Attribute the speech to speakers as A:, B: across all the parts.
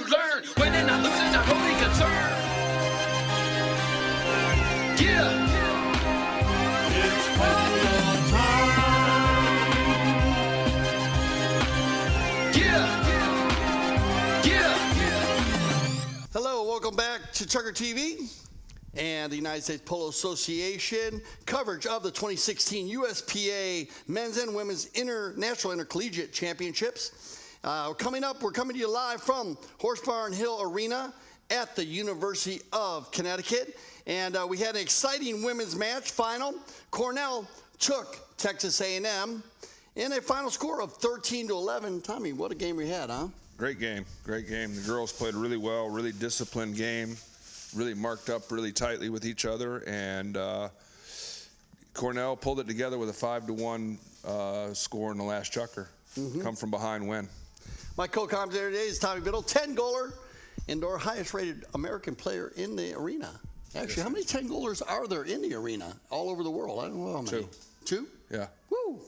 A: learn. Winning or losing, not only concern. Yeah. It's football time. Yeah.
B: Hello, welcome back to Trucker TV and the United States Polo Association coverage of the 2016 USPA Men's and Women's National Intercollegiate Championships. Coming up, we're coming to you live from Horse Barn Hill Arena at the University of Connecticut. And we had an exciting women's match final. Cornell took Texas A&M in a final score of 13-11. Tommy, what a game we had, huh?
C: Great game, great game. The girls played really well, really disciplined game. Really marked up really tightly with each other, and Cornell pulled it together with a 5-1 score in the last chucker. Come from behind win. My
B: co-commentator today is Tommy Biddle, 10-goaler, indoor highest-rated American player in the arena. Actually, how many 10-goalers are there in the arena all over the world? I don't know how many. Two?
C: Yeah.
B: Woo!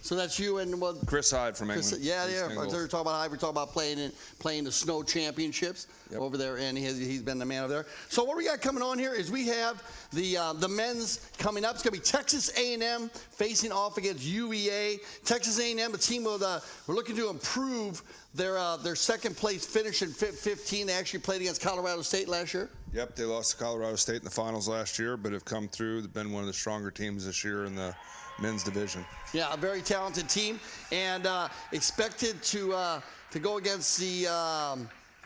B: So that's you and what?
C: Chris Hyde from England.
B: Yeah. We're talking about Hyde. We're talking about playing the snow championships over there, and he's been the man over there. So what we got coming on here is we have the men's coming up. It's going to be Texas A&M facing off against UVA. Texas A&M, a team with we're looking to improve their second place finish in 15. They actually played against Colorado State last year.
C: Yep, they lost to Colorado State in the finals last year, but have come through. They've been one of the stronger teams this year in the men's division.
B: Yeah, a very talented team, and expected to go against the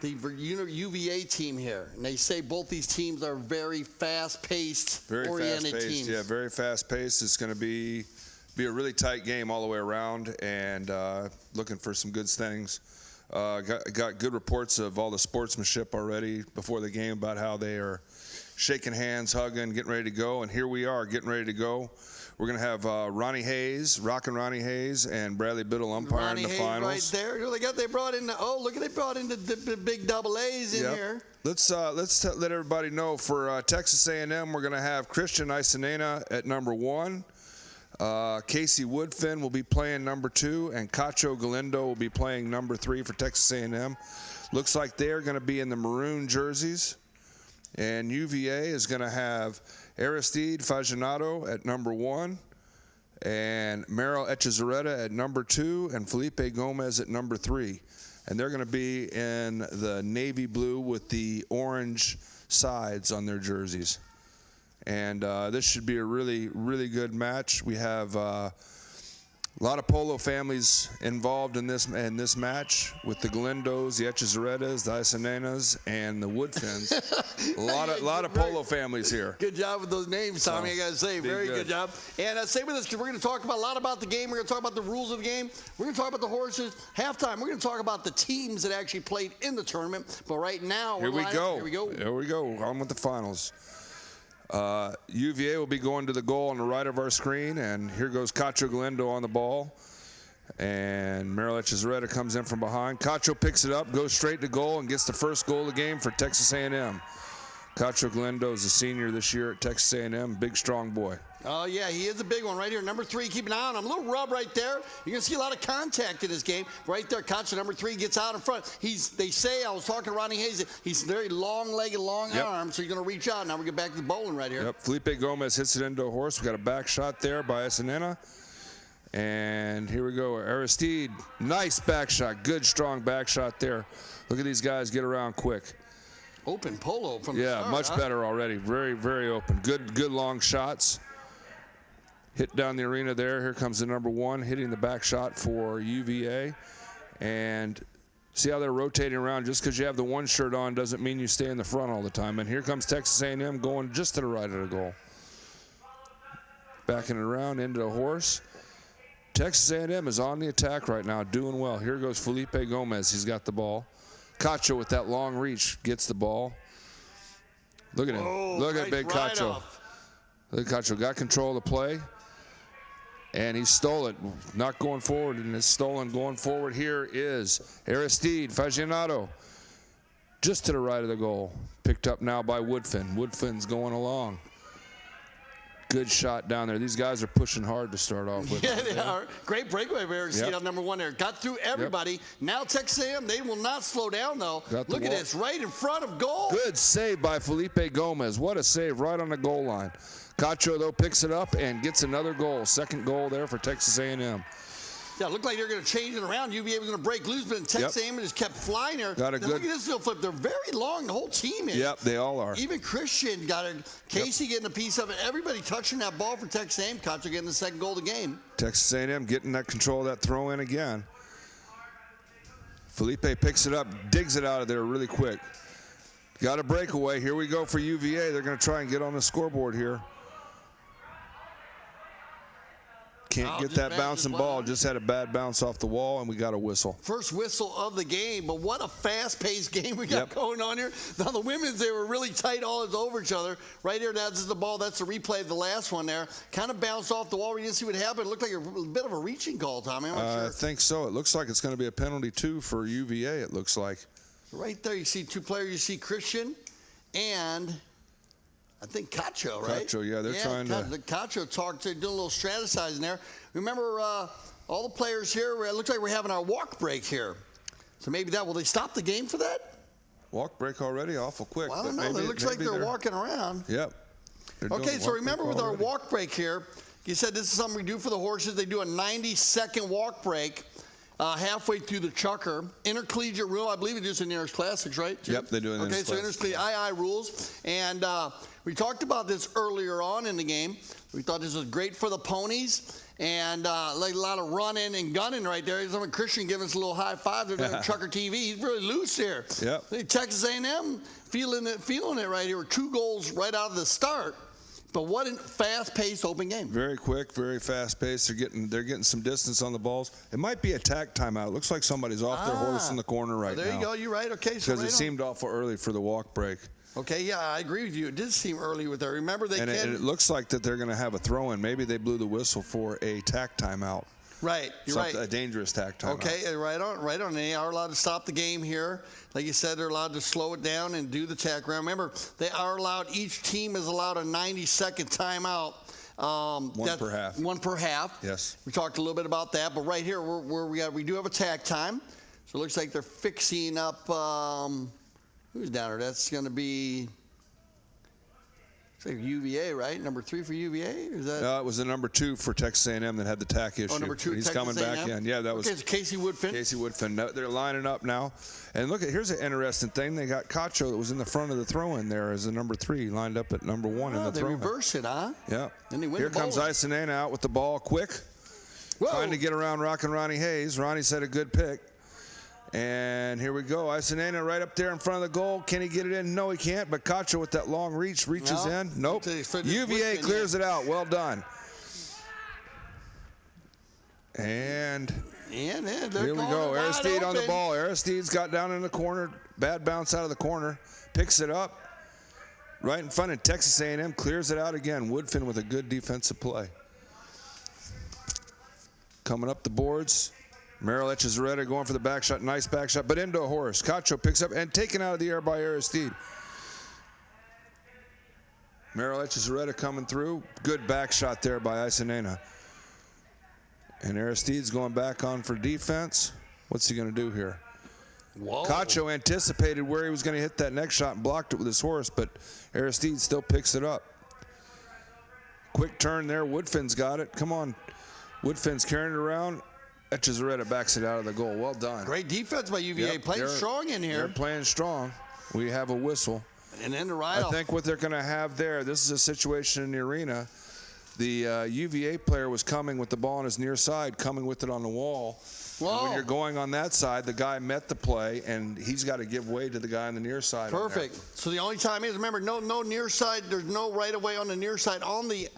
B: UVA team here. And they say both these teams are very fast-paced, oriented teams.
C: Yeah, very fast-paced. It's going to be a really tight game all the way around, and looking for some good things. Got good reports of all the sportsmanship already before the game about how they are shaking hands, hugging, getting ready to go. And here we are, getting ready to go. We're going to have Ronnie Hayes, Rockin' Ronnie Hayes, and Bradley Biddle umpiring the finals.
B: Right there. They brought in. They brought in the big double A's in here.
C: Let's let everybody know for Texas A&M, we're going to have Christian Isanena at number 1. Casey Woodfin will be playing number 2, and Cacho Galindo will be playing number 3 for Texas A&M. Looks like they're going to be in the maroon jerseys. And UVA is going to have Aristide Faginado at number 1, and Meryl Echezarreta at number 2, and Felipe Gomez at number 3. And they're going to be in the navy blue with the orange sides on their jerseys. And this should be a really, really good match. We have a lot of polo families involved in this match with the Galindos, the Echezarretas, the Isanenas, and the Woodfins. a lot of polo families here.
B: Good job with those names, Tommy. I got to say, very good job. And stay with us because we're going to talk about a lot about the game. We're going to talk about the rules of the game. We're going to talk about the horses. Halftime, we're going to talk about the teams that actually played in the tournament. But right now,
C: Here we go. On with the finals. UVA will be going to the goal on the right of our screen, and here goes Cacho Galindo on the ball, and Meryl Echezarreta comes in from behind. Cacho picks it up, goes straight to goal, and gets the first goal of the game for Texas A&M. Cacho Galindo is a senior this year at Texas A&M, big strong boy.
B: Oh, yeah, he is a big one right here. Number 3, keep an eye on him. A little rub right there. You're going to see a lot of contact in this game. Right there, Cacho, number 3, gets out in front. They say, I was talking to Ronnie Hayes, he's very long-legged, long-armed, so he's going to reach out. Now we get back to the bowling right here.
C: Yep, Felipe Gomez hits it into a horse. We got a back shot there by Isanena. And here we go, Aristide. Nice back shot, good, strong back shot there. Look at these guys get around quick.
B: Open polo from the start.
C: Yeah, much better already. Very, very open. Good long shots. Hit down the arena there. Here comes the number 1 hitting the back shot for UVA. And see how they're rotating around. Just because you have the 1 shirt on doesn't mean you stay in the front all the time. And here comes Texas A&M going just to the right of the goal. Backing it around into the horse. Texas A&M is on the attack right now, doing well. Here goes Felipe Gomez. He's got the ball. Cacho with that long reach gets the ball. Look at him. Look at big Cacho. Look at Cacho. Got control of the play. And he stole it. Not going forward, and it's stolen. Going forward here is Aristide Faginado. Just to the right of the goal. Picked up now by Woodfin. Woodfin's going along. Good shot down there. These guys are pushing hard to start off with.
B: Yeah, they are. Great breakaway by Eric Seed on number 1 there. Got through everybody.
C: Yep.
B: Now Texas A&M, they will not slow down, though. Look at this, right in front of goal.
C: Good save by Felipe Gomez. What a save right on the goal line. Cacho, though, picks it up and gets another goal. Second goal there for Texas A&M.
B: Yeah, it looked like they're going to change it around. UVA was going to break loose, but Texas A&M just kept flying there.
C: Got a
B: Look at this little flip. They're very long. The whole team is.
C: Yep, they all are.
B: Even Christian got it. Casey getting a piece of it. Everybody touching that ball for Texas A&M. Cacho getting the second goal of the game.
C: Texas A&M getting that control of that throw in again. Felipe picks it up, digs it out of there really quick. Got a breakaway. Here we go for UVA. They're going to try and get on the scoreboard here. Can't get that bouncing ball. Just had a bad bounce off the wall, and we got a whistle.
B: First whistle of the game, but what a fast-paced game we got going on here. Now, the women's, they were really tight all over each other. Right here, that's the ball. That's the replay of the last one there. Kind of bounced off the wall. We didn't see what happened. It looked like a bit of a reaching call, Tommy. I'm not sure.
C: I think so. It looks like it's going to be a penalty, too, for UVA, it looks like.
B: Right there, you see 2 players. You see Christian and I think Cacho, right?
C: Cacho, yeah, they're trying to.
B: The Cacho talk, they're doing a little strategizing there. Remember, all the players here, it looks like we're having our walk break here. So maybe will they stop the game for that?
C: Walk break already, awful quick.
B: Well, I don't know. It looks like they're walking around.
C: Yep.
B: Okay, so remember with our walk break here, you said this is something we do for the horses. They do a 90-second walk break. Halfway through the chucker. Intercollegiate rule, I believe it is in the Inter's Classics, right, Jim?
C: Yep, they do it in the
B: Okay, so Intercollegiate II rules. And we talked about this earlier on in the game. We thought this was great for the ponies. And like a lot of running and gunning right there. Some Christian giving us a little high five. They're doing Chucker TV. He's really loose here.
C: Yep.
B: Texas A&M feeling it right here. 2 goals right out of the start. But what a fast-paced open game.
C: Very quick, very fast-paced. They're getting some distance on the balls. It might be a tack timeout. It looks like somebody's off their horse in the corner right now.
B: There you go. You're right. Okay.
C: Because it seemed awful early for the walk break.
B: Okay, yeah, I agree with you. It did seem early with that. Remember,
C: it looks like that they're going to have a throw-in. Maybe they blew the whistle for a tack timeout.
B: Right, you're right.
C: A dangerous tack timeout. Okay,
B: right on. They are allowed to stop the game here. Like you said, they're allowed to slow it down and do the tack round. Remember, they are allowed. Each team is allowed a 90-second timeout.
C: One per half.
B: One per half.
C: Yes.
B: We talked a little bit about that, but right here we do have a tack time. So it looks like they're fixing up. Who's down there? That's going to be. UVA, right? Number 3 for UVA? Is that?
C: It was the number 2 for Texas A&M that had the tack issue.
B: Oh, number 2.
C: He's
B: Texas
C: coming back in. Yeah, that was.
B: Okay, it's Casey Woodfin.
C: Casey Woodfin. They're lining up now, and look here's an interesting thing. They got Cacho that was in the front of the throw-in there as the number 3, lined up at number 1 in the throw-in.
B: They reverse it, huh?
C: Yeah.
B: Then they win
C: Here
B: the
C: comes Isanena out with the ball, quick.
B: Whoa.
C: Trying to get around Rockin' Ronnie Hayes. Ronnie said a good pick. And here we go. Isanena right up there in front of the goal. Can he get it in? No, he can't. But Cacho with that long reach reaches in. Nope. UVA clears it out. Well done. And here we go. Aristide on the ball. Aristide's got down in the corner. Bad bounce out of the corner. Picks it up. Right in front of Texas A&M. Clears it out again. Woodfin with a good defensive play. Coming up the boards. Merrill Echezarreta going for the back shot. Nice back shot, but into a horse. Cacho picks up and taken out of the air by Aristide. Merrill Echezarreta coming through. Good back shot there by Isanena. And Aristide's going back on for defense. What's he going to do here?
B: Whoa.
C: Cacho anticipated where he was going to hit that next shot and blocked it with his horse, but Aristide still picks it up. Quick turn there. Woodfin's got it. Come on. Woodfin's carrying it around. Echezarreta backs it out of the goal. Well done.
B: Great defense by UVA. Playing strong in here.
C: They're playing strong. We have a whistle.
B: And then the ride
C: I think what they're going to have there, this is a situation in the arena. The UVA player was coming with the ball on his near side, coming with it on the wall. When you're going on that side, the guy met the play, and he's got to give way to the guy on the near side.
B: Perfect. So the only time is, remember, no near side. There's no right of way on the near side on the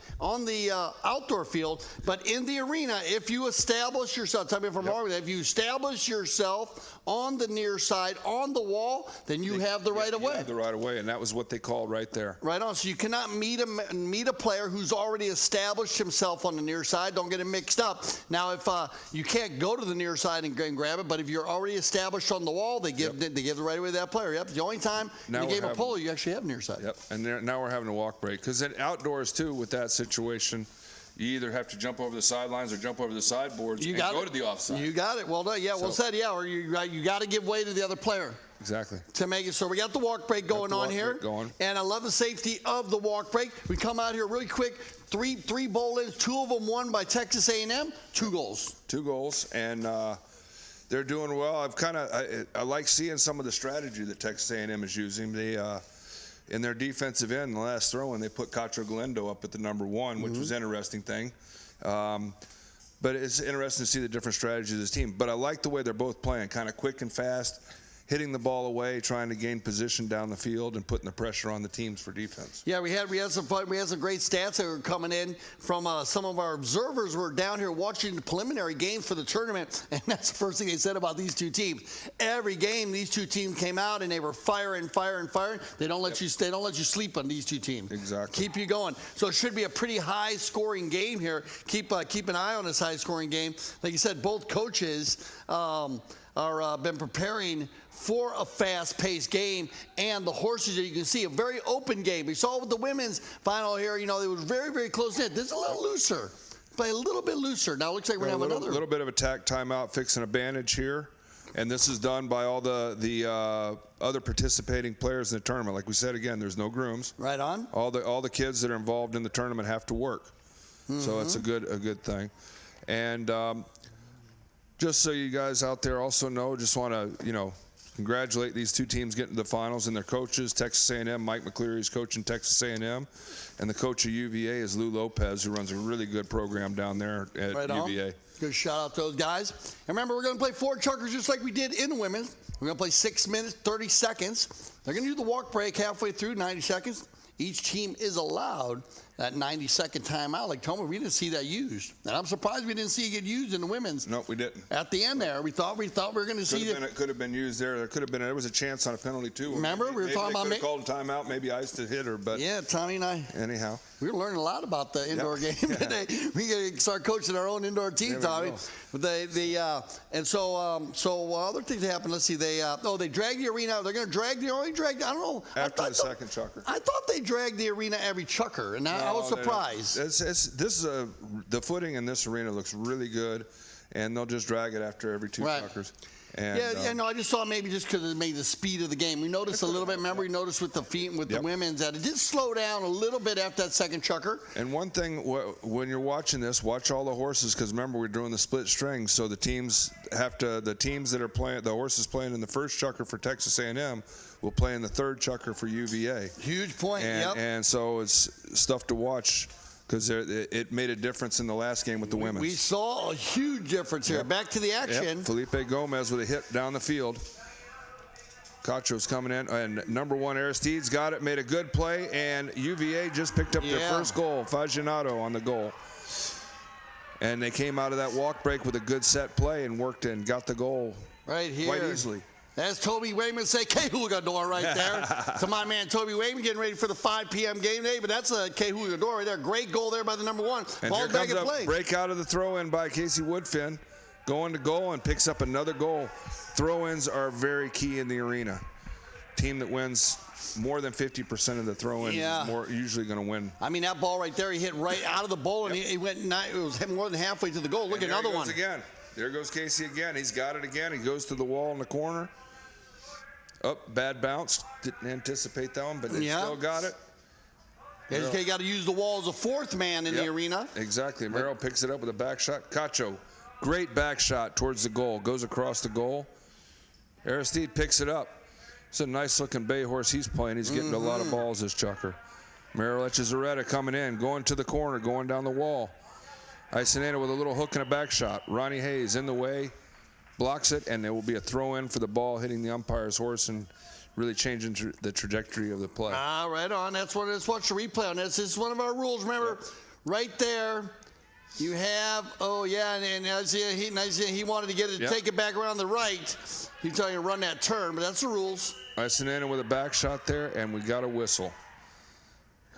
B: outdoor field, but in the arena, if you establish yourself, tell me if I'm wrong with that. If you establish yourself on the near side on the wall, then you have the right of way.
C: You have the right of way, and that was what they called right there.
B: Right on. So you cannot meet a player who's already established established himself on the near side. Don't get it mixed up. Now, if you can't go to the near side and grab it, but if you're already established on the wall, they give the right away to that player. Yep. The only time in the game of polo you actually have near side.
C: Yep. And now we're having a walk break because then outdoors too with that situation. You either have to jump over the sidelines or jump over the sideboards and go to the offside.
B: You got it. Well done. Yeah, well said. Yeah, or you got to give way to the other player.
C: Exactly.
B: To make it so we got the walk break going on here. And I love the safety of the walk break. We come out here really quick. Three bowl-ins, 2 of them won by Texas A&M. 2 goals.
C: 2 goals, and they're doing well. I like seeing some of the strategy that Texas A&M is using. They in their defensive end, in the last throw-in, they put Cacho Galindo up at the number 1, which was an interesting thing. But it's interesting to see the different strategies of this team. But I like the way they're both playing, kind of quick and fast, hitting the ball away, trying to gain position down the field, and putting the pressure on the teams for defense.
B: Yeah, we had some fun. We had some great stats that were coming in from some of our observers who were down here watching the preliminary games for the tournament, and that's the first thing they said about these 2 teams. Every game, these 2 teams came out and they were firing. They don't let you sleep on these 2 teams.
C: Exactly.
B: Keep you going. So it should be a pretty high-scoring game here. Keep an eye on this high-scoring game. Like you said, both coaches are been preparing for a fast-paced game, and the horses, you can see a very open game. We saw with the women's final here, it was very, very close in. This is a little looser, play a little bit looser. Now it looks like we're going to have another. A little
C: bit of attack timeout, fixing a bandage here, and this is done by all the other participating players in the tournament. Like we said again, there's no grooms.
B: Right on.
C: All the kids that are involved in the tournament have to work, so it's a good thing, and. Just so you guys out there also know, just want to, congratulate these 2 teams getting to the finals and their coaches. Texas A&M, Mike McCleary is coaching Texas A&M, and the coach of UVA is Lou Lopez, who runs a really good program down there at UVA.
B: Good shout out to those guys. And remember, we're going to play 4 chuckers just like we did in the women's. We're going to play 6 minutes, 30 seconds. They're going to do the walk break halfway through, 90 seconds. Each team is allowed that 90-second timeout. Like Toma, we didn't see that used, and I'm surprised we didn't see it get used in the women's.
C: No, we didn't.
B: At the end there, we thought we were going to see it.
C: It could have been used there. There was a chance on a penalty too.
B: Remember, we were talking about
C: called a timeout, maybe ice to hit her, but
B: yeah, Tommy and I.
C: Anyhow,
B: we were learning a lot about the indoor game today. We got to start coaching our own indoor team, Tommy. But so other things happened. Let's see. They dragged the arena. They're going to drag the arena. I don't know.
C: After the second chucker.
B: I thought they dragged the arena every chucker, and I was surprised.
C: The footing in this arena looks really good, and they'll just drag it after every 2 chuckers. And,
B: I just saw maybe just because it made the speed of the game. We noticed a little bit. Remember, we noticed with the feet and with the women's that it did slow down a little bit after that second chucker.
C: And one thing, when you're watching this, watch all the horses, because remember we're doing the split string, so the teams that are playing, the horses playing in the first chucker for Texas A&M will play in the third chucker for UVA.
B: Huge point.
C: And so it's stuff to watch, because it made a difference in the last game with the women.
B: We saw a huge difference here. Back to the action.
C: Felipe Gomez with a hit down the field. Cacho's coming in, and number 1 Aristide's got it, made a good play, and UVA just picked up their first goal. Fagginato on the goal. And they came out of that walk break with a good set play and worked and got the goal
B: right here
C: quite easily.
B: That's Toby Wayman say Kehugador right there. To my man Toby Wayman getting ready for the 5 p.m. game day, but that's a Kehugador right there. Great goal there by the number 1.
C: And
B: ball
C: here
B: back
C: comes
B: in play.
C: A break out of the throw-in by Casey Woodfin, going to goal and picks up another goal. Throw-ins are very key in the arena. Team that wins more than 50% of the throw-in is usually going to win.
B: I mean, that ball right there, he hit right out of the bowl, and he went. It was more than halfway to the goal. Look at another one.
C: Again. There goes Casey again. He's got it again. He goes to the wall in the corner. Bad bounce. Didn't anticipate that one, but they still got it.
B: You got to use the wall as a 4th man in the arena.
C: Exactly. Merrill picks it up with a back shot. Cacho, great back shot towards the goal. Goes across the goal. Aristide picks it up. It's a nice-looking bay horse he's playing. He's getting a lot of balls, this chucker. Merrill Echezarreta coming in, going to the corner, going down the wall. Isanena with a little hook and a back shot. Ronnie Hayes in the way. Blocks it, and there will be a throw-in for the ball hitting the umpire's horse and really changing the trajectory of the play.
B: Right on. Let's watch the replay on this. This is one of our rules. Remember, right there, you have, and he wanted to get it, take it back around the right. He's telling you to run that turn, but that's the rules.
C: Isanena with a back shot there, and we got a whistle.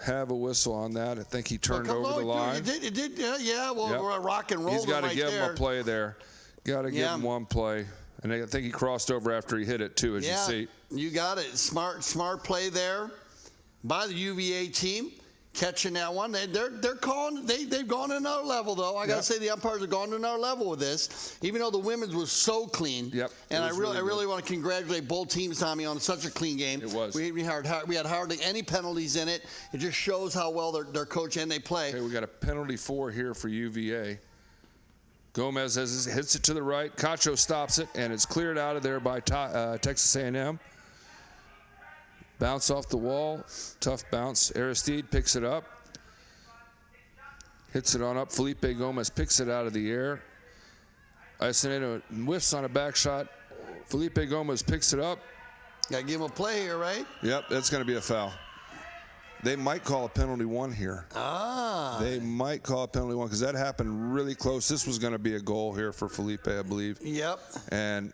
C: have a whistle on that. I think he turned over the line.
B: It did, yeah. Well,
C: Yep.
B: we're rock and roll.
C: He's got to
B: right
C: give
B: there.
C: him a play there. Got to give him one play. And I think he crossed over after he hit it, too, as you see.
B: You got it. Smart play there by the UVA team. Catching that one. They're calling. They've gone to another level, though. I got to say the umpires have gone to another level with this, even though the women's was so clean.
C: Yep.
B: And I really want to congratulate both teams, Tommy, on such a clean game.
C: It was.
B: We had hardly any penalties in it. It just shows how well they're coached and they play.
C: Okay, we got a penalty 4 here for UVA. Gomez hits it to the right. Cacho stops it, and it's cleared out of there by Texas A&M. Bounce off the wall. Tough bounce. Aristide picks it up. Hits it on up. Felipe Gomez picks it out of the air. Isaneta whiffs on a back shot. Felipe Gomez picks it up.
B: Got to give him a play here, right?
C: Yep, that's going to be a foul. They might call a penalty 1 here. They might call a penalty 1 because that happened really close. This was going to be a goal here for Felipe, I believe.
B: Yep.
C: And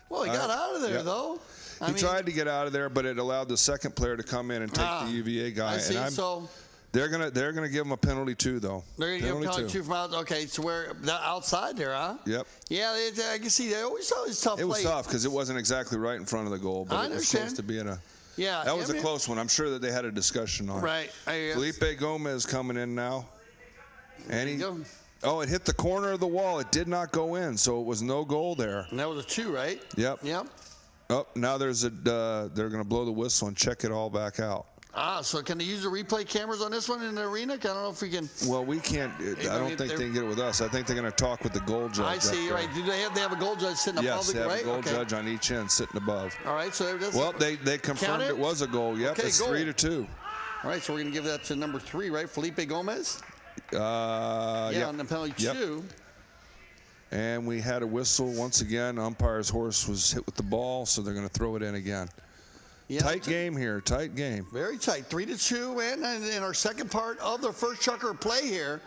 B: well, he got out of there, though.
C: He tried to get out of there, but it allowed the second player to come in and take the UVA guy.
B: I see. So
C: they're gonna give him a penalty 2, though.
B: They're gonna give him a penalty 2 from out. Okay, so we're outside there, huh?
C: Yep.
B: Yeah, I can see. They always tough.
C: It was tough because it wasn't exactly right in front of the goal, but it was close to being a.
B: Yeah.
C: That was a close one. I'm sure that they had a discussion on it.
B: Right.
C: Felipe Gomez coming in now, and it hit the corner of the wall. It did not go in, so it was no goal there.
B: And that was a 2, right?
C: Yep.
B: Yep.
C: Oh, now they're going to blow the whistle and check it all back out.
B: So can they use the replay cameras on this one in the arena? I don't know if we can.
C: Well, we can't. I don't think they can get it with us. I think they're going to talk with the goal judge.
B: I see. Right. Do they have a goal judge sitting above?
C: Yes, they have a goal judge on each end sitting above.
B: All right. So
C: they confirmed it was a goal. Yep.
B: Okay,
C: it's
B: goal.
C: 3-2.
B: All right. So we're going to give that to number 3, right? Felipe Gomez.
C: Yep.
B: On the penalty 2.
C: And we had a whistle once again. Umpire's horse was hit with the ball, so they're going to throw it in again. Yep. Tight game here. Tight game.
B: Very tight. 3-2. And in our second part of the first chucker play here,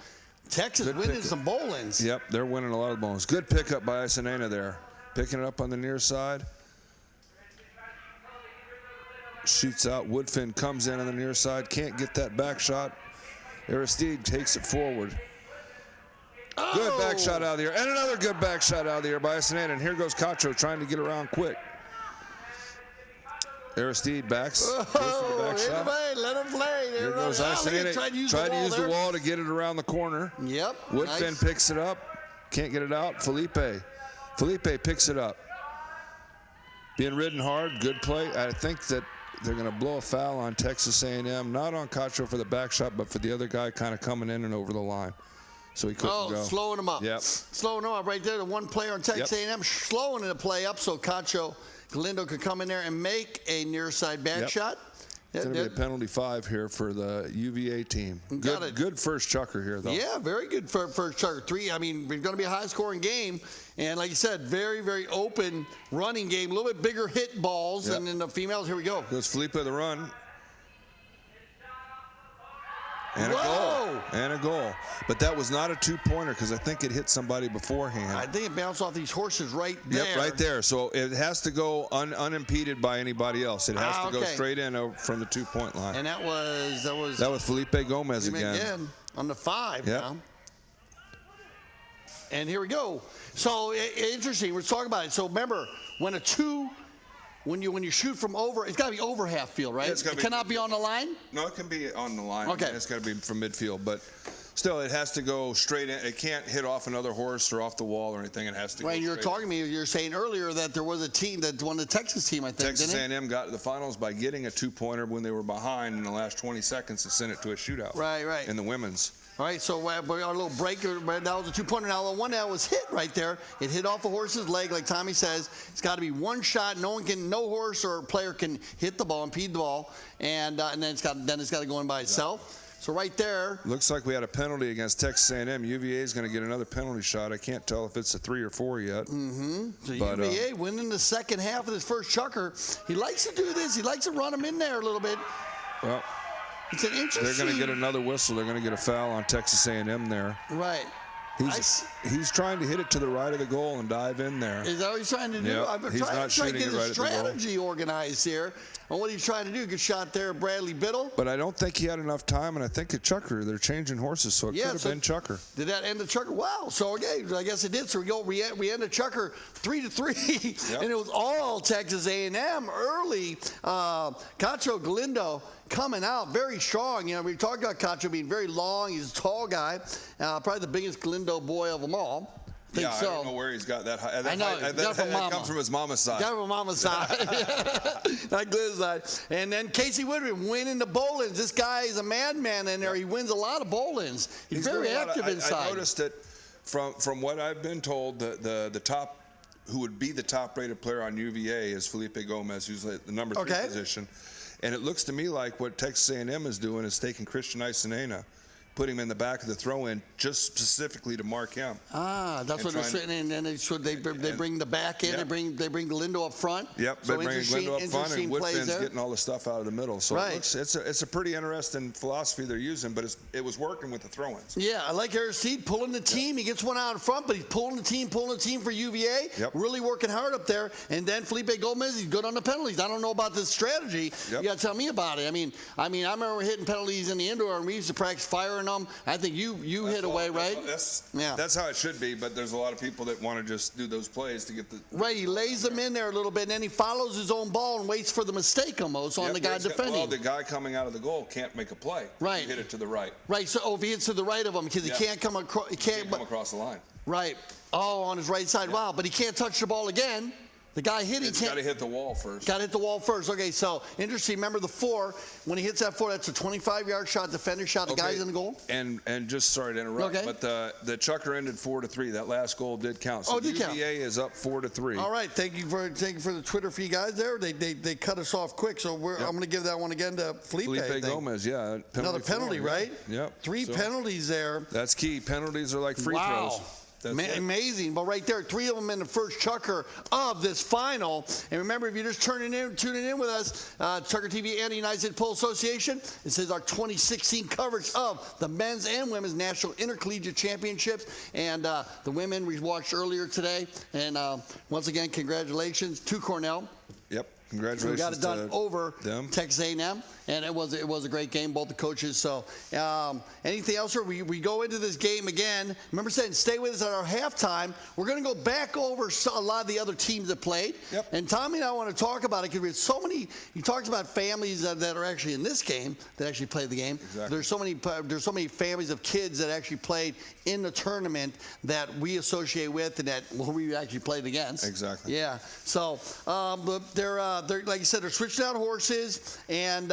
B: Texas winning some bowlings.
C: Yep, they're winning a lot of bowlings. Good pickup by Isaneta there. Picking it up on the near side. Shoots out. Woodfin comes in on the near side. Can't get that back shot. Aristide takes it forward. Good back shot out of the air. And another good back shot out of the air by Isaneta. And here goes Cacho trying to get around quick. Aristide backs. Goes for the back shot.
B: Let him play.
C: Here goes Isaneta. Tried to use the wall to get it around the corner.
B: Yep.
C: Woodfin picks it up. Can't get it out. Felipe picks it up. Being ridden hard. Good play. I think that they're going to blow a foul on Texas A&M. Not on Cacho for the back shot, but for the other guy kind of coming in and over the line. So he couldn't go.
B: Slowing him up.
C: Yep.
B: Slowing him up right there. The one player on Texas A&M slowing the play up so Cacho Galindo could come in there and make a near side back shot.
C: It's going to be a penalty 5 here for the UVA team. Good first chucker here, though.
B: Yeah, very good first chucker. 3. I mean, it's going to be a high-scoring game. And like you said, very, very open running game. A little bit bigger hit balls than in the females. Here we go.
C: Goes Felipe the run. And a goal. And a goal. But that was not a 2-pointer because I think it hit somebody beforehand.
B: I think it bounced off these horses right there.
C: Yep, right there. So it has to go unimpeded by anybody else. It has to go straight in from the 2-point line.
B: And that was
C: Felipe Gomez again.
B: On the 5
C: yep.
B: now. And here we go. So interesting. We're talking about it. So remember, when you shoot from over, it's got to be over half field, right?
C: Yeah, it
B: cannot be on the line?
C: No, it can be on the line.
B: Okay.
C: It's got to be from midfield, but still, it has to go straight in. It can't hit off another horse or off the wall or anything. It has to go straight in.
B: You're saying earlier that there was a team that won the Texas team, I think,
C: Texas A&M got to the finals by getting a 2-pointer when they were behind in the last 20 seconds to send it to a shootout.
B: Right.
C: In the women's.
B: All right, so we got a little break. That was a 2-pointer. Now, the one that was hit right there, it hit off a horse's leg, like Tommy says. It's got to be one shot. No horse or player can hit the ball, impede the ball, and then it's got to go in by itself. So right there.
C: Looks like we had a penalty against Texas A&M. UVA is going to get another penalty shot. I can't tell if it's a 3 or 4 yet.
B: So UVA winning the second half of this first chucker. He likes to do this. He likes to run them in there a little bit.
C: Well.
B: It's an interesting.
C: They're going to get another whistle. They're going to get a foul on Texas A&M there.
B: Right.
C: He's trying to hit it to the right of the goal and dive in there.
B: Is that what he's trying to do?
C: Yep.
B: I'm
C: He's not
B: trying to
C: shooting
B: get
C: it right
B: his
C: at the goal.
B: strategy organized here on what he's trying to do. Good shot there, Bradley Biddle.
C: But I don't think he had enough time, and I think at Chucker, they're changing horses, so it could have been Chucker.
B: Did that end the Chucker? Wow. So, okay, I guess it did. So we ended Chucker 3-3,
C: Yep.
B: and it was all Texas A&M early. Cacho Galindo coming out very strong. You know, we talked about Cacho being very long. He's a tall guy, probably the biggest Galindo boy of them all.
C: I don't know where he's got that high.
B: I know.
C: That comes from his mama's side.
B: Got from mama's side. Not Glenn's side. And then Casey Woodring winning the bowlings. This guy is a madman in there. He wins a lot of bowlings. He's very active inside.
C: I noticed that from what I've been told, the top, who would be the top-rated player on UVA is Felipe Gomez, who's the number 3 position. And it looks to me like what Texas A&M is doing is taking Christian Isanena, putting him in the back of the throw-in just specifically to mark him.
B: That's what they're sitting in, and they bring the back in. Yep. They bring Galindo up front.
C: Yep,
B: so
C: they bring Galindo up front, and Woodfin's getting all the stuff out of the middle. So it's a pretty interesting philosophy they're using, but it was working with the throw-ins.
B: Yeah, I like Aristide pulling the team. He gets one out in front, but he's pulling the team for UVA.
C: Yep.
B: Really working hard up there. And then Felipe Gomez, he's good on the penalties. I don't know about this strategy.
C: Yep.
B: You got to tell me about it. I mean, I remember hitting penalties in the indoor, and we used to practice firing them. I think you hit away, right?
C: That's how it should be, but there's a lot of people that want to just do those plays to get the...
B: Right, he lays them in there a little bit, and then he follows his own ball and waits for the mistake almost on the guy defending.
C: Well, the guy coming out of the goal can't make a play.
B: Right.
C: He hit it to the right.
B: Right, so if he hits to the right of him, because he can't come across... He can't
C: come across the line.
B: Right. Oh, on his right side. Yeah. Wow, but he can't touch the ball again. The guy hit it.
C: It's got to hit the wall first.
B: Got to hit the wall first. Okay, so interesting. Remember the 4, when he hits that 4, that's a 25-yard shot, defender shot, the guy's in the goal.
C: And just sorry to interrupt, but the Chucker ended 4-3. That last goal did count. So UVA is up 4-3.
B: All right, thank you for the Twitter for you guys there. They cut us off quick, so I'm going to give that one again to Felipe.
C: Felipe Gomez,
B: Another penalty, right?
C: Yep.
B: 3 penalties there.
C: That's key. Penalties are like free throws.
B: Amazing, but right there, 3 of them in the first Chucker of this final. And remember, if you're just tuning in with us, Chucker TV and the United States Polo Association, this is our 2016 coverage of the men's and women's national intercollegiate championships. And the women we watched earlier today. And once again, congratulations to Cornell.
C: Yep. Congratulations.
B: We got it done over
C: them.
B: Texas A&M, and it was a great game, both the coaches. So anything else? We go into this game again. Remember saying, stay with us at our halftime. We're going to go back over a lot of the other teams that played.
C: Yep.
B: And Tommy and I want to talk about it because we had so many. He talks about families that are actually in this game that actually played the game.
C: Exactly.
B: There's so many families of kids that actually played in the tournament that we associate with and that we actually played against.
C: Exactly.
B: Yeah. So they're like you said, they're switching out horses, and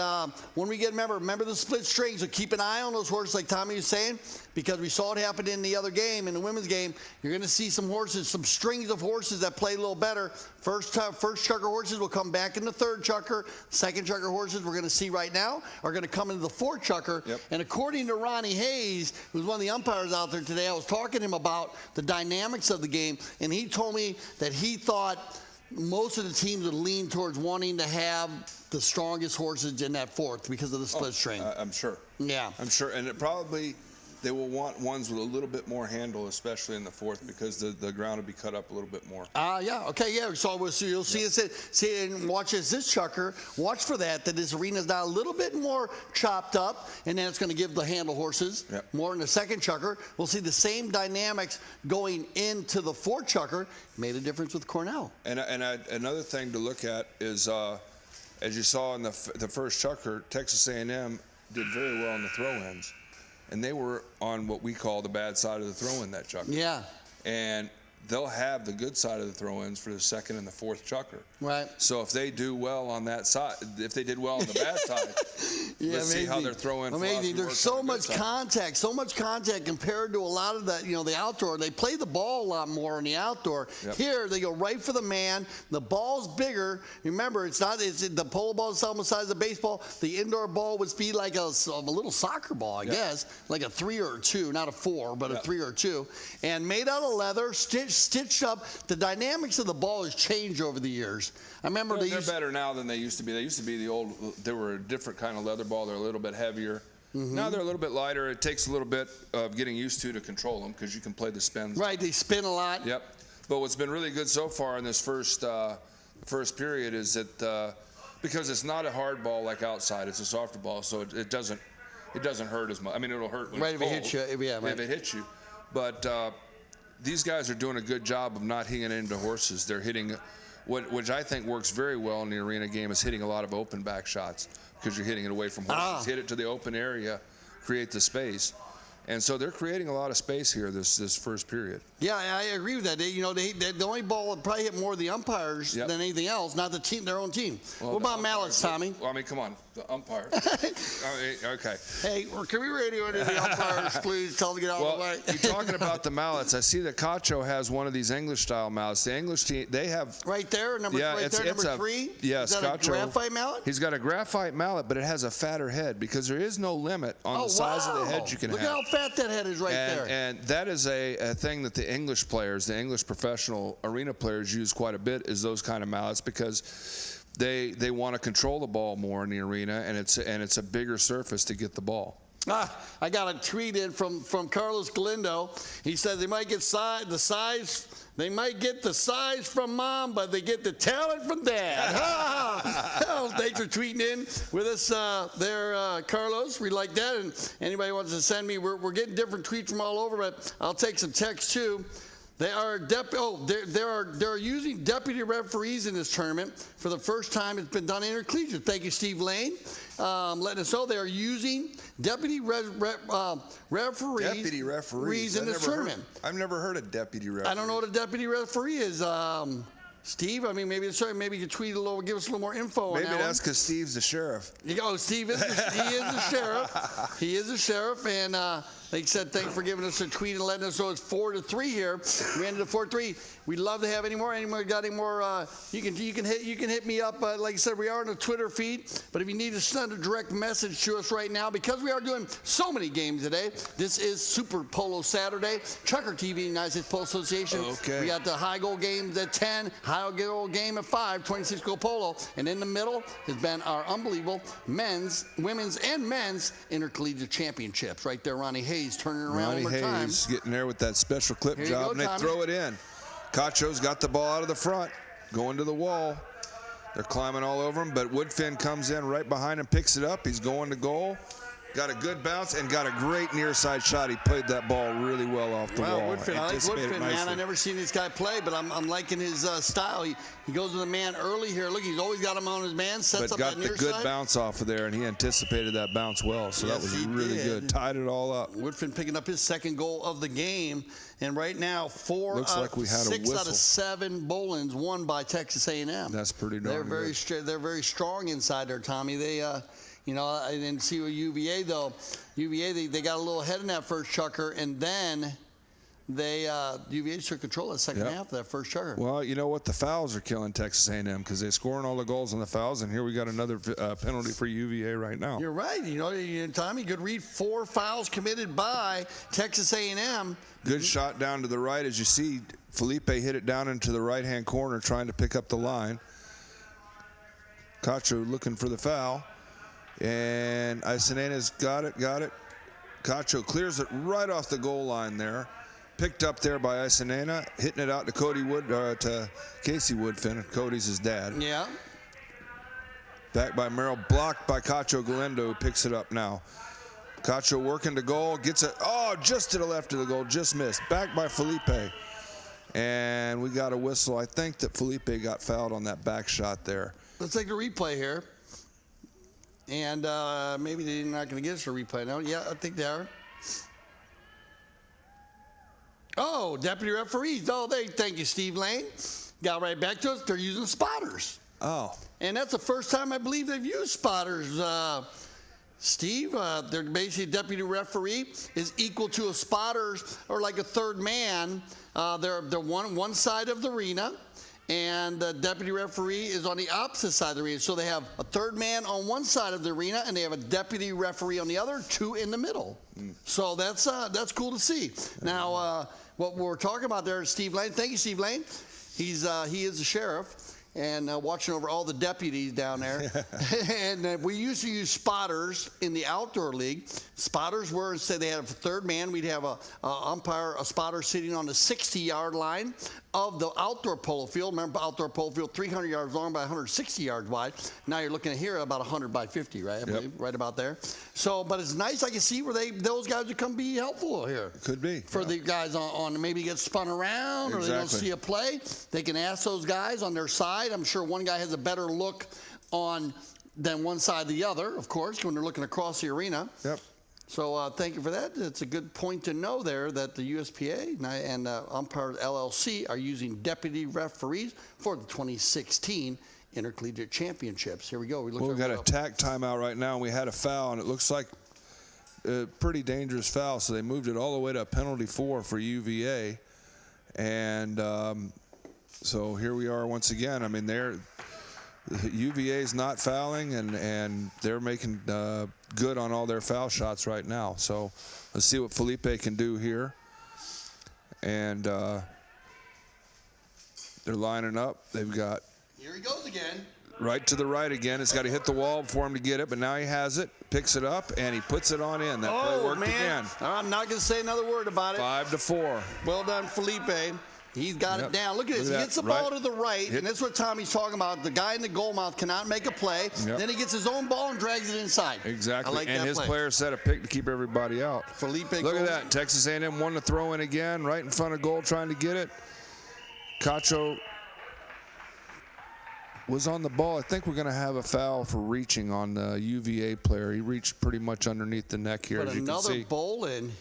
B: when we get remember the split strings. So keep an eye on those horses, like Tommy was saying, because we saw it happen in the other game, in the women's game. You're going to see some horses, some strings of horses that play a little better. First Chucker horses will come back in the 3rd Chucker. Second Chucker horses we're going to see right now are going to come into the 4th Chucker.
C: Yep.
B: And according to Ronnie Hayes, who's one of the umpires out there today, I was talking to him about the dynamics of the game, and he told me that he thought most of the teams would lean towards wanting to have the strongest horses in that 4th because of the split string.
C: I'm sure.
B: Yeah.
C: I'm sure. And they will want ones with a little bit more handle, especially in the 4th, because the ground will be cut up a little bit more.
B: Yeah. Okay. Yeah. So you'll see it. See and watch this Chucker. Watch for that this arena's now a little bit more chopped up, and then it's going to give the handle horses more in the 2nd Chucker. We'll see the same dynamics going into the 4th Chucker. Made a difference with Cornell.
C: And another thing to look at is, as you saw in the first Chucker, Texas A&M did very well in the throw-ins. And they were on what we call the bad side of the throw-in that Chucker.
B: Yeah.
C: And they'll have the good side of the throw-ins for the 2nd and the 4th Chucker.
B: Right.
C: So if they do well on that side, if they did well on the bad side, let's see how they're throwing.
B: Amazing. There's so much contact compared to a lot of the outdoor. They play the ball a lot more in the outdoor.
C: Yep.
B: Here they go right for the man. The ball's bigger. Remember, it's the polo ball is almost the size of baseball. The indoor ball would be like a little soccer ball, I guess, like a 3 or a 2, not a 4, but a 3 or a 2, and made out of leather, stitched up. The dynamics of the ball has changed over the years. I remember
C: they're better now than they used to be. They used to be they were a different kind of leather ball. They're a little bit heavier. Now they're a little bit lighter. It takes a little bit of getting used to control them because you can play the spins.
B: Right, they spin a lot.
C: Yep. But what's been really good so far in this first period is that because it's not a hard ball like outside, it's a softer ball, so it doesn't hurt as much. I mean, it'll hurt when
B: Right,
C: it's
B: if it
C: cold,
B: hits you. Yeah, right.
C: if it hits you. But these guys are doing a good job of not hitting it into horses. They're hitting, which I think works very well in the arena game, is hitting a lot of open back shots because you're hitting it away from horses. Hit it to the open area, create the space. And so they're creating a lot of space here this first period. Yeah,
B: I agree with that. The only ball that probably hit more of the umpires than anything else, not the team, their own team. Well, what about mallets, Tommy?
C: Well, I mean, come on, the umpires. Okay.
B: Hey, can we radio into the umpires, please? Tell them to get out of the way.
C: You're talking about the mallets. I see that Cacho has one of these English-style mallets. The English team, they have
B: right there, number 3.
C: Yes,
B: is that
C: Cacho,
B: a graphite mallet?
C: He's got a graphite mallet, but it has a fatter head because there is no limit on the size of the head you can have.
B: Look how fat that head is there.
C: And that is a thing that the English players, the English professional arena players use quite a bit, is those kind of mallets because they want to control the ball more in the arena, and it's a bigger surface to get the ball.
B: I got a tweet in from Carlos Galindo. He said they might get the size. They might get the size from mom, but they get the talent from dad. Well, thanks for tweeting in with us there, Carlos. We like that. And anybody wants to send me, we're getting different tweets from all over, but I'll take some text too. They are they're using deputy referees in this tournament for the first time. It's been done in Intercollegiate. Thank you, Steve Lane, letting us know they are using deputy referees in this tournament.
C: I've never heard of deputy referee.
B: I don't know what a deputy referee is. Steve, I mean, maybe you could tweet a little, give us a little more info on that.
C: Maybe that's because Steve's the sheriff.
B: Steve is the sheriff. He is the sheriff, and like I said, thanks for giving us a tweet and letting us know it's 4-3 here. We ended at 4-3. We'd love to have any more. Anyone got any more? You can hit me up. Like I said, we are on the Twitter feed. But if you need to send a direct message to us right now, because we are doing so many games today. This is Super Polo Saturday. Chucker TV, United States Polo Association.
C: Okay.
B: We got the high goal games at 10, high goal game at 5, 26 goal polo, and in the middle has been our unbelievable women's and men's intercollegiate championships. Right there, Ronnie Hayes turning it around one more time.
C: Ronnie Hayes getting there with that special clip job, and they throw it in. Cacho's got the ball out of the front, going to the wall. They're climbing all over him, but Woodfin comes in right behind him, picks it up. He's going to goal. Got a good bounce and got a great near side shot. He played that ball really well off the wall.
B: Woodfin, I like Woodfin, man. I've never seen this guy play, but I'm liking his style. He goes to the man early here. Look, he's always got him on his man, sets up that near side.
C: But got the good bounce off of there, and he anticipated that bounce well, so that was really good. Tied it all up.
B: Woodfin picking up his second goal of the game, and right now 6 out of 7 bowlings won by Texas A&M.
C: That's pretty darn good.
B: They're very strong inside there, Tommy. They I didn't see with UVA though. UVA they got a little ahead in that first chucker, and then UVA took control of the second half of that first chucker.
C: Well, you know what? The fouls are killing Texas A&M because they're scoring all the goals on the fouls, and here we got another penalty for UVA right now.
B: You're right. Tommy, you could read 4 fouls committed by Texas A&M.
C: Good shot down to the right. As you see, Felipe hit it down into the right-hand corner trying to pick up the line. Cacho looking for the foul. And Isanena's got it. Cacho clears it right off the goal line there. Picked up there by Isanena, hitting it out to to Casey Woodfin. Cody's his dad.
B: Yeah.
C: Back by Merrill, blocked by Cacho Galindo, who picks it up now. Cacho working to goal, gets it, just to the left of the goal, just missed. Back by Felipe. And we got a whistle. I think that Felipe got fouled on that back shot there.
B: Let's take the replay here. And maybe they're not going to get us a replay now. Yeah, I think they are. Deputy referees. Thank you, Steve Lane. Got right back to us. They're using spotters. And that's the first time I believe they've used spotters. Steve, they're basically deputy referee is equal to a spotters or like a third man. They're one side of the arena. And the deputy referee is on the opposite side of the arena. So they have a third man on one side of the arena, and they have a deputy referee on the other, 2 in the middle. So that's cool to see. Now, what we're talking about there is Steve Lane. Thank you, Steve Lane. He is the sheriff. and watching over all the deputies down there. And we used to use spotters in the outdoor league. Spotters were, instead they had a third man, we'd have a spotter sitting on the 60-yard line of the outdoor polo field. Remember, outdoor polo field, 300 yards long by 160 yards wide. Now you're looking at here about 100 by 50, right? I believe, right about there. So, but it's nice. I can see where those guys would come be helpful here.
C: Could be.
B: For the guys on maybe get spun around or they don't see a play. They can ask those guys on their side. I'm sure one guy has a better look on than one side of the other, of course, when they're looking across the arena.
C: Yep.
B: So thank you for that. It's a good point to know there that the USPA and Umpires LLC are using deputy referees for the 2016 Intercollegiate Championships. Here we go.
C: We've got a tack timeout right now, and we had a foul, and it looks like a pretty dangerous foul, so they moved it all the way to penalty 4 for UVA. And so here we are once again. I mean, UVA's not fouling, and they're making good on all their foul shots right now. So let's see what Felipe can do here. And they're lining up. They've got...
B: Here he goes again.
C: Right to the right again. It's got to hit the wall for him to get it, but now he has it, picks it up, and he puts it on in. That play worked again.
B: I'm not going to say another word about it.
C: 5-4.
B: Well done, Felipe. He's got it down. Look at this. He hits the ball to the right, and that's what Tommy's talking about. The guy in the goal mouth cannot make a play. Then he gets his own ball and drags it inside.
C: Exactly.
B: I like
C: and
B: that
C: his
B: play.
C: players set a pick to keep everybody out.
B: Felipe
C: Look at that. Texas A&M won the throw in again, right in front of goal, trying to get it. Cacho was on the ball. I think we're going to have a foul for reaching on the UVA player. He reached pretty much underneath the neck here,
B: But
C: as you can see.
B: another bowl in.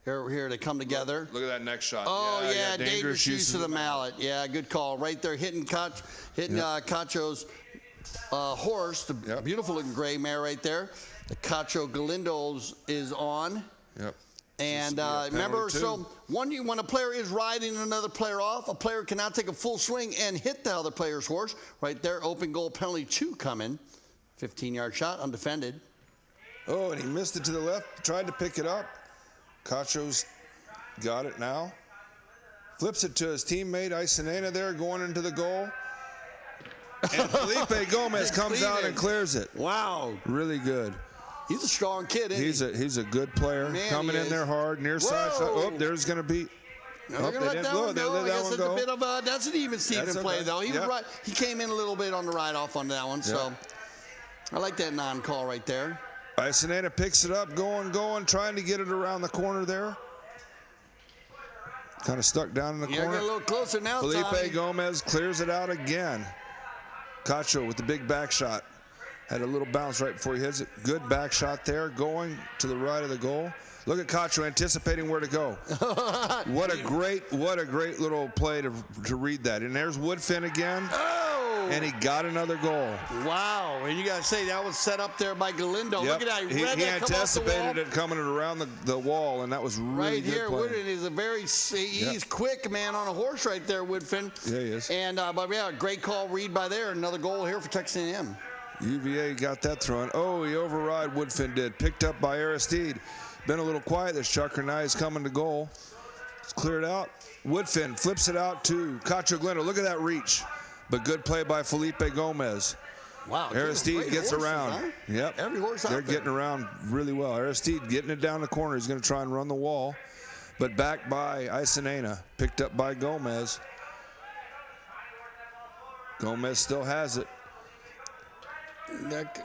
B: Here they come together.
C: Look at that next shot.
B: Oh, yeah, dangerous use of the mallet. Yeah, good call. Right there, hitting Cacho's horse, the beautiful-looking gray mare right there. The Cacho Galindo's is on.
C: Yep.
B: And remember, so when a player is riding another player off, a player cannot take a full swing and hit the other player's horse. Right there, open goal penalty 2 coming. 15-yard shot, undefended.
C: Oh, and he missed it to the left, tried to pick it up. Cacho's got it now. Flips it to his teammate, Isanena there, going into the goal. And Felipe Gomez comes out and clears it.
B: Wow.
C: Really good.
B: He's a strong kid, isn't he?
C: He's a good player.
B: Man,
C: coming in there hard, near side shot. Oh, there's going to be...
B: No, they're going to let that one go. I guess it's a bit of a... That's an even Steven play, though. He was right. He came in a little bit on the ride-off on that one, so... I like that non-call right there.
C: Isanena picks it up, going, trying to get it around the corner there. Kind of stuck down in the corner.
B: Get a little closer now,
C: Felipe
B: Tommy.
C: Gomez clears it out again. Cacho with the big back shot. Had a little bounce right before he hits it. Good back shot there, going to the right of the goal. Look at Cacho anticipating where to go. What a great little play to read that. And there's Woodfin again.
B: Oh!
C: And he got another goal.
B: Wow. And you got to say that was set up there by Galindo. Look at that.
C: He anticipated it coming around the wall, and that was really
B: right
C: good
B: here.
C: play.
B: Woodfin is he's quick, man, on a horse right there, Woodfin.
C: Yeah, he is.
B: And, but yeah, great call read by there. Another goal here for Texas A&M.
C: UVA got that thrown. Oh, he override Woodfin did. Picked up by Aristide. Been a little quiet. This Chucker now is coming to goal. It's cleared out. Woodfin flips it out to Cacho Glendo. Look at that reach. But good play by Felipe Gomez.
B: Wow.
C: Aristide gets around.
B: Huh?
C: Yep.
B: Every horse out
C: They're
B: there.
C: getting around really well. Aristide getting it down the corner. He's going to try and run the wall. But back by Isanena. Picked up by Gomez. Gomez still has it.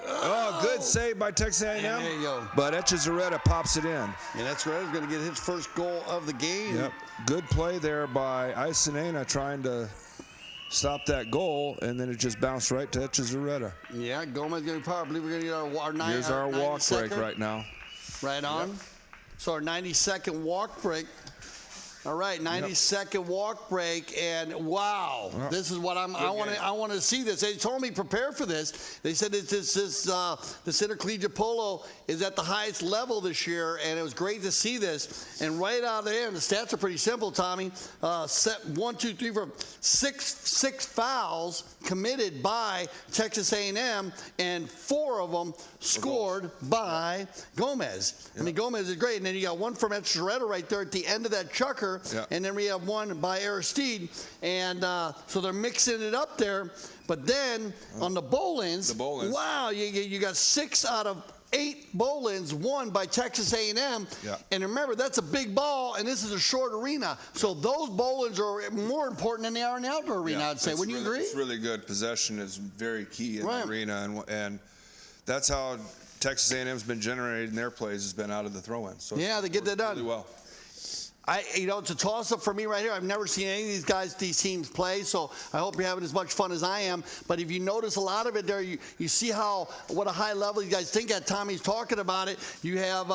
C: Oh, good save by Texas A&M.
B: There you go.
C: But Echezarreta pops it in.
B: And that's right. He's going to get his first goal of the game.
C: Yep. Good play there by Isanena trying to stop that goal, and then it just bounced right to Echezarreta.
B: Yeah, Gomez going to be power. I believe we're going to get our 90
C: Here's our walk break
B: second.
C: right now.
B: Right on. Yep. So our 90-second walk break. All right, 90-second walk break, and wow, this is what I want to see this. They told me prepare for this. They said this Intercollegiate Polo is at the highest level this year, and it was great to see this. And right out there, and the stats are pretty simple, Tommy. Six fouls committed by Texas A&M, and 4 of them scored by Gomez. I mean, Gomez is great, and then you got one from Echezarreta right there at the end of that chucker. here, and then we have one by Aristide, and so they're mixing it up there. But then on the bowl-ins, wow, you got 6 out of 8 bowl-ins won by Texas A&M.
C: Yeah.
B: And remember, that's a big ball, and this is a short arena. So those bowl-ins are more important than they are in the outdoor arena, I'd say. Wouldn't you agree?
C: It's really good. Possession is very key in the arena, and that's how Texas A&M's been generating their plays, has been out of the throw-in. So
B: yeah, they get that done.
C: Really well.
B: It's a toss-up for me right here. I've never seen any of these teams play, so I hope you're having as much fun as I am. But if you notice a lot of it there, you see what a high level you guys think at. Tommy's talking about it. You have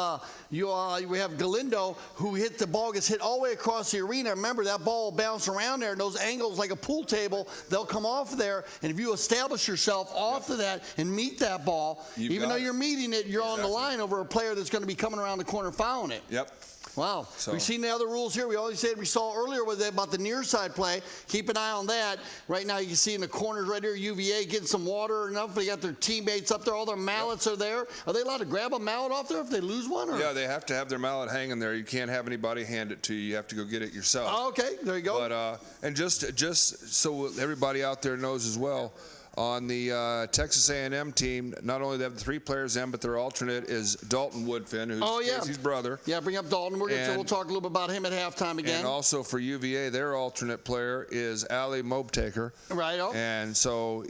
B: we have Galindo, who hit the ball, gets hit all the way across the arena. Remember, that ball will bounce around there, and those angles like a pool table, they'll come off there. And if you establish yourself off of that and meet that ball, even though you're meeting it, you're on the line over a player that's going to be coming around the corner fouling it.
C: Yep.
B: Wow. So we've seen the other rules here. We always said we saw earlier was about the near side play. Keep an eye on that. Right now you can see in the corners right here, UVA getting some water and enough. They got their teammates up there. All their mallets are there. Are they allowed to grab a mallet off there if they lose one? Or?
C: Yeah, they have to have their mallet hanging there. You can't have anybody hand it to you. You have to go get it yourself.
B: Oh, okay. There you go.
C: But and just so everybody out there knows as well, on the Texas A&M team, not only they have the 3 players in, but their alternate is Dalton Woodfin, who's Casey's brother.
B: Yeah, bring up Dalton. We'll talk a little bit about him at halftime again.
C: And also for UVA, their alternate player is Ali Mobtaker.
B: Right.
C: And so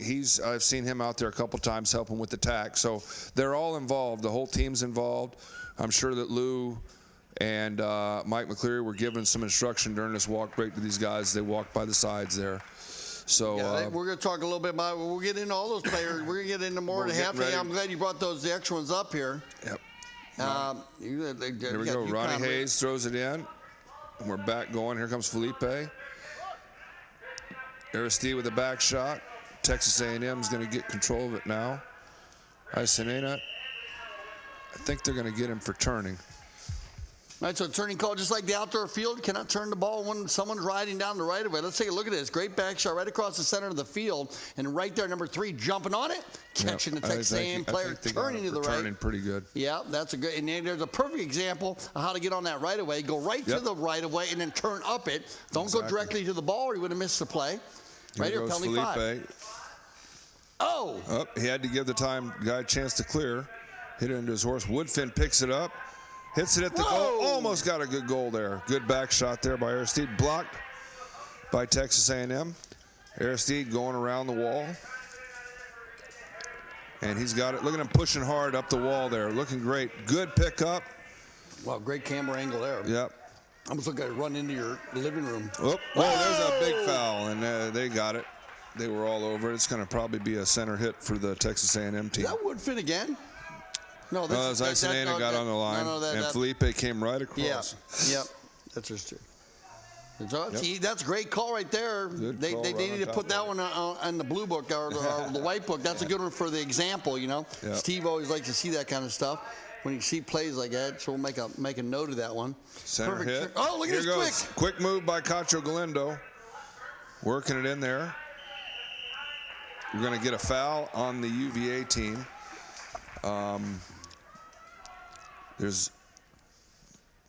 C: I've seen him out there a couple times helping with the tack. So they're all involved. The whole team's involved. I'm sure that Lou and Mike McCleary were given some instruction during this walk break to these guys. They walked by the sides there. So
B: we're going to talk a little bit about. We'll get into all those players. We're going to get into more at halftime. I'm glad you brought the extra ones up here.
C: Yep.
B: Here
C: we go. Ronnie Hayes throws it in. And we're back going. Here comes Felipe. Aristide with a back shot. Texas A&M is going to get control of it now. Isenena, I think they're going to get him for turning.
B: All right, so turning call, just like the outdoor field, cannot turn the ball when someone's riding down the right of way. Let's take a look at this. Great back shot right across the center of the field. And right there, number 3, jumping on it, catching the Texas A&M player, turning to the right.
C: Turning pretty good.
B: Yeah, that's a good, and then there's a perfect example of how to get on that right of way. Go right to the right of way and then turn up it. Don't go directly to the ball or you would have missed the play. Right here, penalty 5. Oh,
C: he had to give the guy a chance to clear. Hit it into his horse. Woodfin picks it up. Hits it at the goal. Almost got a good goal there. Good back shot there by Aristide. Blocked by Texas A&M. Aristide going around the wall. And he's got it. Look at him pushing hard up the wall there. Looking great. Good pickup.
B: Wow, great camera angle there.
C: Yep.
B: Almost like I run into your living room.
C: Oh, there's a big foul, and they got it. They were all over it. It's going to probably be a center hit for the Texas A&M team.
B: That would fit again. No,
C: that's Isenena got on the line, and Felipe came right across.
B: Yep, that's just true. That's a great call right there. They need to put that one on the blue book or the white book. That's a good one for the example, you know. Yep. Steve always likes to see that kind of stuff when you see plays like that, so we'll make a note of that one.
C: Center
B: Perfect.
C: hit.
B: Oh, look at this
C: quick move by Cacho Galindo. Working it in there. We're going to get a foul on the UVA team. There's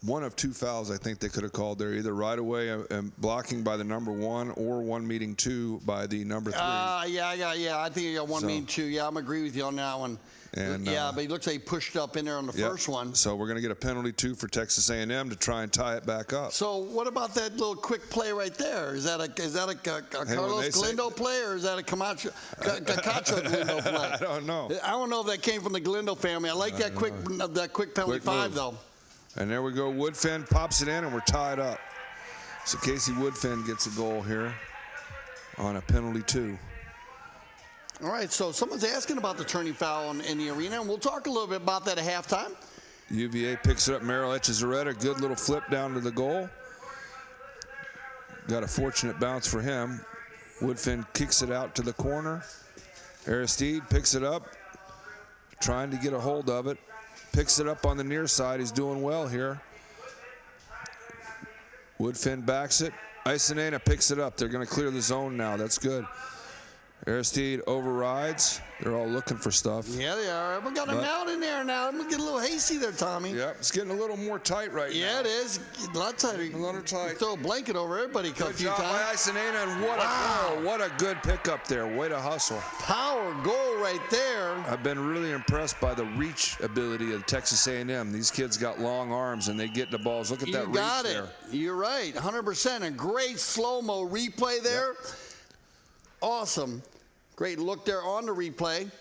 C: one of 2 fouls I think they could have called there, either right away and blocking by the number 1 or 1 meeting 2 by the number 3.
B: I think you got 1 meeting 2. Yeah, I'm agree with you on that one.
C: And,
B: but he looks like he pushed up in there on the first one.
C: So we're going to get a penalty 2 for Texas A&M to try and tie it back up.
B: So what about that little quick play right there? Is that a Carlos Galindo play or is that a Cacho Galindo play?
C: I don't know.
B: I don't know if that came from the Galindo family. I like that quick penalty 5 though.
C: And there we go. Woodfin pops it in, and we're tied up. So Casey Woodfin gets a goal here on a penalty 2.
B: All right, so someone's asking about the turning foul in the arena, and we'll talk a little bit about that at halftime.
C: UVA picks it up. Merrill Echezarreta, good little flip down to the goal. Got a fortunate bounce for him. Woodfin kicks it out to the corner. Aristide picks it up, trying to get a hold of it. Picks it up on the near side. He's doing well here. Woodfin backs it. Isenena picks it up. They're going to clear the zone now. That's good. Aristide overrides. They're all looking for stuff.
B: Yeah, they are. We got them out in there now. I'm getting a little hasty there, Tommy.
C: Yep, it's getting a little more tight right now.
B: Yeah, it is. A lot tighter.
C: A little tight.
B: Throw a blanket over everybody a
C: Good
B: few
C: job by
B: times.
C: Isanena, and what a good pickup there. Way to hustle.
B: Power goal right there.
C: I've been really impressed by the reach ability of Texas A&M. These kids got long arms, and they get the balls. Look at that reach
B: got it.
C: there.
B: You're right. 100%. A great slow-mo replay there.
C: Yep.
B: Awesome. Great look there on the replay.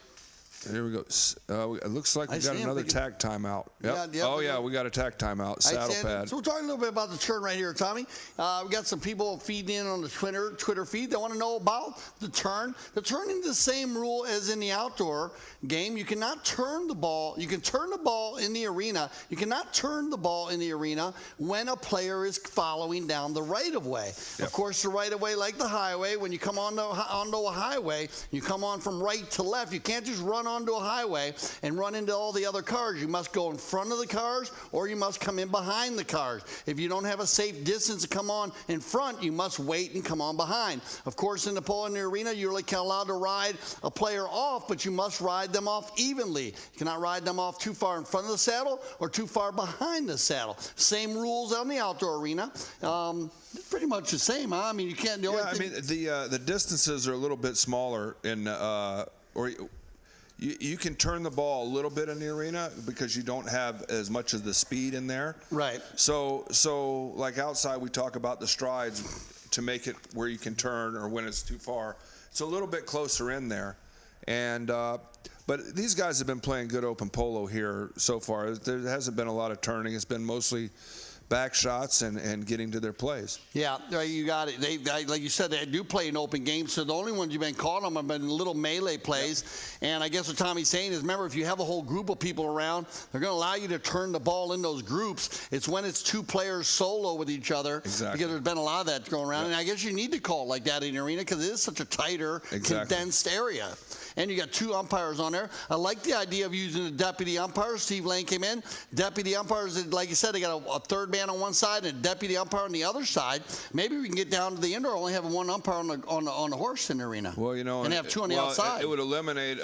C: Here we go. It looks like we got
B: Isanena
C: another
B: thinking-
C: tag timeout. Yep.
B: Yeah,
C: Oh, yeah, we got a tag timeout. Saddle pad.
B: So we're talking a little bit about the turn right here, Tommy. We got some people feeding in on the Twitter feed. They want to know about the turn. The turn is the same rule as in the outdoor game. You cannot turn the ball. You can turn the ball in the arena. You cannot turn the ball in the arena when a player is following down the right of way.
C: Yep.
B: Of course, the right of way, like the highway, when you come onto a highway, you come on from right to left. You can't just run onto a highway and run into all the other cars. You must go in front of the cars, or you must come in behind the cars. If you don't have a safe distance to come on in front, you must wait and come on behind. Of course, in the arena, you're only allowed to ride a player off, but you must ride them off evenly. You cannot ride them off too far in front of the saddle or too far behind the saddle. Same rules on the outdoor arena. It's pretty much the same, huh? I mean, you can't do anything.
C: The distances are a little bit smaller in You can turn the ball a little bit in the arena because you don't have as much of the speed in there.
B: Right.
C: So like outside, we talk about the strides to make it where you can turn or when it's too far. It's a little bit closer in there. And but these guys have been playing good open polo here so far. There hasn't been a lot of turning. It's been mostly back shots and getting to their plays.
B: Yeah, you got it. Like you said, they do play an open game, so the only ones you've been caught on have been little melee plays. Yep. And I guess what Tommy's saying is, remember, if you have a whole group of people around, they're going to allow you to turn the ball in those groups. It's when it's two players solo with each other.
C: Exactly.
B: Because there's been a lot of that going around. Yep. And I guess you need to call it like that in the arena because it is such a tighter, condensed area. And you got two umpires on there. I like the idea of using the deputy umpires. Steve Lane came in. Deputy umpires, like you said, they got a third man on one side and a deputy umpire on the other side. Maybe we can get down to the indoor, only have one umpire on the horse in the arena.
C: Well, you know,
B: and have two on the outside.
C: It would eliminate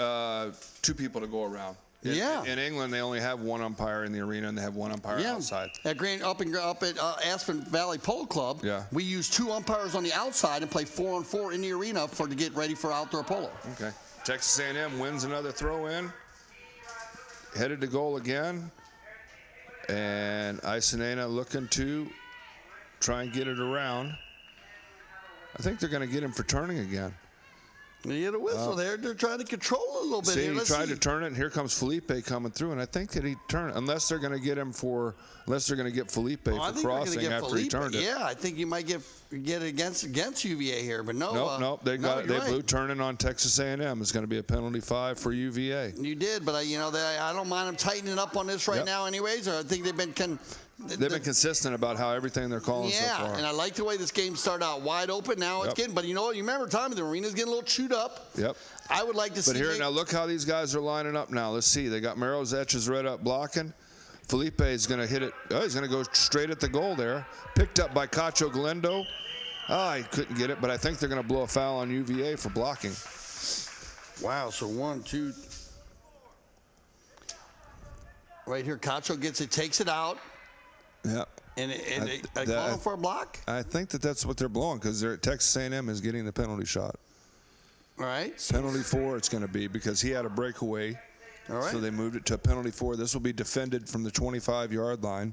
C: two people to go around. In England, they only have one umpire in the arena and they have one umpire outside.
B: At up at Aspen Valley Polo Club, we use two umpires on the outside and play 4-on-4 in the arena to get ready for outdoor polo.
C: Okay. Texas A&M wins another throw in. Headed to goal again. And Isanena looking to try and get it around. I think they're going to get him for turning again.
B: You get a whistle there. They're trying to control it a little bit.
C: He tried to turn it, and here comes Felipe coming through. And I think that he turned it, unless they're going to get Felipe for crossing after he turned it.
B: Yeah, I think you might get it against UVA here, but no.
C: Nope. They blew turning on Texas A&M. It's going to be a penalty 5 for UVA.
B: You did, but I don't mind them tightening up on this right now, anyways. Or I think they've been consistent
C: about how everything they're calling so far.
B: Yeah, and I like the way this game started out wide open. Now it's getting, but you remember, Tommy, the arena's getting a little chewed up.
C: Yep.
B: I would like to see.
C: But here, now look how these guys are lining up now. Let's see. They got Mero's Etches right up blocking. Felipe is going to hit it. Oh, he's going to go straight at the goal there. Picked up by Cacho Galindo. Oh, he couldn't get it, but I think they're going to blow a foul on UVA for blocking.
B: Wow, so 1, 2. Right here, Cacho gets it, takes it out.
C: Yeah.
B: And they call him for a block?
C: I think that's what they're blowing because Texas A&M is getting the penalty shot.
B: All right.
C: Penalty 4 it's going to be because he had a breakaway.
B: All right.
C: So they moved it to a penalty 4. This will be defended from the 25-yard line.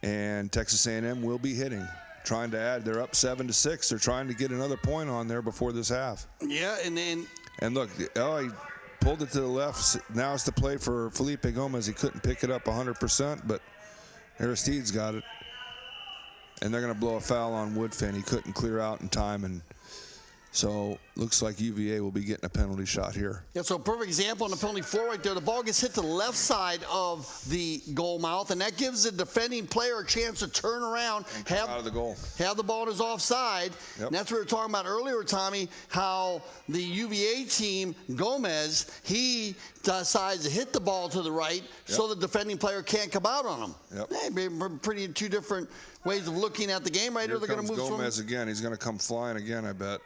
C: And Texas A&M will be hitting, trying to add. They're up 7-6. They're trying to get another point on there before this half.
B: Yeah, and then.
C: And look, he pulled it to the left. Now it's the play for Felipe Gomez. He couldn't pick it up 100%, but Aristide's got it. And they're going to blow a foul on Woodfin. He couldn't clear out in time, and so looks like UVA will be getting a penalty shot here.
B: Yeah, so a perfect example on the penalty 4 right there. The ball gets hit to the left side of the goal mouth, and that gives the defending player a chance to turn around,
C: out of the goal,
B: have the ball in his offside.
C: Yep.
B: And that's what we were talking about earlier, Tommy, how the UVA team, Gomez, he decides to hit the ball to the right so the defending player can't come out on him.
C: Yep.
B: Hey, pretty two different ways of looking at the game right here. They're going to move
C: Gomez again. He's going to come flying again, I bet.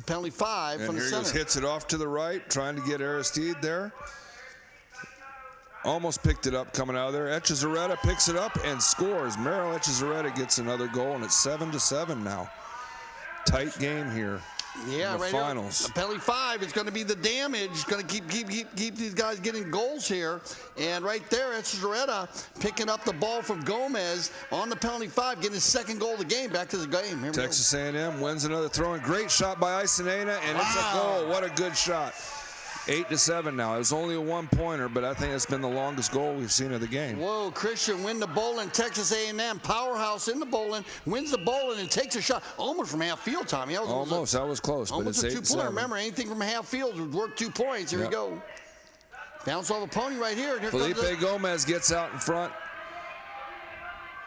B: Penalty 5
C: And
B: from the
C: here he
B: center.
C: just hits it off to the right, trying to get Aristide there. Almost picked it up coming out of there. Echezarreta picks it up and scores. Merrill Echezarreta gets another goal, and it's 7-7 now. Tight game here.
B: Yeah,
C: in the
B: right
C: finals.
B: here. Penalty 5 is going to be the damage. Going to keep these guys getting goals here. And right there, Echezarreta picking up the ball from Gomez on the penalty 5, getting his second goal of the game. Back to the game. Here we
C: Texas A&M wins another throw-in. Great shot by Isanena, and it's a goal. What a good shot. 8-7 now. It was only a one-pointer, but I think it's been the longest goal we've seen of the game.
B: Whoa, Christian win the bowling. Texas A&M powerhouse in the bowling, wins the bowling and takes a shot almost from half field, Tommy. That was
C: That was close, but
B: almost
C: it's
B: a 2-pointer. Remember, anything from half field would work 2 points. Here we go. Bounce off a pony right here. And here
C: Felipe
B: comes the
C: Gomez gets out in front.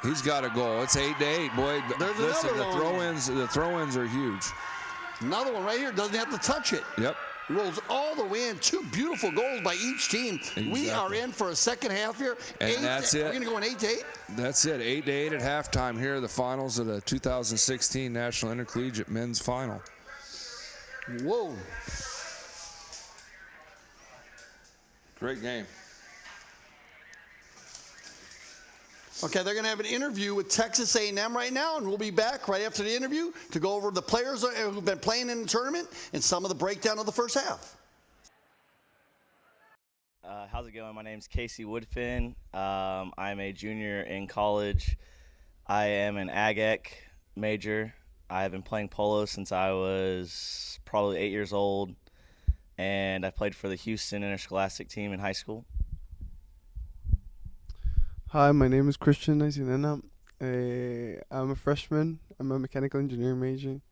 C: He's got a goal. It's 8-8, boy.
B: There's
C: Listen,
B: another one.
C: the throw-ins are huge.
B: Another one right here. Doesn't have to touch it.
C: Yep.
B: Rolls all the way in. 2 beautiful goals by each team. We are in for a second half here.
C: And that's it.
B: We're going to go in 8-8.
C: That's it. 8-8 at halftime here, the finals of the 2016 National Intercollegiate Men's Final.
B: Whoa.
C: Great game.
B: Okay, they're going to have an interview with Texas A&M right now, and we'll be back right after the interview to go over the players who've been playing in the tournament and some of the breakdown of the first half.
D: How's it going? My name's Casey Woodfin. I'm a junior in college. I am an Ag-Ec major. I have been playing polo since I was probably 8 years old, and I played for the Houston Interscholastic team in high school.
E: Hi, my name is Christian Isanena. I'm a freshman. I'm a mechanical engineering major.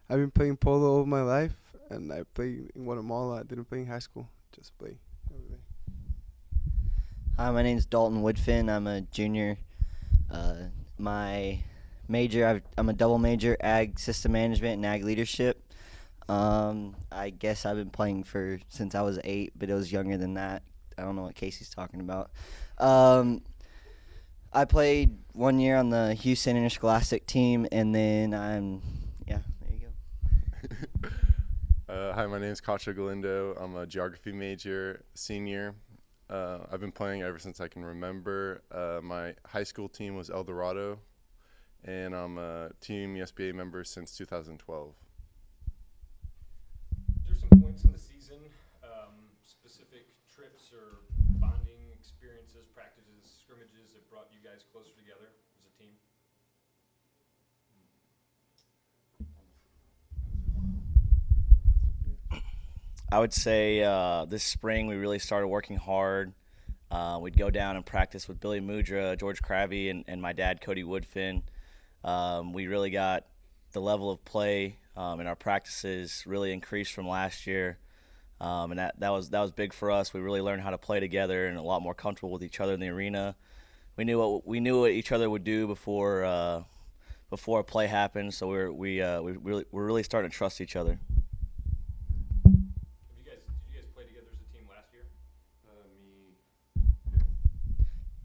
E: I've been playing polo all my life, and I played in Guatemala. I didn't play in high school, just play over there.
F: Hi, my name's Dalton Woodfin. I'm a junior. My major, I'm a double major, Ag System Management and Ag Leadership. I guess I've been playing since I was 8, but it was younger than that. I don't know what Casey's talking about. I played 1 year on the Houston Interscholastic team, and then there you go.
G: Hi, my name is Cacho Galindo. I'm a geography major, senior. I've been playing ever since I can remember. My high school team was El Dorado, and I'm a Team ESBA member since 2012.
H: There's some points in the season, specific trips or bonding experiences, practices, scrimmages that brought you guys closer together as a team?
D: I would say this spring we really started working hard. We'd go down and practice with Billy Mudra, George Krabby, and my dad, Cody Woodfin. We really got the level of play in our practices really increased from last year. And that was big for us. We really learned how to play together and a lot more comfortable with each other in the arena. We knew what each other would do before a play happened. So we're really starting to trust each other.
H: Did you guys play together as a team last year?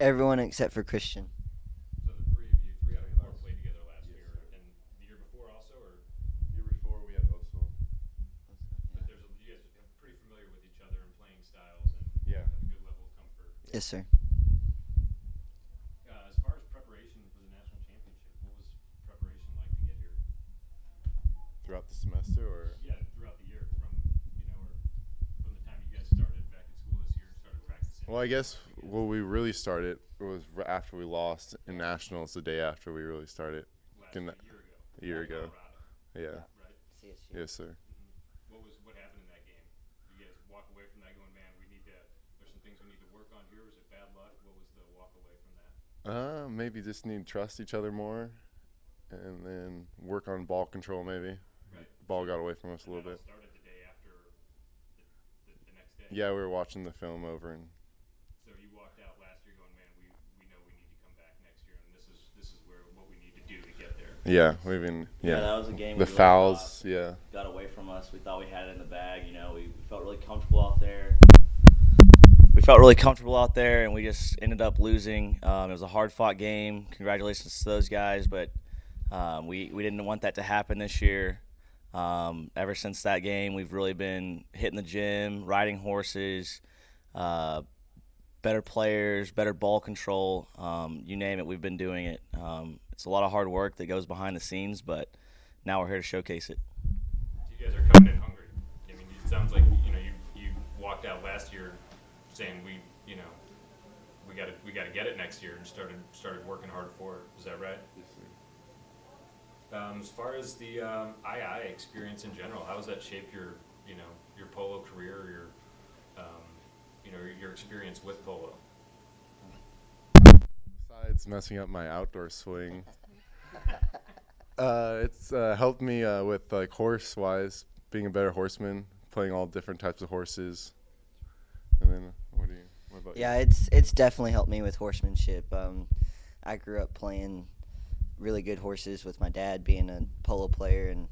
F: Everyone except for Christian.
H: So the three out of 4 played together last year, and the year before also, or?
G: Year before we had Oso.
H: But you guys are pretty familiar with each other and playing styles, and
G: Yeah.
H: have a good level of comfort.
F: Yes, sir.
H: As far as preparation for the national championship, what was preparation like to get here?
G: Throughout the semester, or?
H: Yeah, throughout the year, or from the time you guys started back at school this year, started practicing.
G: Well, I guess we really started was after we lost in nationals. The day after we really started.
H: A year ago.
G: Yeah.
H: Right.
G: Yes, sir.
H: What happened in that game? You guys walk away from that going, man, there's some things we need to work on here. Was it bad luck? What was the walk away from that?
G: Maybe just need to trust each other more, and then work on ball control. Maybe.
H: Right.
G: Ball got away from us a little bit.
H: Started the day after the next day.
G: Yeah, we were watching the film over, and
H: So you walked out last year going, man, we know we need to come back next year, and this is what we need to do to get there.
G: yeah, we've been
D: That was a game.
G: the
D: we really
G: fouls.
D: thought
G: Yeah.
D: got away from us. We thought we had it in the bag. We felt really comfortable out there. And we just ended up losing. It was a hard-fought game. Congratulations to those guys, but we didn't want that to happen this year. Ever since that game, we've really been hitting the gym, riding horses, better players, better ball control. You name it, we've been doing it. It's a lot of hard work that goes behind the scenes, but now we're here to showcase it.
H: You guys are coming in hungry. I mean, it sounds like you walked out last year saying we got to get it next year and started working hard for it. Is that right?
G: Yes, sir.
H: As far as the II experience in general, how has that shaped your polo career, your experience with polo?
G: Besides messing up my outdoor swing, it's helped me with like horse-wise, being a better horseman, playing all different types of horses. And then what about you?
F: Yeah, it's definitely helped me with horsemanship. I grew up playing really good horses with my dad being a polo player, and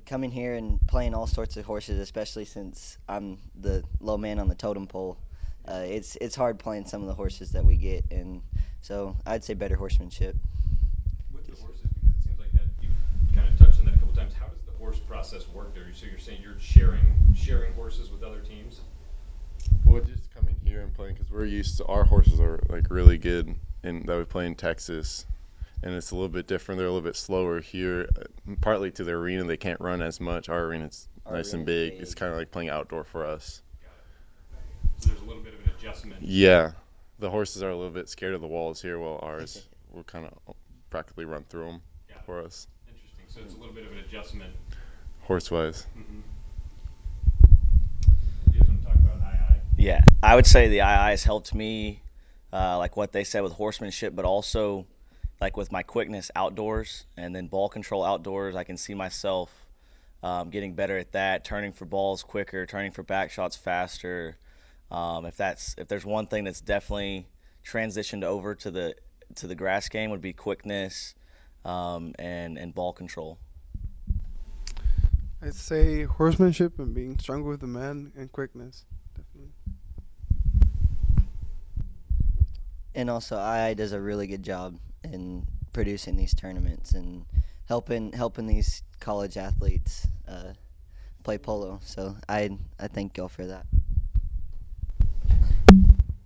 F: coming here and playing all sorts of horses, especially since I'm the low man on the totem pole. It's hard playing some of the horses that we get, and so I'd say better horsemanship.
H: With the horses, because it seems like that you kind of touched on that a couple times. How does the horse process work there? So you're saying you're sharing horses with other teams?
G: Well, just coming here and playing, because we're used to, our horses are like really good that we play in Texas, and it's a little bit different. They're a little bit slower here, partly to the arena. They can't run as much. Our arena's nice and big. It's kind of like playing outdoor for us.
H: So there's a little bit of an adjustment.
G: Yeah, the horses are a little bit scared of the walls here, while ours will kind of practically run through them for us.
H: Interesting. So it's a little bit of an adjustment.
G: Horse-wise.
H: Mm-hmm. You guys want to talk about II?
D: Yeah, I would say the II has helped me, like what they said with horsemanship, but also like with my quickness outdoors and then ball control outdoors. I can see myself getting better at that, turning for balls quicker, turning for back shots faster. If there's one thing that's definitely transitioned over to the grass game, would be quickness and ball control.
E: I'd say horsemanship and being stronger with the man and quickness. Definitely.
F: And also, II does a really good job in producing these tournaments and helping these college athletes play polo. So I thank y'all for that.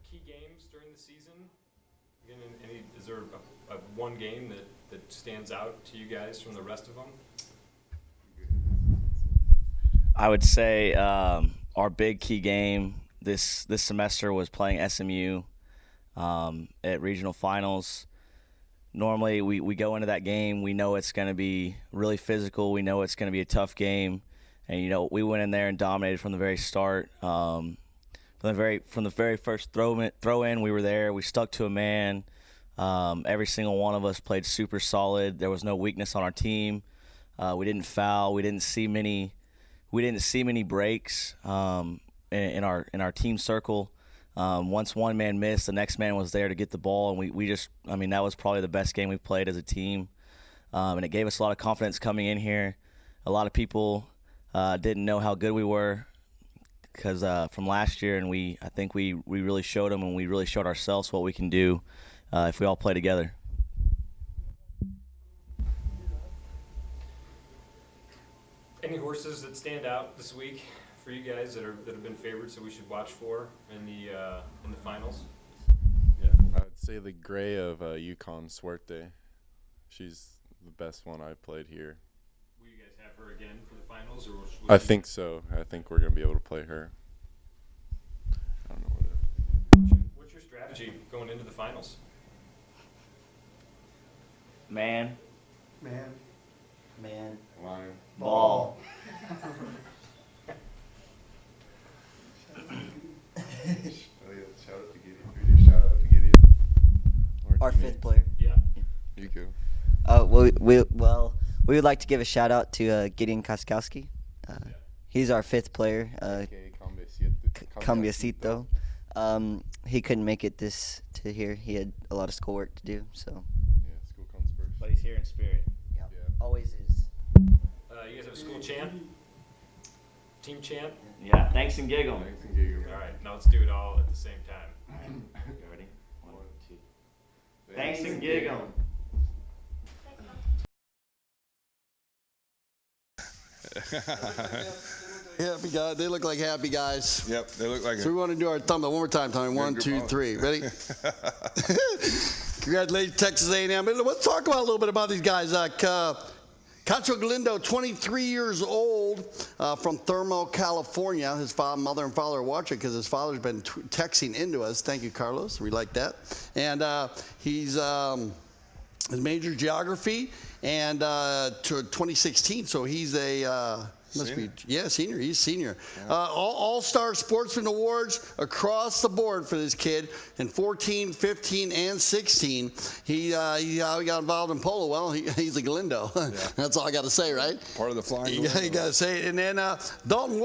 H: Key games during the season? Again, is there a one game that stands out to you guys from the rest of them?
D: I would say our big key game this semester was playing SMU at regional finals. Normally we go into that game, we know it's going to be really physical, we know it's going to be a tough game, and we went in there and dominated from the very start. From the very first throw in, we were there. We stuck to a man. Every single one of us played super solid. There was no weakness on our team. We didn't foul. We didn't see many breaks in our team circle. Once one man missed, the next man was there to get the ball, and that was probably the best game we've played as a team. And it gave us a lot of confidence coming in here. A lot of people didn't know how good we were because from last year, and I think we really showed them, and we really showed ourselves what we can do if we all play together.
H: Any horses that stand out this week for you guys that have been favorites that we should watch for in the finals?
G: Yeah, I would say the gray of Yukon Suerte. She's the best one I've played here.
H: Will you guys have her again for the finals, or
G: I think so. I think we're gonna be able to play her. I don't know
H: what's your strategy going into the finals?
D: Man.
G: Line.
D: Ball.
G: Shout out to Gideon. Shout out to Gideon.
F: Our fifth player.
H: Yeah.
G: You go.
F: We would like to give a shout out to Gideon Kaskowski. He's our fifth player. Cambiacito. He couldn't make it to here. He had a lot of schoolwork to do. So.
G: Yeah, school comes first.
D: But he's here in spirit.
F: Yeah. Always is.
H: You guys have a school chant? Team chant?
D: Yeah, thanks and giggle.
G: Thanks and giggle.
H: All right, now let's do it all at the same time.
D: You ready? 1, 2. Thanks and giggle.
B: Happy guys. They look like happy guys.
C: Yep, they look like
B: So we want to do our thumbnail one more time, Tommy. 1, 2, 3. Ready? Congratulations, Texas A&M. Let's talk about a little bit about these guys. Cacho Galindo, 23 years old, from Thermo, California. His mother and father are watching because his father's been texting into us. Thank you, Carlos. We like that. And he's his major geography and to 2016. So he's a senior. He's senior. Yeah. All-Star Sportsman Awards across the board for this kid in 14, 15, and 16. He got involved in polo. Well, he's a Galindo. Yeah. That's all I got to say, right? Part of the flying. You got to say it. And then Dalton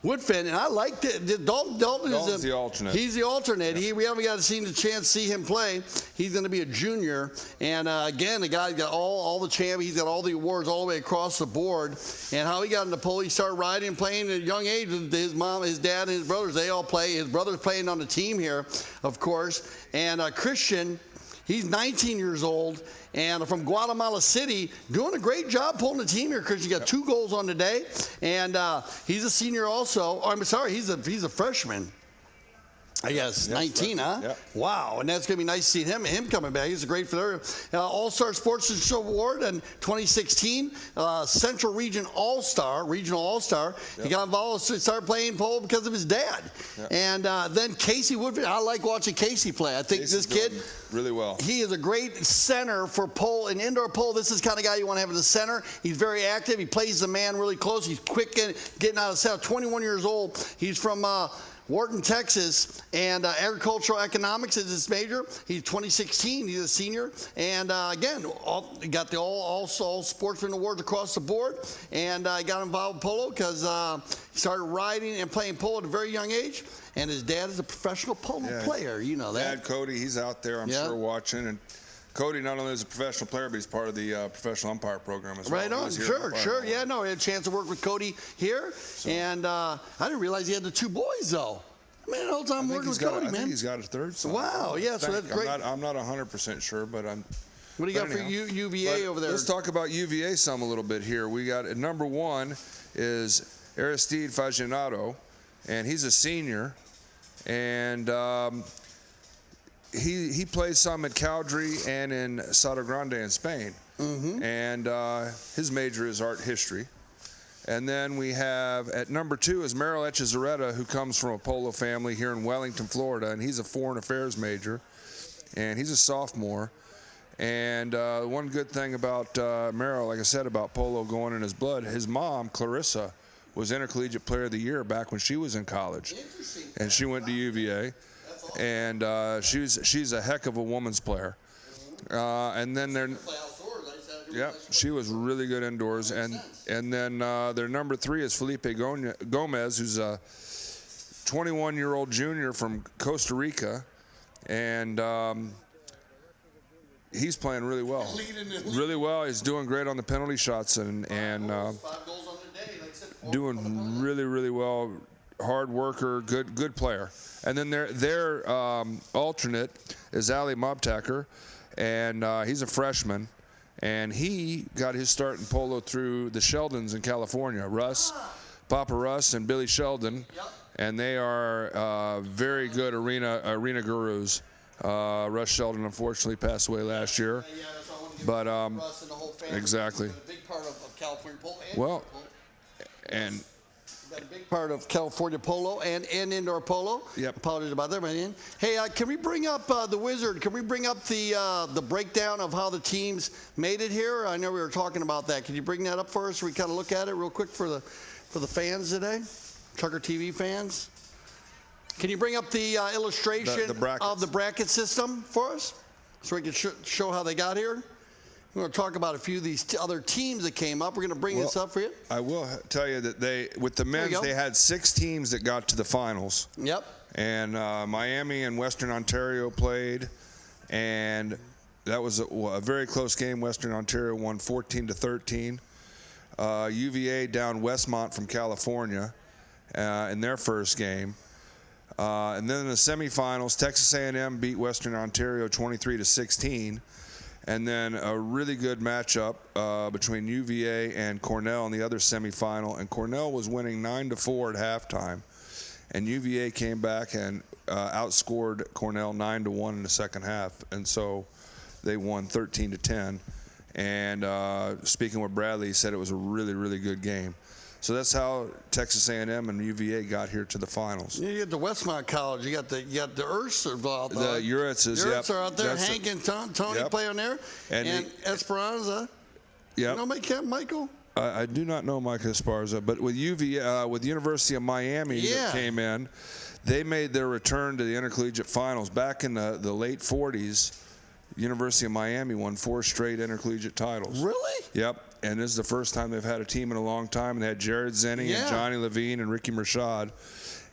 B: Woodfin, and I liked it. Dalton's the alternate. He's the alternate. Yeah. We haven't got a chance to see him play. He's going to be a junior. And again, the guy's got all the champions. He's got all the awards all the way across the board. And how he got into polo, he started riding and playing at a young age. His mom, his dad, and his brothers, they all play. His brother's playing on the team here, of course. And Christian, he's 19 years old and from Guatemala City, doing a great job pulling the team here. Christian got 2 goals on the day. And he's a senior also. Oh, I'm sorry, he's a freshman. I guess, 19, huh? Yep. Wow, and that's going to be nice to see him coming back. He's a great for their All-Star Sportsmanship Award in 2016, Central Region All-Star, Regional All-Star. Yep. He got involved, started playing polo because of his dad. Yep. And then Casey Woodfin, I like watching Casey play. I think this kid, really well. He is a great center for pole and indoor pole. This is the kind of guy you want to have in the center. He's very active. He plays the man really close. He's quick getting out of the center. 21 years old. He's from Wharton, Texas, and agricultural economics is his major. He's 2016. He's a senior, and again, he got the all sportsman awards across the board, and got involved in polo because he started riding and playing polo at a very young age. And his dad is a professional polo player. You know that. Dad Cody, he's out there, I'm sure, watching. And Cody not only is a professional player, but he's part of the professional umpire program as well. Right on, sure. Yeah, no, I had a chance to work with Cody here, and I didn't realize he had the 2 boys, though. Man, the whole time working with Cody, man. I think he's got a 3rd son. Wow, yeah, so that's great. I'm not 100% sure, but I'm. What do you got for UVA over there? Let's talk about UVA some a little bit here. We got at number 1 is Aristide Faginado, and he's a senior, and he plays some at Calgary and in Sada Grande in Spain. Mm-hmm. And his major is art history. And then we have at number 2 is Merrill Echezarreta, who comes from a polo family here in Wellington, Florida, and he's a foreign affairs major, and he's a sophomore. And one good thing about Merrill, like I said, about polo going in his blood, his mom, Clarissa, was Intercollegiate Player of the Year back when she was in college, and she went to UVA. And she's a heck of a woman's player. And then they're, she was really good indoors. And then their number 3 is Felipe Gomez, who's a 21-year-old junior from Costa Rica, and he's playing really well. Really well. He's doing great on the penalty shots and doing really well. Hard worker, good player. And then their alternate is Ali Mobtaker, and he's a freshman, and he got his start in polo through the Sheldons in California. Papa Russ and Billy Sheldon, and they are very good arena gurus. Russ Sheldon unfortunately passed away last year, but Russ and the whole family, exactly. A big part of California polo. And a big part of California polo and indoor polo. Yep. Apologies about that, man. Hey, can we bring up the Wizard? Can we bring up the breakdown of how the teams made it here? I know we were talking about that. Can you bring that up for us so we kind of look at it real quick for the fans today, Trucker TV fans? Can you bring up the illustration of the bracket system for us so we can show how they got here? We're going to talk about a few of these other teams that came up. We're going to bring this up for you. I will tell you that with the men's, they had 6 teams that got to the finals. Yep. And Miami and Western Ontario played, and that was a very close game. Western Ontario won 14-13. UVA down Westmont from California in their first game. And then in the semifinals, Texas A&M beat Western Ontario 23-16.
C: And then a really good matchup between UVA and Cornell in the other semifinal. And Cornell was winning 9-4 at halftime. And UVA came back and outscored Cornell 9-1 in the second half. And so they won 13-10. And speaking with Bradley, he said it was a really, really good game. So that's how Texas A&M and UVA got here to the finals.
B: You get the Westmont College. You got the Ursts out there.
C: The Uritzes,
B: Uritzes are out there.
C: That's
B: Hank and Tony
C: yep.
B: play on there. And Esperanza.
C: Yep.
B: You know my Camp Michael?
C: I do not know Mike Esparza, but with UVA, with the University of Miami that came in, they made their return to the Intercollegiate Finals back in the late 40s. University of Miami won 4 straight intercollegiate titles.
B: Really?
C: Yep. And this is the first time they've had a team in a long time. And they had Jared Zenny and Johnny Levine and Ricky Mershad.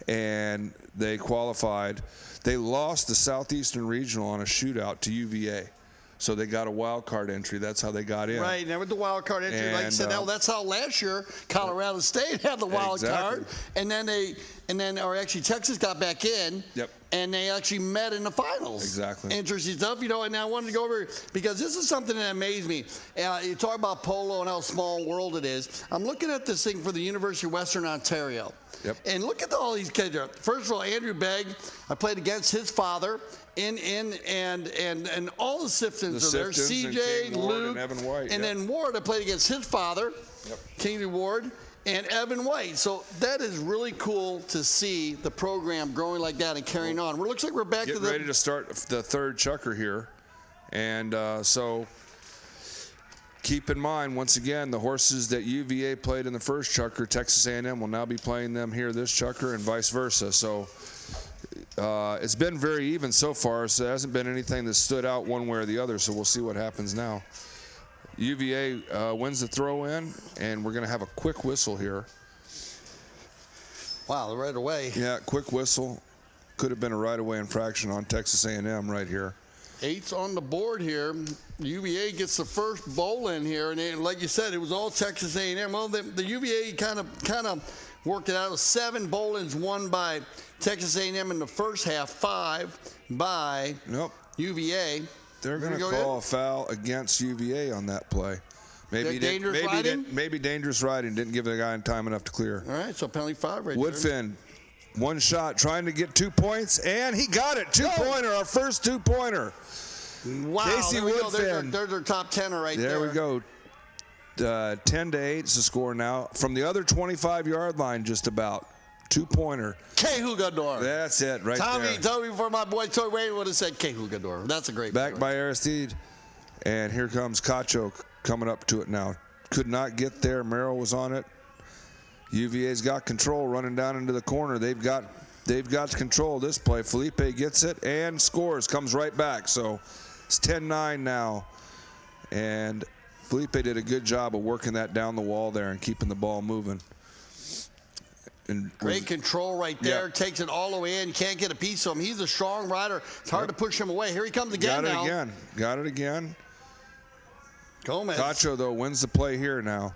C: And they qualified. They lost the Southeastern Regional on a shootout to UVA. So they got a wild card entry. That's how they got in.
B: Right, and with the wild card entry, like I said, that's how last year Colorado State had the wild card, and then actually Texas got back in.
C: Yep.
B: And they actually met in the finals.
C: Exactly.
B: Interesting stuff, you know. And I wanted to go over because this is something that amazed me. You talk about polo and how small a world it is. I'm looking at this thing for the University of Western Ontario.
C: Yep.
B: And look at all these kids. First of all, Andrew Begg, I played against his father. And all the Siftons are there. CJ, Luke,
C: and Evan White.
B: And then Ward, I played against his father, Kingsley Ward, and Evan White. So that is really cool to see the program growing like that and carrying on. It looks like we're back to the
C: ready to start the third chukker here. And so keep in mind, once again, the horses that UVA played in the first chukker, Texas A&M will now be playing them here this chukker and vice versa. So it's been very even so far, so there hasn't been anything that stood out one way or the other, so we'll see what happens now. UVA wins the throw-in, and we're going to have a quick whistle here.
B: Wow, right away.
C: Yeah, quick whistle. Could have been a right-away infraction on Texas A&M right here.
B: 8's on the board here. UVA gets the first bowl in here, and like you said, it was all Texas A&M. Well, the UVA kind of worked it out. It was 7 bowl-ins won by Texas A&M in the first half, 5 by UVA.
C: They're going to call a foul against UVA on that play. Maybe dangerous riding. Didn't give the guy time enough to clear.
B: All right, so penalty 5 right there.
C: Woodfin, one shot, trying to get 2 points, and he got it. 2-pointer, our first 2-pointer.
B: Wow,
C: Casey Woodfin.
B: There's our top 10er right there.
C: There we go. 10-8 is the score now. From the other 25-yard line, just about. 2-pointer.
B: Kehugador.
C: That's it, right there.
B: Tommy, before my boy Toy Wayne would have said Kehugador. That's a great
C: Back by Aristide. And here comes Cacho coming up to it now. Could not get there. Merrill was on it. UVA's got control running down into the corner. They've got control of this play. Felipe gets it and scores. Comes right back. So it's 10-9 now. And Felipe did a good job of working that down the wall there and keeping the ball moving.
B: Great control right there. Yep. Takes it all the way in. You can't get a piece of him. He's a strong rider. It's hard to push him away. Here he comes again now.
C: Got it again.
B: Gomez.
C: Cacho, though, wins the play here now.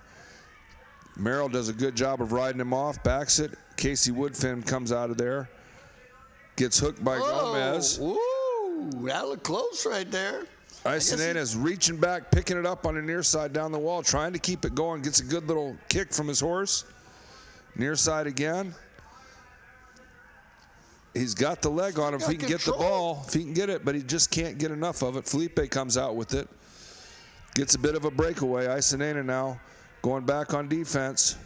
C: Merrill does a good job of riding him off. Backs it. Casey Woodfin comes out of there. Gets hooked by Gomez.
B: Ooh, that looked close right there.
C: Isonena's reaching back, picking it up on the near side down the wall, trying to keep it going. Gets a good little kick from his horse. Near side again. He's got the leg on him if he can get the ball, if he can get it, but he just can't get enough of it. Felipe comes out with it. Gets a bit of a breakaway. Isonena now going back on defense.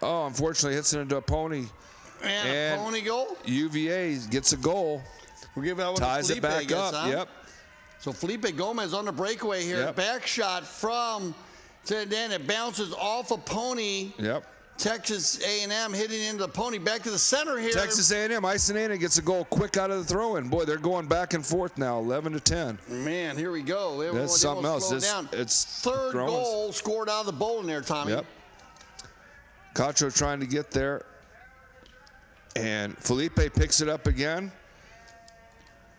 C: Oh, unfortunately hits it into a pony.
B: And a pony goal.
C: UVA gets a goal.
B: We'll give that one
C: Ties
B: to Felipe,
C: it back up.
B: Huh?
C: Yep.
B: So Felipe Gomez on the breakaway here.
C: Yep.
B: Back shot from, then it bounces off a pony.
C: Yep.
B: Texas A&M hitting into the pony. Back to the center here.
C: Texas A&M, Isonena gets a goal quick out of the throw-in. Boy, they're going back and forth now, 11-10.
B: Man, here we go.
C: That's something else.
B: It's third goal scored out of the bowl in there, Tommy.
C: Yep. Cacho trying to get there. And Felipe picks it up again.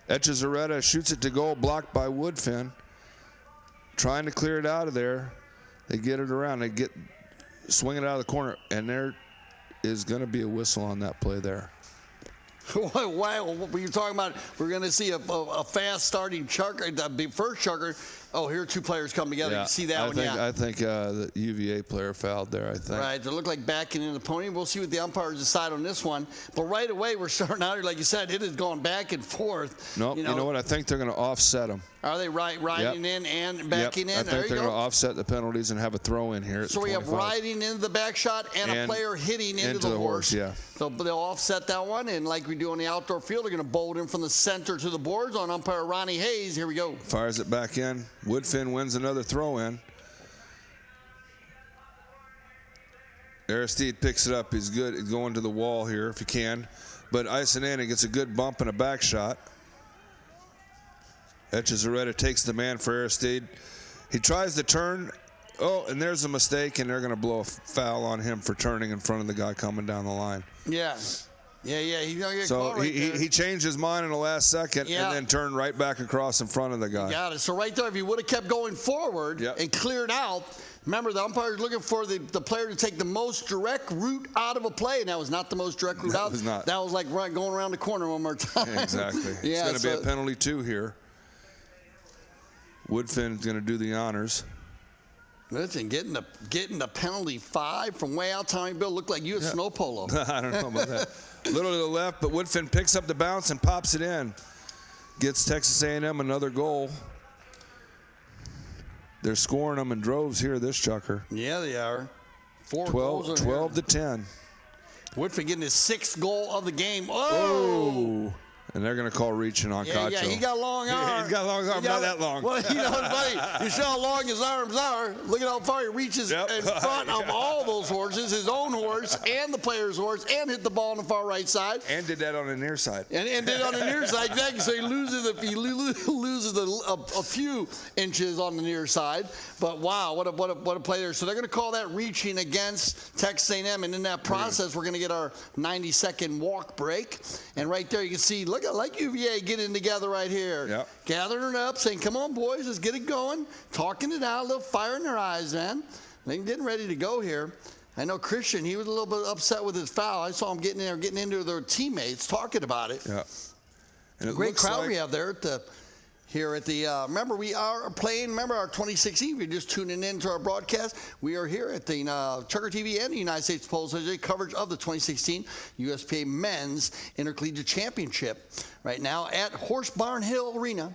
C: Echezarreta shoots it to goal, blocked by Woodfin. Trying to clear it out of there. They get it around. They swing it out of the corner, and there is going to be a whistle on that play there.
B: Why were you talking about? We're going to see a fast starting chucker, the first chucker. Oh, here are two players come together. You see that one,
C: I think the UVA player fouled there, I think.
B: Right, they look like backing in the pony. We'll see what the umpires decide on this one. But right away, we're starting out here, like you said, it has gone back and forth.
C: Nope, you know what? I think they're going to offset them.
B: Are they riding in and backing in?
C: I think they're going to offset the penalties and have a throw in here.
B: So we have riding into the back shot and a player hitting into the horse.
C: Yeah.
B: So they'll offset that one, and like we do on the outdoor field, they're going to bowl it in from the center to the boards on umpire Ronnie Hayes. Here we go.
C: Fires it back in. Woodfin wins another throw in. Aristide picks it up. He's good. He's going to the wall here if he can. But Isanana gets a good bump and a back shot. Echezarreta takes the man for Aristide. He tries to turn. Oh, and there's a mistake, and they're going to blow a foul on him for turning in front of the guy coming down the line.
B: Yeah. He's going to get
C: so
B: caught right there.
C: he changed his mind in the last second and then turned right back across in front of the guy.
B: Got it. So right there, if he would have kept going forward and cleared out, remember the umpire's looking for the player to take the most direct route out of a play, and that was not the most direct route out.
C: That was not.
B: That was like going around the corner one more time.
C: Exactly. It's going to be a penalty too here. Woodfin's going to do the honors.
B: Listen, getting the penalty 5 from way out, Tommy Bill, looked like you at snow polo.
C: I don't know about that. A little to the left, but Woodfin picks up the bounce and pops it in. Gets Texas A&M another goal. They're scoring them in droves here, this chucker.
B: Yeah, they are.
C: 12 to 10.
B: Woodfin getting his 6th goal of the game.
C: Oh! And they're going to call reaching on Cacho.
B: Yeah, he got long arms.
C: He's got long arms, not that long.
B: Well, you know what's funny? You see how long his arms are. Look at how far he reaches in front of all those horses, his own horse and the player's horse, and hit the ball on the far right side.
C: And did that on the near side.
B: And did it on the near side, exactly. So he loses a few inches on the near side. But wow, what a play there. So they're going to call that reaching against Texas A&M, and in that process, we're going to get our 90-second walk break. And right there, you can see, look at like UVA getting together right here.
C: Yep.
B: Gathering it up, saying, come on, boys, let's get it going. Talking it out, a little fire in their eyes, man. They're getting ready to go here. I know Christian, he was a little bit upset with his foul. I saw him getting into their teammates, talking about it.
C: Yeah. And
B: great crowd we have there at the remember we are playing, remember our 2016, if you're just tuning in to our broadcast, we are here at the Chucker TV and the United States Polo Association coverage of the 2016 USPA Men's Intercollegiate Championship right now at Horse Barn Hill Arena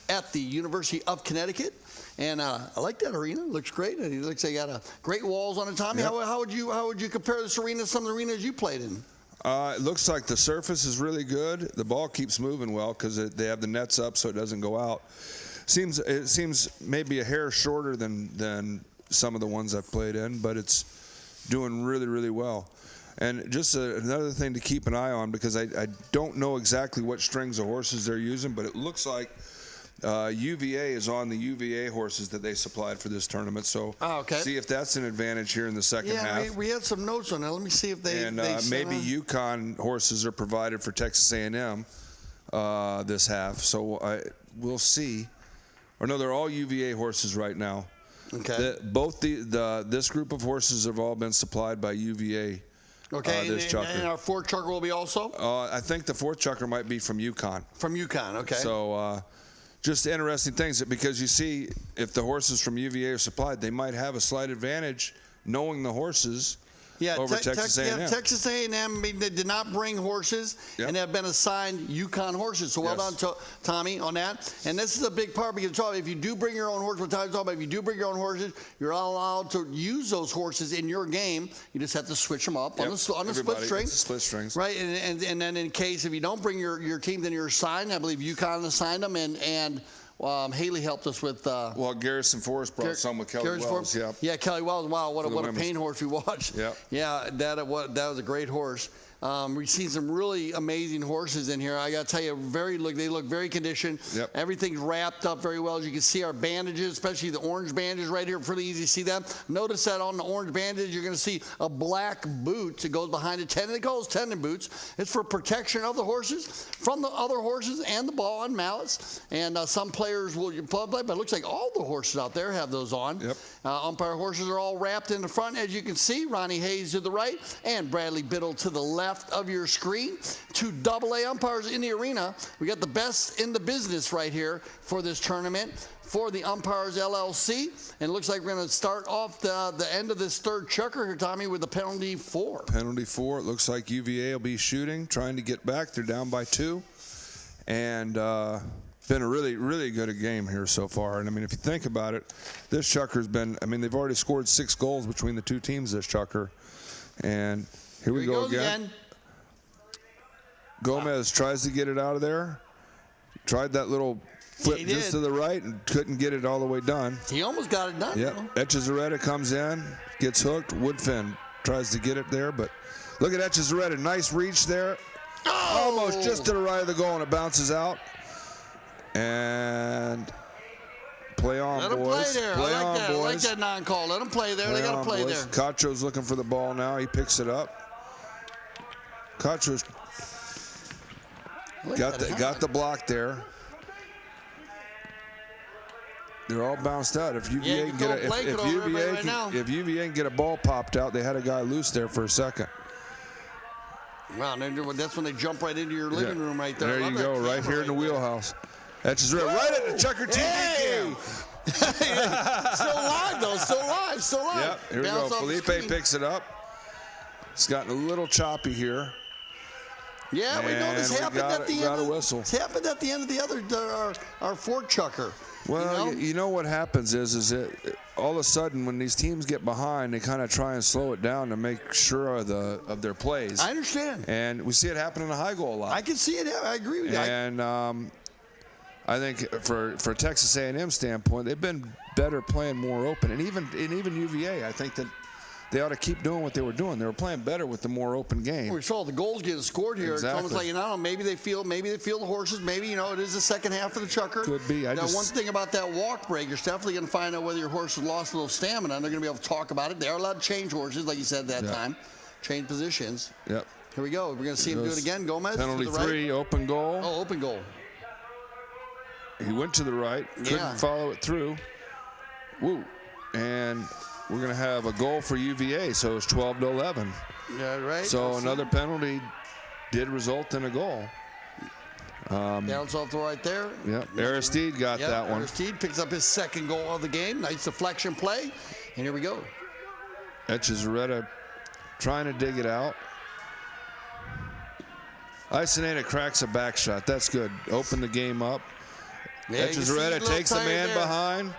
B: at the University of Connecticut. And I like that arena. It looks great. It looks like they got great walls on it. Tommy, how would you compare this arena to some of the arenas you played in?
C: It looks like the surface is really good. The ball keeps moving well because they have the nets up so it doesn't go out. It seems maybe a hair shorter than some of the ones I've played in, but it's doing really, really well. And just another thing to keep an eye on, because I don't know exactly what strings of horses they're using, but it looks like UVA is on the UVA horses that they supplied for this tournament. So see if that's an advantage here in the second half.
B: Yeah, we had some notes on that. Let me see if they...
C: And maybe UConn horses are provided for Texas A&M this half. So we'll see. Or no, they're all UVA horses right now.
B: Okay.
C: This group of horses have all been supplied by UVA.
B: Okay,
C: this chucker.
B: And our 4th chucker will be also?
C: I think the 4th chucker might be from UConn.
B: From UConn, okay.
C: So just interesting things, because you see if the horses from UVA are supplied, they might have a slight advantage knowing the horses over Texas A&M.
B: Yeah, Texas A&M, they did not bring horses, and they have been assigned UConn horses. So well done, Tommy, on that. And this is a big part, because if you do bring your own horse, if you do bring your own horses, you're not allowed to use those horses in your game. You just have to switch them up on the split string.
C: Split strings.
B: Right, and then in case if you don't bring your team, then you're assigned. I believe UConn assigned them, and Haley helped us with.
C: Garrison Forrest brought some with Kelly Wells.
B: Yeah, Kelly Wells. Wow, what a pain horse we watched. Yeah, that was a great horse. We've seen some really amazing horses in here. I got to tell you, they look very conditioned.
C: Yep.
B: Everything's wrapped up very well. As you can see, our bandages, especially the orange bandages right here, pretty easy to see them. Notice that on the orange bandages, you're going to see a black boot that goes behind the tendon. It calls tendon boots. It's for protection of the horses from the other horses and the ball and mallets. And some players will play, but it looks like all the horses out there have those on.
C: Yep.
B: Umpire horses are all wrapped in the front, as you can see. Ronnie Hayes to the right and Bradley Biddle to the left. left of your screen. 2 AA umpires in the arena. We got the best in the business right here for this tournament for the Umpires LLC. And it looks like we're going to start off the end of this third chukker here, Tommy, with the penalty 4.
C: Penalty 4. It looks like UVA will be shooting, trying to get back. They're down by 2. And been a really, really good game here so far. And, I mean, if you think about it, this chukker's been, I mean, they've already scored 6 goals between the 2 teams this chukker. And here we go again. Gomez tries to get it out of there. Tried that little flip just to the right and couldn't get it all the way done.
B: He almost got it done.
C: Yep. Echezarreta comes in, gets hooked. Woodfin tries to get it there, but look at Echezarreta. Nice reach there.
B: Oh!
C: Almost just to the right of the goal, and it bounces out. And play on,
B: Let him
C: boys.
B: play there.
C: Play
B: I like
C: on,
B: that. I like
C: boys.
B: that non-call. Let him play there. They got to play there.
C: Cacho's looking for the ball now. He picks it up. Cacho's got the block there. They're all bounced out. If UVA can get if UVA can get a ball popped out, they had a guy loose there for a second.
B: Wow, that's when they jump right into your living room right there.
C: There you go, right here in the wheelhouse. That's just right at the Chucker TV cam.
B: Still alive though, still alive.
C: Yep, here we go. Felipe picks it up. It's gotten a little choppy here.
B: Yeah, we know this happened at the end.
C: A whistle.
B: This happened at the end of the other our fourth chukker.
C: Well, you know what happens is it all of a sudden when these teams get behind, they kind of try and slow it down to make sure of their plays.
B: I understand.
C: And we see it happen in the high goal a lot.
B: I can see it. I agree with you.
C: And I think for Texas A&M standpoint, they've been better playing more open, and even UVA, I think that they ought to keep doing what they were doing. They were playing better with the more open game.
B: We saw the goals getting scored here.
C: Exactly.
B: It's almost like, maybe they feel the horses. Maybe, it is the second half of the chukker.
C: Could be.
B: Now, one thing about that walk break, you're definitely going to find out whether your horse has lost a little stamina, and they're going to be able to talk about it. They are allowed to change horses, like you said that time. Change positions.
C: Yep.
B: Here we go. We're going to see him do it again. Gomez.
C: Penalty
B: to the right.
C: 3, open goal.
B: Oh, open goal.
C: He went to the right, couldn't follow it through. Woo. And we're going to have a goal for UVA, so it's 12-11.
B: Yeah, right.
C: So another penalty did result in a goal.
B: Bounce off the right there.
C: Yep, Aristide got that one.
B: Aristide picks up his second goal of the game. Nice deflection play. And here we go.
C: Echezarreta trying to dig it out. Isineta cracks a back shot. That's good. Open the game up.
B: Yeah,
C: Echezarreta takes the man behind.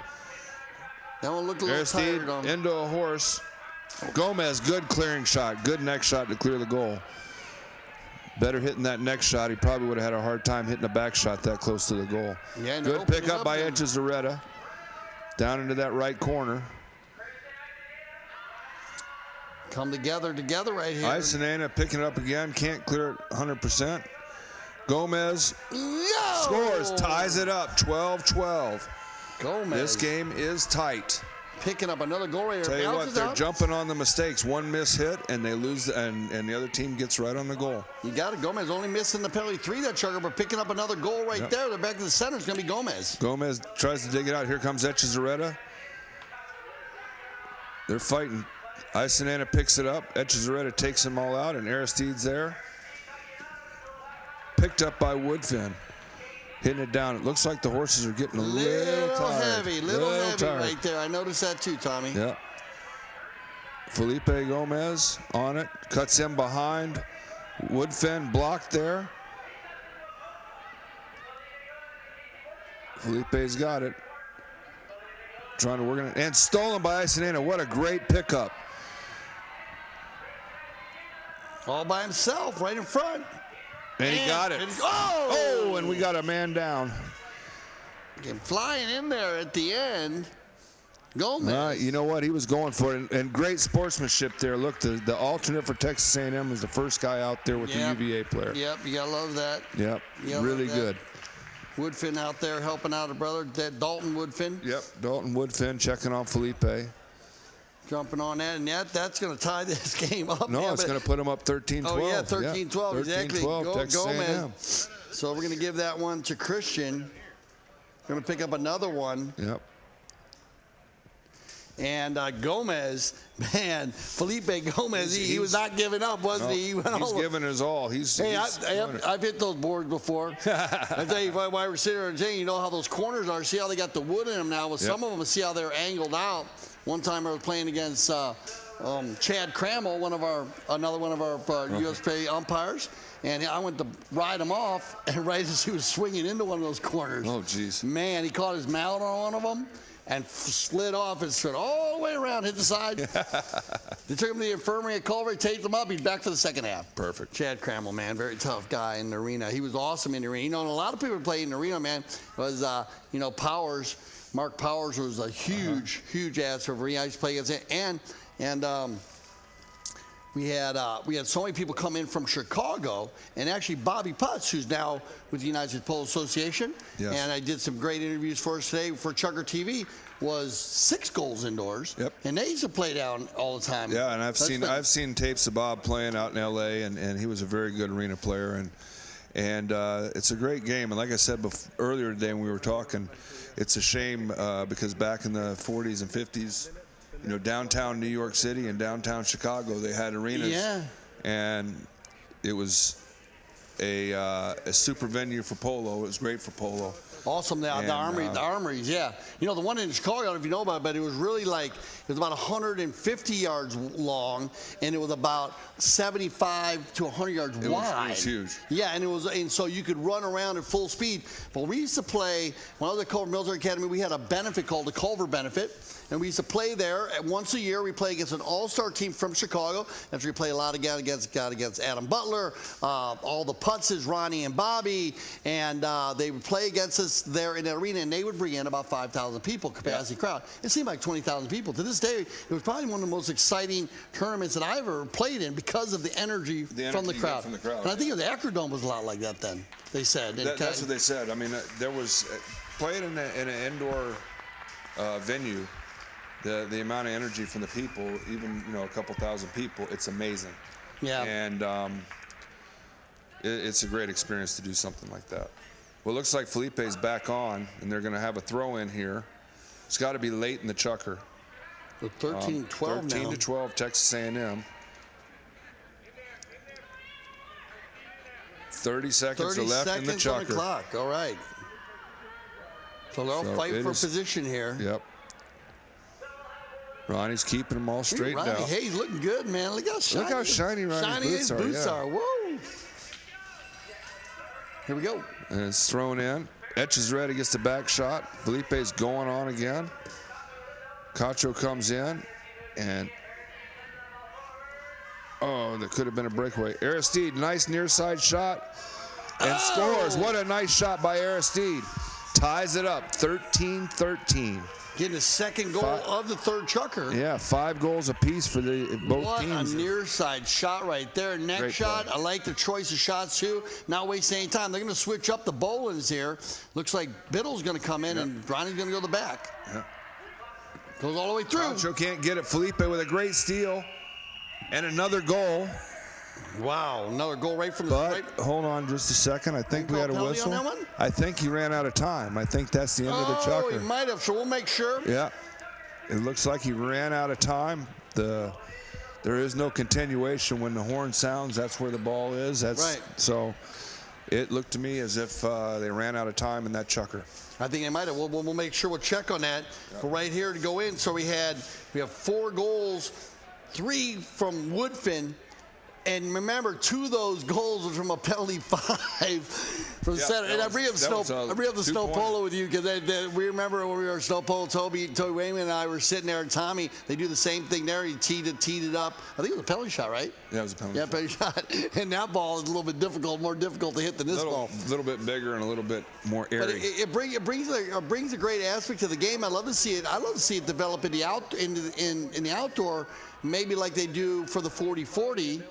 B: That one looked a little tired on him.
C: Into a horse. Gomez, good clearing shot. Good neck shot to clear the goal. Better hitting that next shot. He probably would have had a hard time hitting a back shot that close to the goal.
B: Yeah,
C: good pickup by Echezarreta. Down into that right corner.
B: Come together right here.
C: Isineta picking it up again. Can't clear it 100%. Gomez scores, ties it up, 12-12.
B: Gomez.
C: This game is tight.
B: Picking up another goal right here.
C: Tell you what, they're jumping on the mistakes. One miss hit, and they lose, and the other team gets right on the goal.
B: You got it. Gomez only missing the penalty 3 that chukker, but picking up another goal right there. They're back to the center. It's going to be Gomez.
C: Gomez tries to dig it out. Here comes Echezarreta. They're fighting. Isineta picks it up. Echezarreta takes them all out, and Aristide's there. Picked up by Woodfin. Hitting it down. It looks like the horses are getting a little tired.
B: Little heavy right there. I noticed that too, Tommy.
C: Yeah. Felipe Gomez on it. Cuts in behind. Woodfin blocked there. Felipe's got it. Trying to work on it. And stolen by Isineta. What a great pickup.
B: All by himself, right in front.
C: And he got it. And we got a man down.
B: Again, flying in there at the end. Gomez.
C: You know what? He was going for it. And great sportsmanship there. Look, the alternate for Texas A&M was the first guy out there with the UVA player.
B: Yep, you got to love that.
C: Yep, really good.
B: Woodfin out there helping out a brother, Dalton Woodfin.
C: Yep, Dalton Woodfin checking on Felipe.
B: Jumping on that, and that's going to tie this game up.
C: No, it's going to them up 13-12.
B: Oh, yeah, 13-12, exactly.
C: 13-12, Texas A&M.
B: So we're going to give that one to Christian. Going to pick up another one.
C: Yep.
B: And Gomez, man, Felipe Gomez, he was not giving up, wasn't he? He went
C: He's
B: all
C: giving his all.
B: I've hit those boards before. I tell you, while we're sitting there saying, you know how those corners are. See how they got the wood in them now. With some of them, see how they're angled out. One time I was playing against Chad Crammell, another one of our USPA umpires, and I went to ride him off, and right as he was swinging into one of those corners,
C: oh jeez,
B: man, he caught his mallet on one of them and slid off and slid all the way around, hit the side. They took him to the infirmary at Culver, taped him up. He's back for the second half.
C: Perfect.
B: Chad Crammell, man, very tough guy in the arena. He was awesome in the arena. You know, and a lot of people played in the arena, man. Was Powers. Mark Powers was a huge ass for arena. I used to play against him, and we had so many people come in from Chicago, and actually Bobby Putz, who's now with the United States Polo Association, and I did some great interviews for us today for Chugger TV, was 6 goals indoors, and they used to play down all the time.
C: Yeah, and I've seen tapes of Bob playing out in L.A., and he was a very good arena player, and it's a great game. And like I said earlier today when we were talking, it's a shame because back in the 40s and 50s, you know, downtown New York City and downtown Chicago, they had arenas, and it was a super venue for polo. It was great for polo.
B: Awesome, the armories, yeah. You know, the one in Chicago, I don't know if you know about it, but it was really like, it was about 150 yards long, and it was about 75 to 100 yards wide.
C: It was huge.
B: Yeah, and so you could run around at full speed. But we used to play, when I was at Culver Military Academy, we had a benefit called the Culver Benefit. And we used to play there. Once a year, we play against an all-star team from Chicago. That's where we play a lot against Adam Butler, all the Putzes, Ronnie and Bobby, and they would play against us there in the arena, and they would bring in about 5,000 people, capacity crowd. It seemed like 20,000 people. To this day, it was probably one of the most exciting tournaments that I ever played in because of the energy from the crowd. And I think the Acrodome was a lot like that then, they said.
C: That's what they said. I mean, there was, playing in an indoor venue, the amount of energy from the people, even, you know, a couple thousand people, it's amazing. Yeah. And it's a great experience to do something like that. Well, it looks like Felipe's back on, and they're going to have a throw in here. It's got to be late in the chucker.
B: 13-12 now.
C: 13-12, Texas A&M. 30 seconds are left in the chucker.
B: 30 seconds on the clock. All right. So they'll fight for position here.
C: Yep. Ronnie's keeping them all straightened out.
B: Hey, he's looking good, man. Look how shiny
C: Ronnie's
B: boots are. Whoa. Here we go.
C: And it's thrown in. Etch is ready, gets the back shot. Felipe's going on again. Cacho comes in, and there could have been a breakaway. Aristide, nice near side shot, and scores. What a nice shot by Aristide. Ties it up, 13-13.
B: Getting the second goal of the third chucker.
C: Yeah, 5 goals apiece for both teams.
B: What a near side shot right there. Neck
C: Great
B: shot.
C: play.
B: I like the choice of shots too. Not wasting any time. They're going to switch up the bowlings here. Looks like Biddle's going to come in and Ronnie's going to go to the back.
C: Yeah.
B: Goes all the way through.
C: Cacho can't get it. Felipe with a great steal and another goal.
B: Wow, another goal right from the
C: stripe. Hold on just a second. I think we had a whistle.
B: On that one?
C: I think he ran out of time. I think that's the end of the chucker.
B: Oh, he might have, so we'll make sure.
C: Yeah. It looks like he ran out of time. There is no continuation when the horn sounds. That's where the ball is. That's right. So it looked to me as if they ran out of time in that chucker.
B: I think they might have. We'll make sure we'll check on that. Yep. But right here to go in. So we have 4 goals, 3 from Woodfin. And remember, 2 of those goals was from a penalty 5 from center. And I bring up the snow polo with you because we remember when we were snow polo. Toby Wayman and I were sitting there, and Tommy, they do the same thing there. He teed it up. I think it was a penalty shot, right?
C: Yeah, it was a penalty.
B: Yeah, penalty shot. And that ball is a little bit more difficult to hit than this ball.
C: A little bit bigger and a little bit more airy.
B: But it brings a great aspect to the game. I love to see it. I love to see it develop in the outdoor, maybe like they do for the 40-40.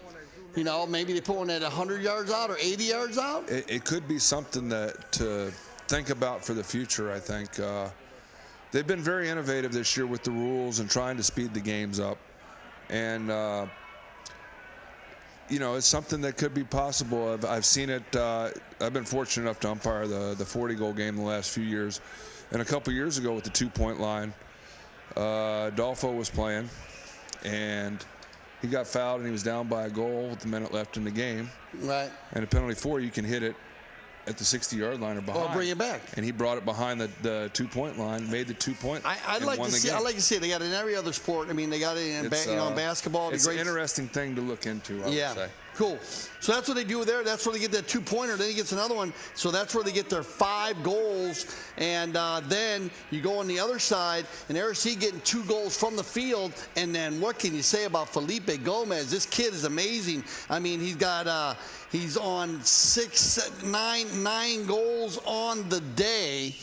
B: You know, maybe they put one at 100 yards out or 80 yards out.
C: It could be something to think about for the future, I think. They've been very innovative this year with the rules and trying to speed the games up. And, you know, it's something that could be possible. I've seen it. I've been fortunate enough to umpire the 40-goal game the last few years. And a couple years ago with the 2-point line, Adolfo was playing, and he got fouled, and he was down by a goal with a minute left in the game.
B: Right.
C: And a penalty 4, you can hit it at the 60-yard line or behind.
B: Or bring it back.
C: And he brought it behind the 2-point line, made the 2-point.
B: I'd like to see. I'd like to see it. They got it in every other sport. I mean, they got it in basketball.
C: It's an interesting thing to look into. I would say.
B: Cool. So that's what they do there. That's where they get that 2-pointer. Then he gets another one. So that's where they get their 5 goals. And then you go on the other side, and RC getting 2 goals from the field. And then what can you say about Felipe Gomez? This kid is amazing. I mean, he's got he's on 9 goals on the day.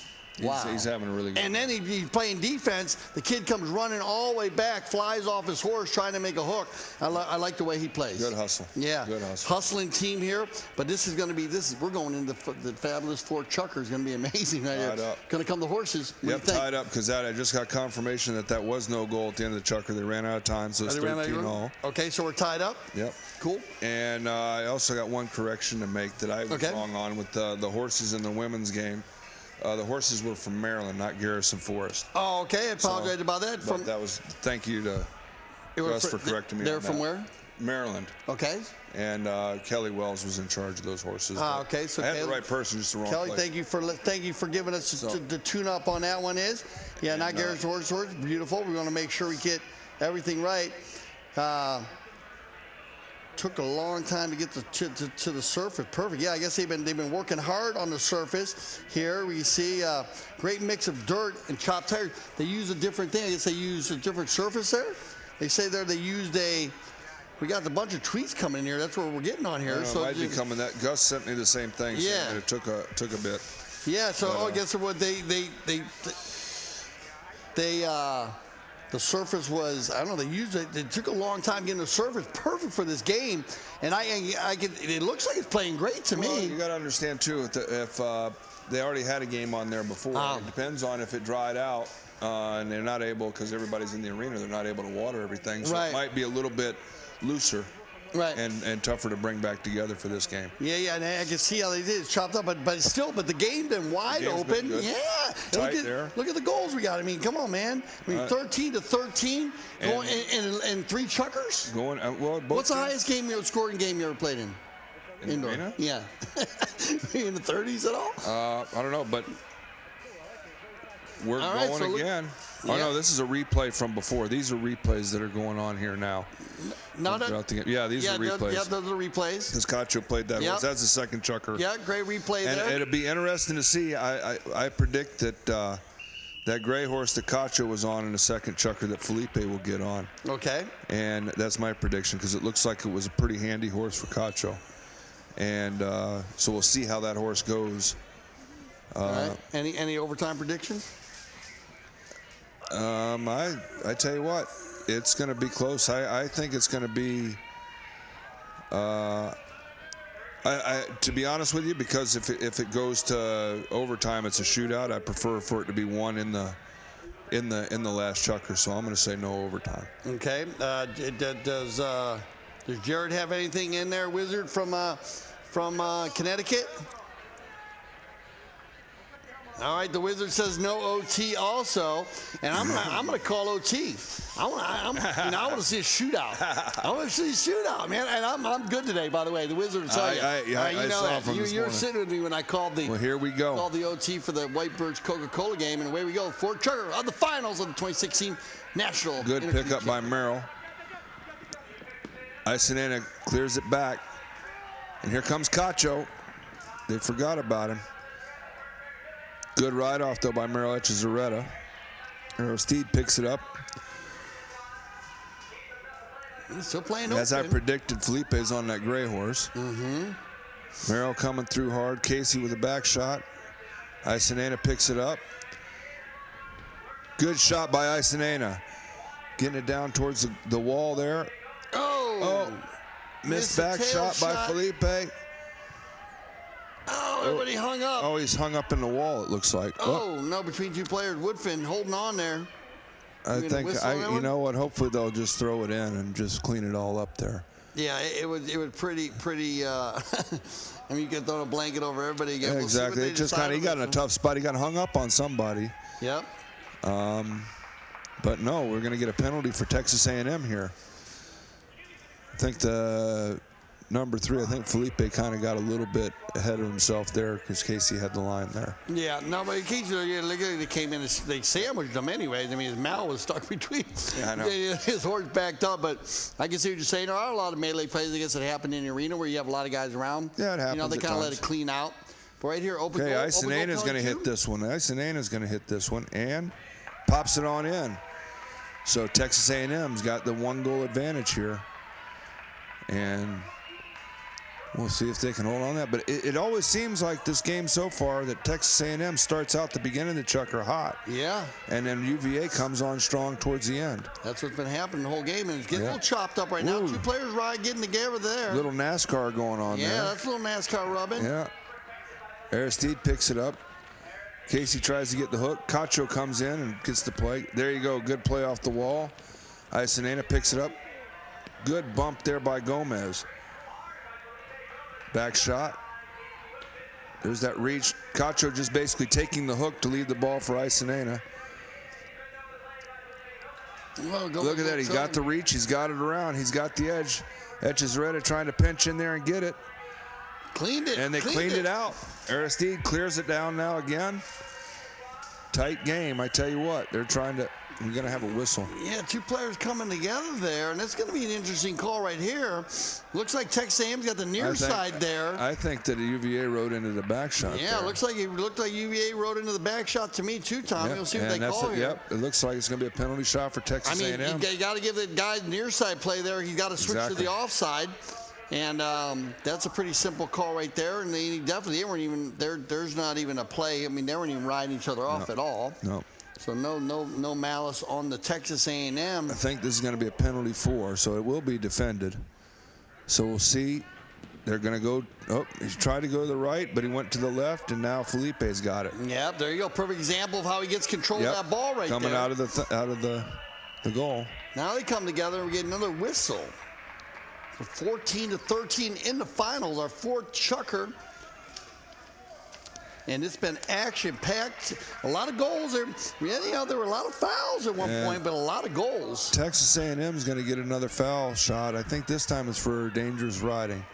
B: Wow.
C: He's having a really good
B: And then he's playing defense. The kid comes running all the way back, flies off his horse trying to make a hook. I like the way he plays.
C: Good hustle.
B: Yeah.
C: Good hustle.
B: Hustling team here. But this is going to be, we're going into the Fabulous 4 Chucker is going to be amazing right
C: Tied
B: here.
C: up.
B: Going to come the horses. What do you think?
C: Tied up because I just got confirmation that was no goal at the end of the Chucker. They ran out of time, so it's 13-all.
B: Okay, so we're tied up.
C: Yep.
B: Cool.
C: And I also got one correction to make that I was wrong on with the horses in the women's game. The horses were from Maryland, not Garrison Forest.
B: Oh, okay. I apologize about that.
C: Thank you to Gus for correcting me.
B: They're from where?
C: Maryland.
B: Okay.
C: And Kelly Wells was in charge of those horses.
B: Okay. So
C: I had the right person, just the wrong
B: Kelly,
C: place.
B: thank you for giving us the tune-up on that one. Not Garrison Horse. Beautiful. We want to make sure we get everything right. Took a long time to get to the surface. Perfect. Yeah, I guess they've been working hard on the surface. Here we see a great mix of dirt and chopped tires. They use a different thing. I guess they used a different surface there. They say there they used we got a bunch of tweets coming in here. That's what we're getting on here.
C: So it might be coming. That Gus sent me the same thing.
B: Yeah.
C: So it took a bit.
B: Yeah. So I guess what they the surface was, I don't know, they used it. It took a long time getting the surface perfect for this game. And it looks like it's playing great to me.
C: You got to understand, too, if they already had a game on there before. It depends on if it dried out and they're not able, because everybody's in the arena, they're not able to water everything. So it might be a little bit looser.
B: Right.
C: And tougher to bring back together for this game.
B: Yeah, and I can see how they did. It's chopped up, but the game been wide open.
C: Been
B: yeah.
C: Tight there.
B: Look at the goals we got. I mean, come on, man. I mean, 13-13 going in 3 chuckers.
C: What's
B: the highest scoring game you ever played in?
C: Indoor? The arena?
B: Yeah. In the 30s at all?
C: I don't know, but we're going again. Oh, no, this is a replay from before. These are replays that are going on here now. These are replays.
B: Yeah, those are replays.
C: Because Cacho played that horse. That's the second chucker.
B: Yeah, great replay there.
C: And it'll be interesting to see. I predict that that gray horse that Cacho was on in the second chucker that Felipe will get on.
B: Okay.
C: And that's my prediction because it looks like it was a pretty handy horse for Cacho. And so we'll see how that horse goes.
B: All right. Any overtime predictions?
C: I tell you what, it's going to be close. I think it's going to be. To be honest with you, because if it goes to overtime, it's a shootout. I prefer for it to be one in the last chucker. So I'm going to say no overtime. Okay.
B: Does Jared have anything in there, Wizard, from Connecticut? All right, the Wizard says no OT also, and I'm gonna call OT. I want to see a shootout. I want to see a shootout, man. And I'm good today, by the way. The Wizard will tell you.
C: I saw that.
B: You're sitting with me when I called the.
C: Well, here we go.
B: Called the OT for the White Birch Coca-Cola game, and away we go. Fort Chucker on the finals of the 2016 National.
C: Good pickup by Merrill. Isanena clears it back, and here comes Cacho. They forgot about him. Good ride off, though, by Merrill Echezarreta. Aristide picks it up.
B: He's still playing
C: As
B: open.
C: I predicted, Felipe's on that gray horse. Mm-hmm. Merrill coming through hard. Casey with a back shot. Isanena picks it up. Good shot by Isanena. Getting it down towards the wall there.
B: Oh!
C: Missed back shot by Felipe.
B: Oh, everybody hung up.
C: Oh, he's hung up in the wall, it looks like.
B: Oh, no, between 2 players. Woodfin holding on there.
C: I think, you know what, hopefully they'll just throw it in and just clean it all up there.
B: Yeah, it was pretty, I mean, you could throw a blanket over everybody again.
C: Yeah,
B: we'll
C: exactly. It just kind of, he got in a tough spot. He got hung up on somebody.
B: Yep.
C: But no, we're going to get a penalty for Texas A&M here. I think the number 3, I think Felipe kind of got a little bit ahead of himself there because Casey had the line there.
B: Yeah, no, but Casey, they came in and they sandwiched him anyways. I mean, his mouth was stuck between his horse backed up. But I can see what you're saying. There are a lot of melee plays, I guess, that happen in the arena where you have a lot of guys around.
C: Yeah, it happens.
B: You know, they kind of let it clean out. But right here, open goal.
C: Okay, Isonena's going to hit this one. Isonena's going to hit this one and pops it on in. So Texas A&M's got the 1-goal advantage here. And we'll see if they can hold on that. But it always seems like this game so far that Texas A&M starts out the beginning of the chucker hot.
B: Yeah.
C: And then UVA comes on strong towards the end.
B: That's what's been happening the whole game. And it's getting a little chopped up right now. 2 players getting together there.
C: Little NASCAR going on there.
B: Yeah, that's a little NASCAR rubbing.
C: Yeah. Aristide picks it up. Casey tries to get the hook. Cacho comes in and gets the play. There you go. Good play off the wall. Isonena picks it up. Good bump there by Gomez. Back shot. There's that reach. Cacho just basically taking the hook to lead the ball for Isonena. Look at that. He's got the reach. He's got it around. He's got the edge. Etchezarreta trying to pinch in there and get it.
B: Cleaned it.
C: And they cleaned it out. Aristide clears it down now again. Tight game, I tell you what. They're trying to, we're going to have a whistle.
B: Yeah, 2 players coming together there, and it's going to be an interesting call right here. Looks like Texas A&M's got the near side there.
C: I think that UVA rode into the back shot.
B: Yeah, it looked like UVA rode into the back shot to me too, Tommy.
C: Yep.
B: We'll see what they call here.
C: Yep, it looks like it's going to be a penalty shot for Texas A&M.
B: You got to give the guy near side play there. He's got to switch to the offside. And that's a pretty simple call right there. And they weren't even there. There's not even a play. I mean, they weren't even riding each other off at all.
C: No.
B: So no malice on the Texas A&M.
C: I think this is going to be a penalty 4, so it will be defended. So we'll see. They're going to go. Oh, he tried to go to the right, but he went to the left, and now Felipe's got it.
B: Yeah, there you go. Perfect example of how he gets control of that ball right
C: coming
B: there.
C: out of the goal.
B: Now they come together and we get another whistle. 14-13 in the finals, our 4th chucker. And it's been action-packed. A lot of goals there. There were a lot of fouls at one point, but a lot of goals.
C: Texas A&M is going to get another foul shot. I think this time it's for dangerous riding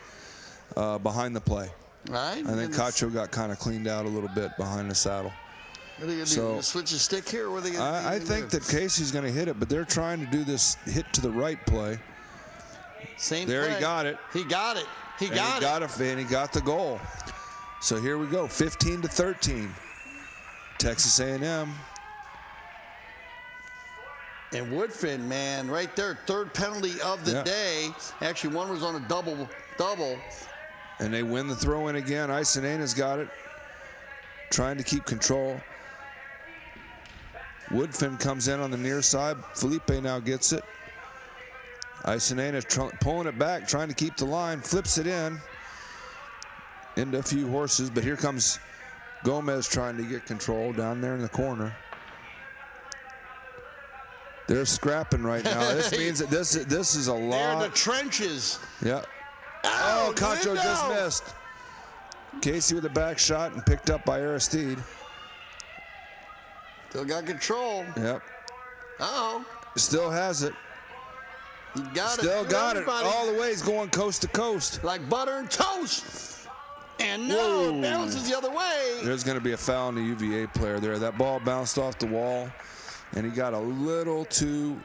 C: behind the play.
B: Right.
C: I think Cacho got kind of cleaned out a little bit behind the saddle.
B: What are they going to do? Switch the stick here? Or what are they gonna
C: I think that Casey's going to hit it, but they're trying to do this hit to the right play.
B: Same
C: there
B: play.
C: He got it.
B: He got it. He got it.
C: And he got the goal. So here we go, 15-13. Texas A&M.
B: And Woodfin, man, right there, 3rd penalty of the day. Actually, one was on a double.
C: And they win the throw-in again. Isonena's got it. Trying to keep control. Woodfin comes in on the near side. Felipe now gets it. Isonena pulling it back, trying to keep the line, flips it into a few horses, but here comes Gomez trying to get control down there in the corner. They're scrapping right now. This means that this is a lot.
B: They're in the trenches.
C: Yeah. Oh, Cacho just missed. Casey with a back shot and picked up by Aristide.
B: Still got control.
C: Yep.
B: Uh-oh.
C: Still has it.
B: He got
C: Still got it. All the way. He's going coast to coast.
B: Like butter and toast. And it bounces the other way.
C: There's going to be a foul on the UVA player there. That ball bounced off the wall, and he got a little too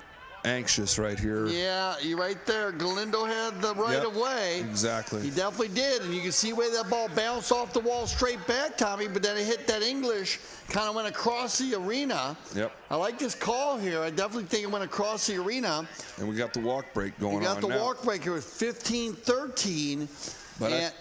C: anxious right here.
B: Yeah, you're right there. Galindo had the right of way.
C: Exactly.
B: He definitely did, and you can see where that ball bounced off the wall straight back, Tommy, but then it hit that English, kind of went across the arena.
C: Yep.
B: I like this call here. I definitely think it went across the arena.
C: And we got the walk break going on now.
B: We got the walk break here with 15-13.
C: But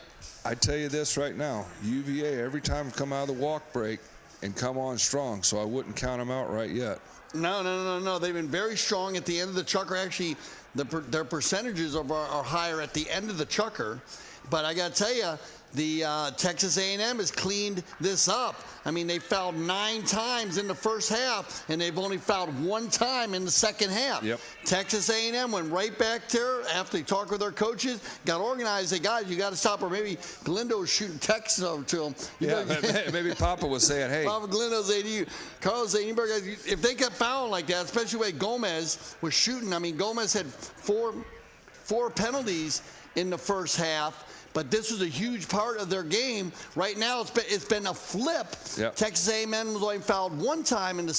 C: I tell you this right now, UVA, every time come out of the walk break and come on strong, so I wouldn't count them out right yet.
B: No. They've been very strong at the end of the chucker. Actually, their percentages are higher at the end of the chucker. But I got to tell you, The Texas A&M has cleaned this up. I mean, they fouled 9 times in the first half, and they've only fouled 1 time in the second half.
C: Yep.
B: Texas A&M went right back there after they talked with their coaches, got organized. They guys, you got to stop. Or maybe Galindo was shooting texts over to them.
C: Maybe Papa was saying, hey.
B: Papa Galindo saying to you, Carlos saying, you guys, if they kept fouling like that, especially the way Gomez was shooting. I mean, Gomez had four penalties in the first half. But this was a huge part of their game. Right now, it's been a flip.
C: Yep.
B: Texas A&M was only fouled 1 time in the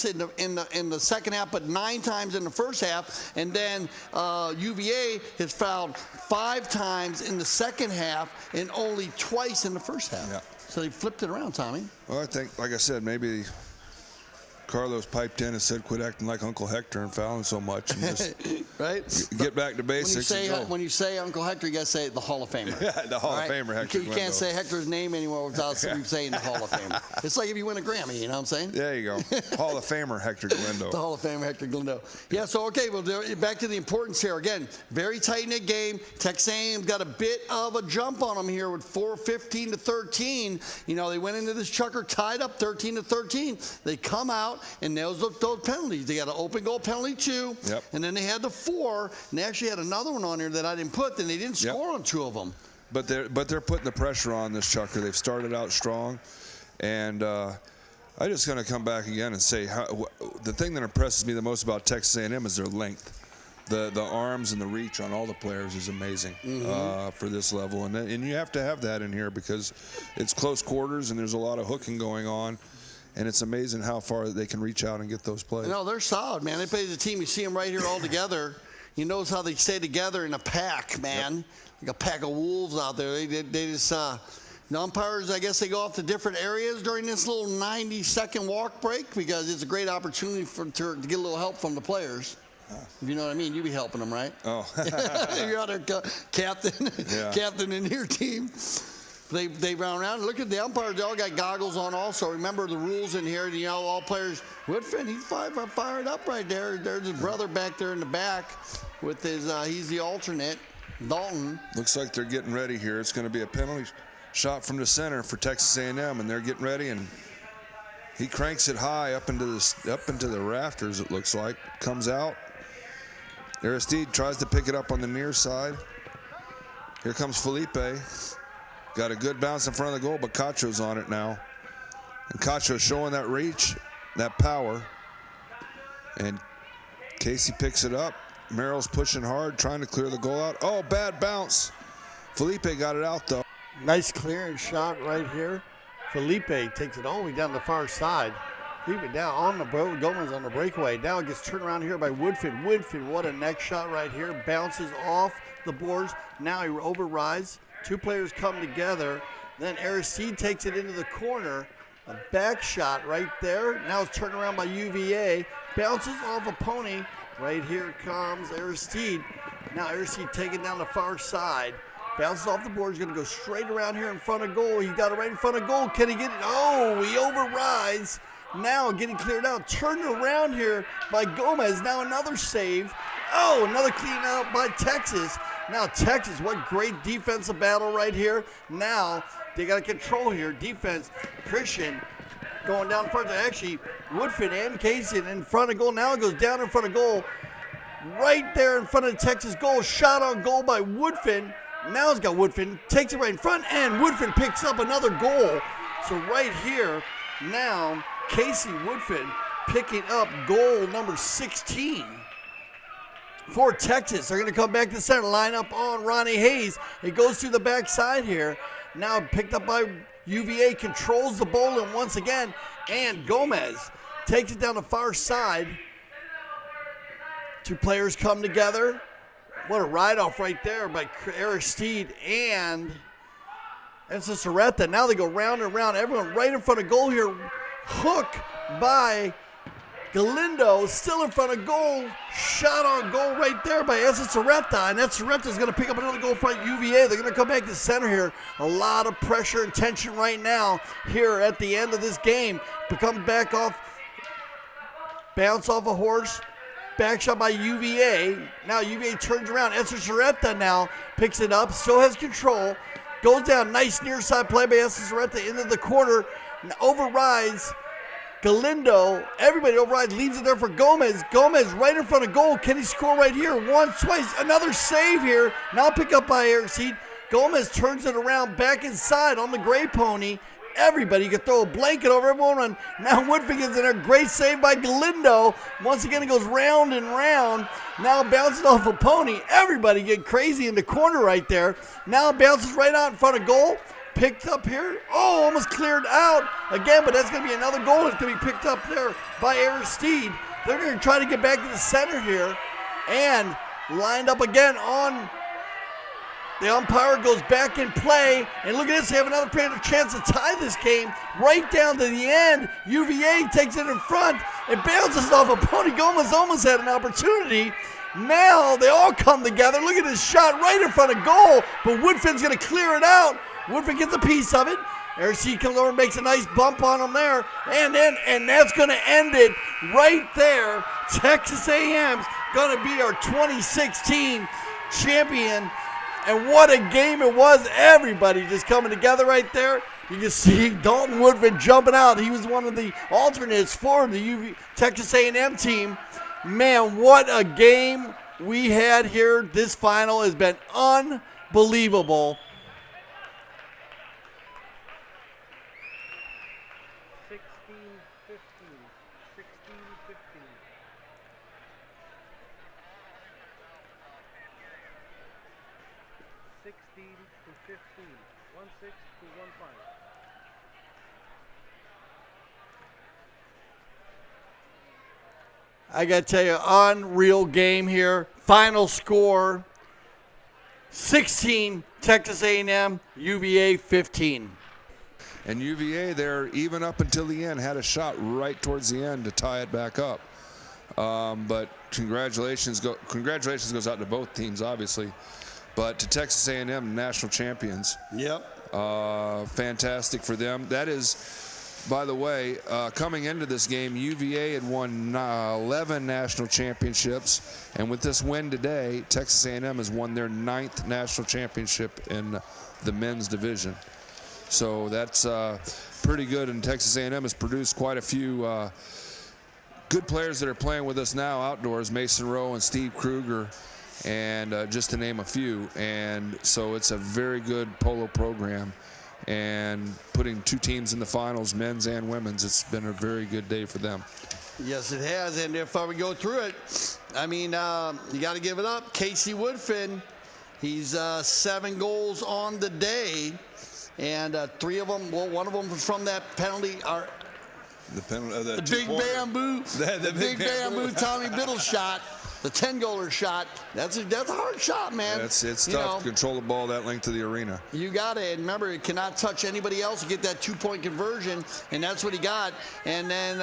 B: second half, but 9 times in the first half. And then UVA has fouled 5 times in the second half and only twice in the first half.
C: Yeah.
B: So they flipped it around, Tommy.
C: Well, I think, like I said, maybe Carlos piped in and said, quit acting like Uncle Hector and fouling so much. And just
B: right?
C: get back to basics.
B: When you say Uncle Hector, you got to say the Hall of Famer.
C: Yeah, the Hall of Famer, Hector.
B: You can't say Hector's name anymore without saying the Hall of Famer. It's like if you win a Grammy, you know what I'm saying?
C: There you go. Hall of Famer, Hector Galindo.
B: The Hall of Famer, Hector Galindo. Yeah, so, okay, well, back to the importance here. Again, very tight-knit game. Texas A&M's got a bit of a jump on them here with 4:15 to 13. You know, they went into this chucker tied up 13 to 13. They come out, and those penalties. They got an open goal penalty 2,
C: yep.
B: And then they had the 4, and they actually had another one on here that I didn't put, and they didn't score on 2 of them.
C: But they're putting the pressure on this chucker. They've started out strong, and I'm just going to come back again and say the thing that impresses me the most about Texas A&M is their length. The arms and the reach on all the players is amazing for this level, and you have to have that in here because it's close quarters and there's a lot of hooking going on. And it's amazing how far they can reach out and get those plays.
B: No, they're solid, man. They play as a team. You see them right here all together. You notice how they stay together in a pack, man. Yep. Like a pack of wolves out there. They just, the umpires, I guess they go off to different areas during this little 90-second walk break because it's a great opportunity to get a little help from the players. If you know what I mean, you be helping them, right?
C: Oh.
B: You're out there, captain,
C: yeah.
B: Captain in your team. They round around. Look at the umpires. They all got goggles on also. Remember the rules in here. You know, all players. Woodfin, he's fired up right there. There's his brother back there in the back with his, he's the alternate, Dalton.
C: Looks like they're getting ready here. It's going to be a penalty shot from the center for Texas A&M, and they're getting ready, and he cranks it high up into the rafters, it looks like. Comes out. Aristide tries to pick it up on the near side. Here comes Felipe. Got a good bounce in front of the goal, but Cacho's on it now. And Cacho's showing that reach, that power. And Casey picks it up. Merrill's pushing hard, trying to clear the goal out. Oh, bad bounce. Felipe got it out, though.
I: Nice clearance shot right here. Felipe takes it all the way down the far side. Felipe down on the boat. Gomez on the breakaway. Now it gets turned around here by Woodfin. Woodfin, what a next shot right here. Bounces off the boards. Now he overrides. 2 players come together. Then Aristide takes it into the corner. A back shot right there. Now it's turned around by UVA. Bounces off a pony. Right here comes Aristide. Now Aristide taking down the far side. Bounces off the board. He's going to go straight around here in front of goal. He got it right in front of goal. Can he get it? Oh, he overrides. Now getting cleared out. Turned around here by Gomez. Now another save. Oh, another clean out by Texas. Now Texas, what great defensive battle right here. Now they got to control here. Defense, Christian going down front to actually Woodfin and Casey in front of goal. Now it goes down in front of goal. Right there in front of the Texas goal. Shot on goal by Woodfin. Now it's got Woodfin. Takes it right in front and Woodfin picks up another goal. So right here, now Casey Woodfin picking up goal number 16. For Texas, they're going to come back to the center, line up on Ronnie Hayes. It goes through the backside here. Now picked up by UVA, controls the bowling once again, and Gomez takes it down the far side. 2 players come together. What a ride-off right there by Aristide and Soretta. Now they go round and round. Everyone right in front of goal here. Hook by Galindo, still in front of goal. Shot on goal right there by Soretta. And Soretta's going to pick up another goal from UVA. They're going to come back to the center here. A lot of pressure and tension right now here at the end of this game. To come back off, bounce off a horse. Back shot by UVA. Now UVA turns around. Soretta now picks it up. Still has control. Goes down. Nice near side play by Estes at the end of the quarter. Overrides Galindo. Everybody overrides. Leaves it there for Gomez. Gomez right in front of goal. Can he score right here? Once, twice. Another save here. Now pick up by Aristeid. Gomez turns it around back inside on the Gray Pony. Everybody can throw a blanket over everyone. Now Woodfin gets in there. Great save by Galindo. Once again, it goes round and round. Now bounces off a Pony. Everybody get crazy in the corner right there. Now bounces right out in front of goal. Picked up here. Oh, almost cleared out again, but that's going to be another goal. It's going to be picked up there by Aristeid. They're going to try to get back to the center here. And lined up again on... The umpire goes back in play, and look at this, they have another chance to tie this game right down to the end. UVA takes it in front. It bounces off a Pony. Gomez almost had an opportunity. Now they all come together. Look at this shot right in front of goal, but Woodfin's going to clear it out. Woodfin gets a piece of it. RC comes over and makes a nice bump on him there, and that's going to end it right there. Texas A&M's going to be our 2016 champion. And what a game it was. Everybody just coming together right there. You can see Dalton Woodfin jumping out. He was one of the alternates for the Texas A&M team. Man, what a game we had here. This final has been unbelievable.
J: 16-15. 16-15. 16-15, 1-6 to 1-5.
I: I got to tell you, unreal game here. Final score, 16 Texas A&M, UVA 15.
C: And UVA there, even up until the end, had a shot right towards the end to tie it back up. But congratulations goes out to both teams, obviously. But to Texas A&M, national champions.
I: Yep.
C: Fantastic for them. That is, by the way, coming into this game, UVA had won 11 national championships. And with this win today, Texas A&M has won their 9th national championship in the men's division. So that's pretty good. And Texas A&M has produced quite a few good players that are playing with us now outdoors, Mason Rowe and Steve Kruger, and just to name a few. And so it's a very good polo program, and putting 2 teams in the finals, men's and women's, it's been a very good day for them.
I: Yes, it has. And if we go through it, I mean, you got to give it up. Casey Woodfin, he's 7 goals on the day, and 3 of them, well, one of them was from that penalty.
C: The penalty,
I: the big bamboo, the big bamboo Tommy Biddle shot. The 10-goaler shot, that's a hard shot, man.
C: It's tough to control the ball that length of the arena.
I: You got it. And remember, it cannot touch anybody else to get that 2-point conversion, and that's what he got. And then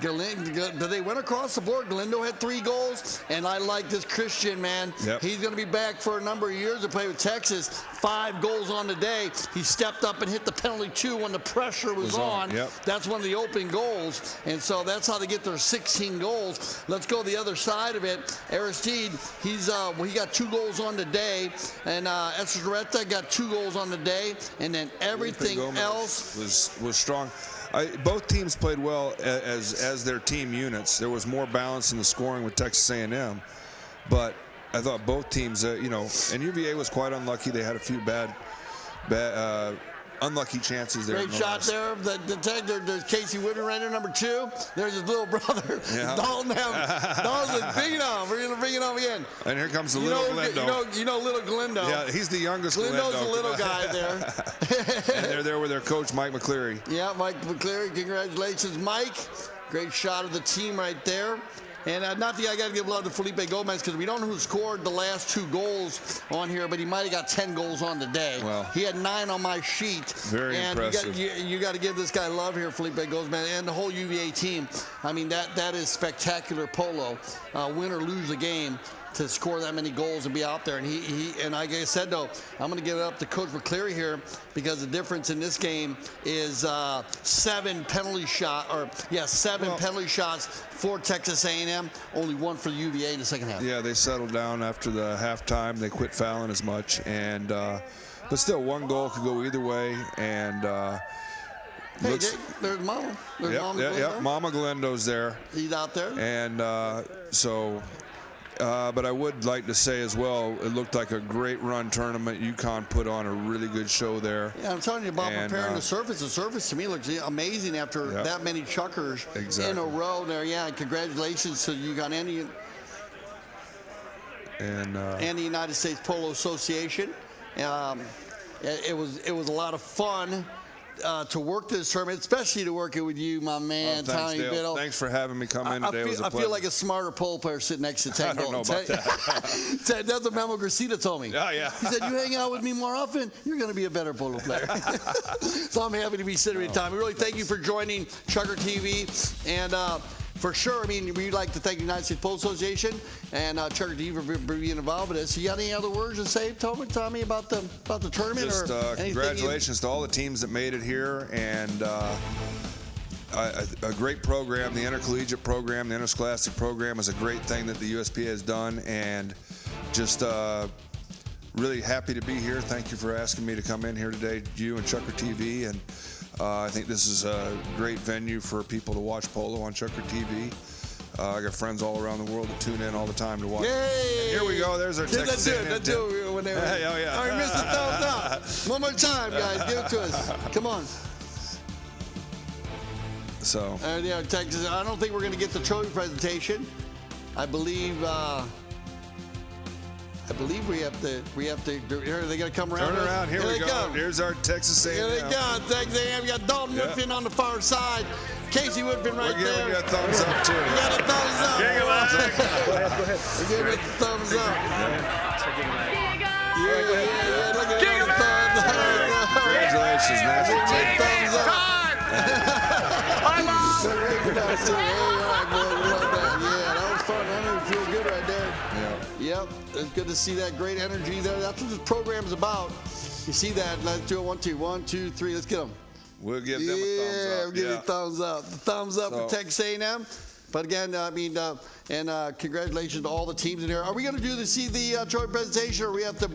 I: they went across the board. Galindo had 3 goals, and I like this Christian, man.
C: Yep.
I: He's going to be back for a number of years to play with Texas. 5 goals on the day. He stepped up and hit the penalty 2 when the pressure was on.
C: Yep.
I: That's one of the open goals, and so that's how they get their 16 goals. Let's go the other side of it. Aristeid, he got 2 goals on the day, and Estoretta got 2 goals on the day, and then everything else
C: was strong. Both teams played well as their team units. There was more balance in the scoring with Texas A&M, but I thought both teams, and UVA was quite unlucky. They had a few bad unlucky chances there.
I: Great shot there. There's Casey Woodfin right there, number 2. There's his little brother. Yeah. Dalton's like, bring it on. We're going to bring it on again.
C: And here comes the little Galindo.
I: You know little Galindo.
C: Yeah, he's the youngest
I: Galindo's
C: Galindo.
I: the little guy there.
C: And they're there with their coach, Mike McCleary.
I: Yeah, Mike McCleary. Congratulations, Mike. Great shot of the team right there. And not that I got to give love to Felipe Gomez, because we don't know who scored the last 2 goals on here, but he might have got 10 goals on the day.
C: Well,
I: he had 9 on my sheet.
C: Very impressive.
I: You got to give this guy love here, Felipe Gomez, and the whole UVA team. I mean, that is spectacular polo. Win or lose a game, to score that many goals and be out there. And like I said, though, I'm going to give it up to Coach McCleary here, because the difference in this game is 7 penalty penalty shots for Texas A&M, only 1 for the UVA in the second half.
C: Yeah, they settled down after the halftime. They quit fouling as much, and but still, one goal could go either way, and
B: Hey,
C: looks.
B: there's Mama. There's
C: Yep,
B: Mama.
C: yep,
B: Glinda.
C: yep. Mama Galindo's there.
B: He's out there.
C: And but I would like to say as well, it looked like a great run tournament. UConn put on a really good show there.
B: Yeah, I'm telling you about
C: And,
B: preparing the surface. The surface to me looks amazing after
C: Yep.
B: that many chuckers
C: Exactly.
B: in a row there. Yeah, and congratulations to UConn and the United States Polo Association. It was a lot of fun to work this tournament, especially to work it with you, my man,
C: Thanks,
B: Tommy
C: Dale.
B: Biddle.
C: Thanks for having me come in today. It was a
B: I feel
C: pleasure.
B: like a smarter pole player sitting next to Ted
C: I don't know
B: Bolton.
C: about that.
B: Ted, that's what Memo Gracita told me.
C: Oh, yeah.
B: He said, you hang out with me more often, you're going to be a better polo player. So I'm happy to be sitting with Tommy. Really, thank you for joining Chugger TV. And for sure, I mean, we'd like to thank the United States Polo Association and Chugger TV for being involved with this. You got any other words to say, Tommy, about the tournament?
C: Just
B: or anything
C: congratulations to all the teams that made it here, and a great program. The intercollegiate program, the interscholastic program is a great thing that the USPA has done, and just really happy to be here. Thank you for asking me to come in here today, you and Chugger TV, and I think this is a great venue for people to watch polo on Chugger TV. I got friends all around the world that tune in all the time to watch.
B: Yay!
C: Here we go. There's our Texas A&M.
B: Let's do it. When they were,
C: Hey, oh, yeah.
B: All right, Mr. Thumbs Up. One more time, guys. Give it to us. Come on.
C: So.
B: Yeah, Texas. I don't think we're going to get the trophy presentation. I believe we have to. Are they going to come around?
C: Turn around. Here we
B: they
C: go.
B: come.
C: Here's our Texas A&M.
B: Here they go. Texas A&M. We got Dalton
C: Yeah.
B: Woodfin on the far side. Casey Woodfin right
C: We're
B: there.
C: giving you a thumbs up, too.
B: We got a thumbs up.
C: Here you go, Isaac.
J: Go ahead.
B: We're giving it the thumbs up. Yeah. Look at the thumbs up.
C: Congratulations, national team.
B: Thumbs up. That was fun. That made me feel good right there.
C: Yeah.
B: Yep, it's good to see that great energy there. That's what this program's about. You see that? Let's do it. 1, 2, 1, 2, 3. Let's get them.
C: We'll give them a thumbs up.
B: We'll give you a thumbs up. The thumbs up
C: So-
B: for Texas A&M. But again, I mean, and congratulations to all the teams in here. Are we going to see the trophy presentation, or we have to?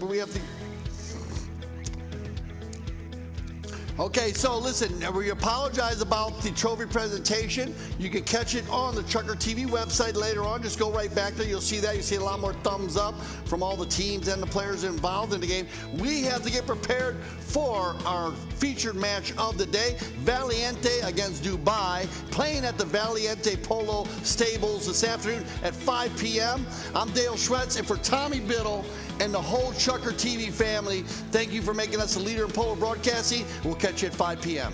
B: Okay, so listen, we apologize about the trophy presentation. You can catch it on the Chugger TV website later on. Just go right back there. You'll see that. You'll see a lot more thumbs up from all the teams and the players involved in the game. We have to get prepared for our featured match of the day, Valiente against Dubai, playing at the Valiente Polo Stables this afternoon at 5 p.m. I'm Dale Schwetz, and for Tommy Biddle and the whole Chugger TV family, thank you for making us a leader in polo broadcasting. We'll catch you at 5 p.m.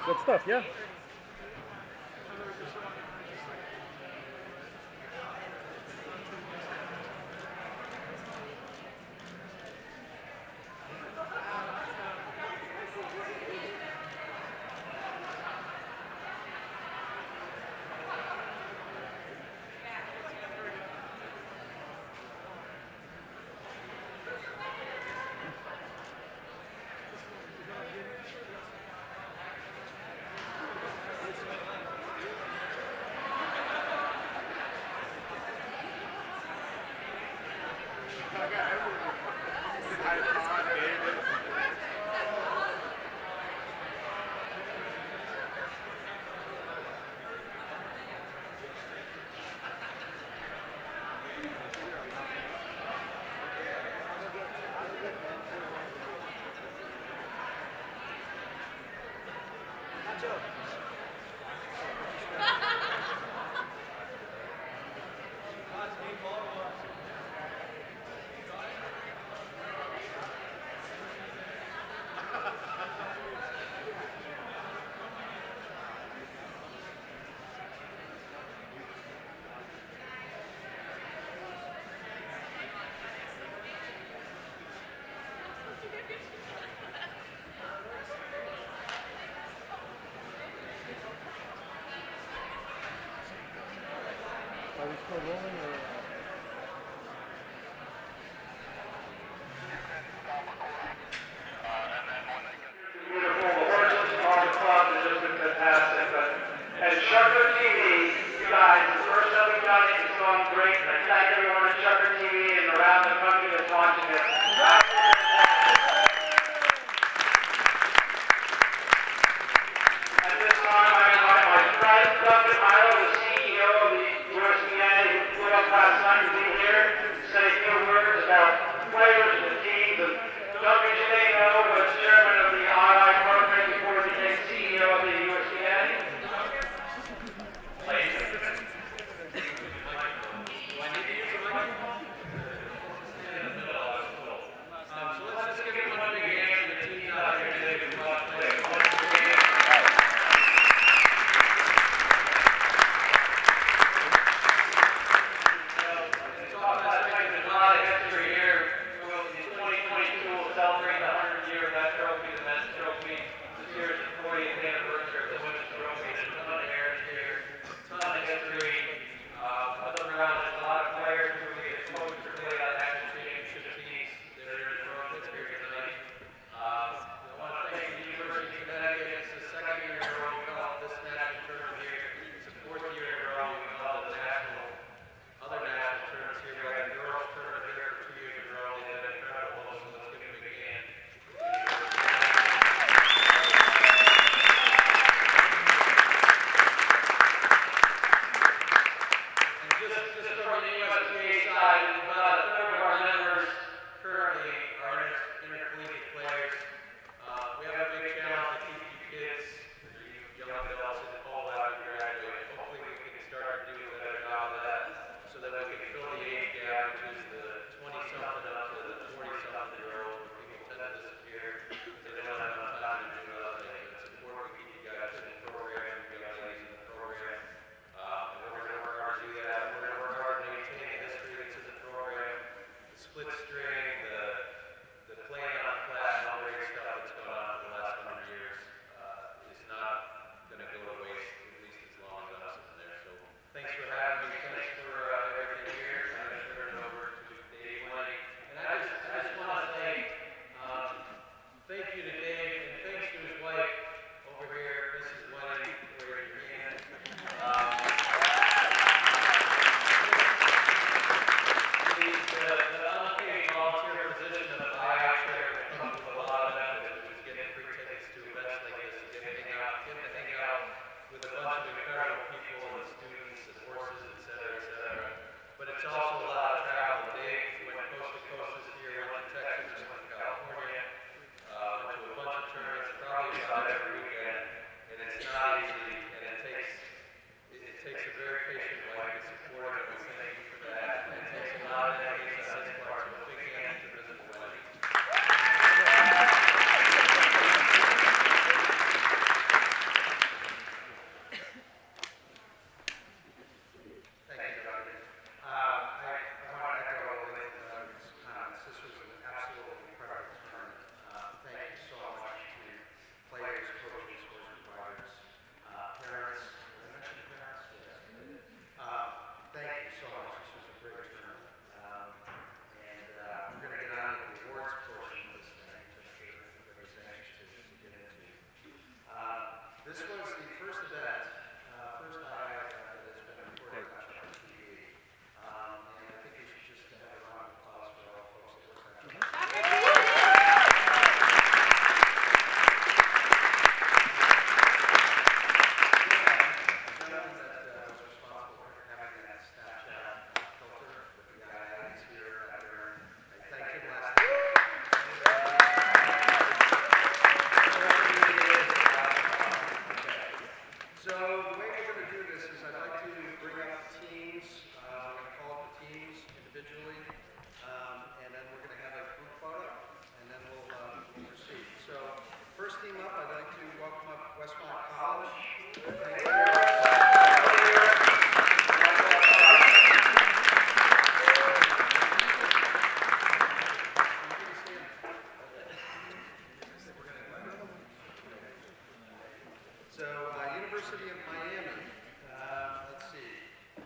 J: Good stuff, yeah.
K: And Chucker TV, you guys, the first time we've done it, it's going great. Let's thank everyone at Chucker TV and around the country that's watching it. At this time, I invite my friend, Dr. Milo, the CEO of the USDA, who flew up last night to be here, to say a few words about players and the teams. And Dr. Janino was chairman of the II program before he became CEO of the USDA.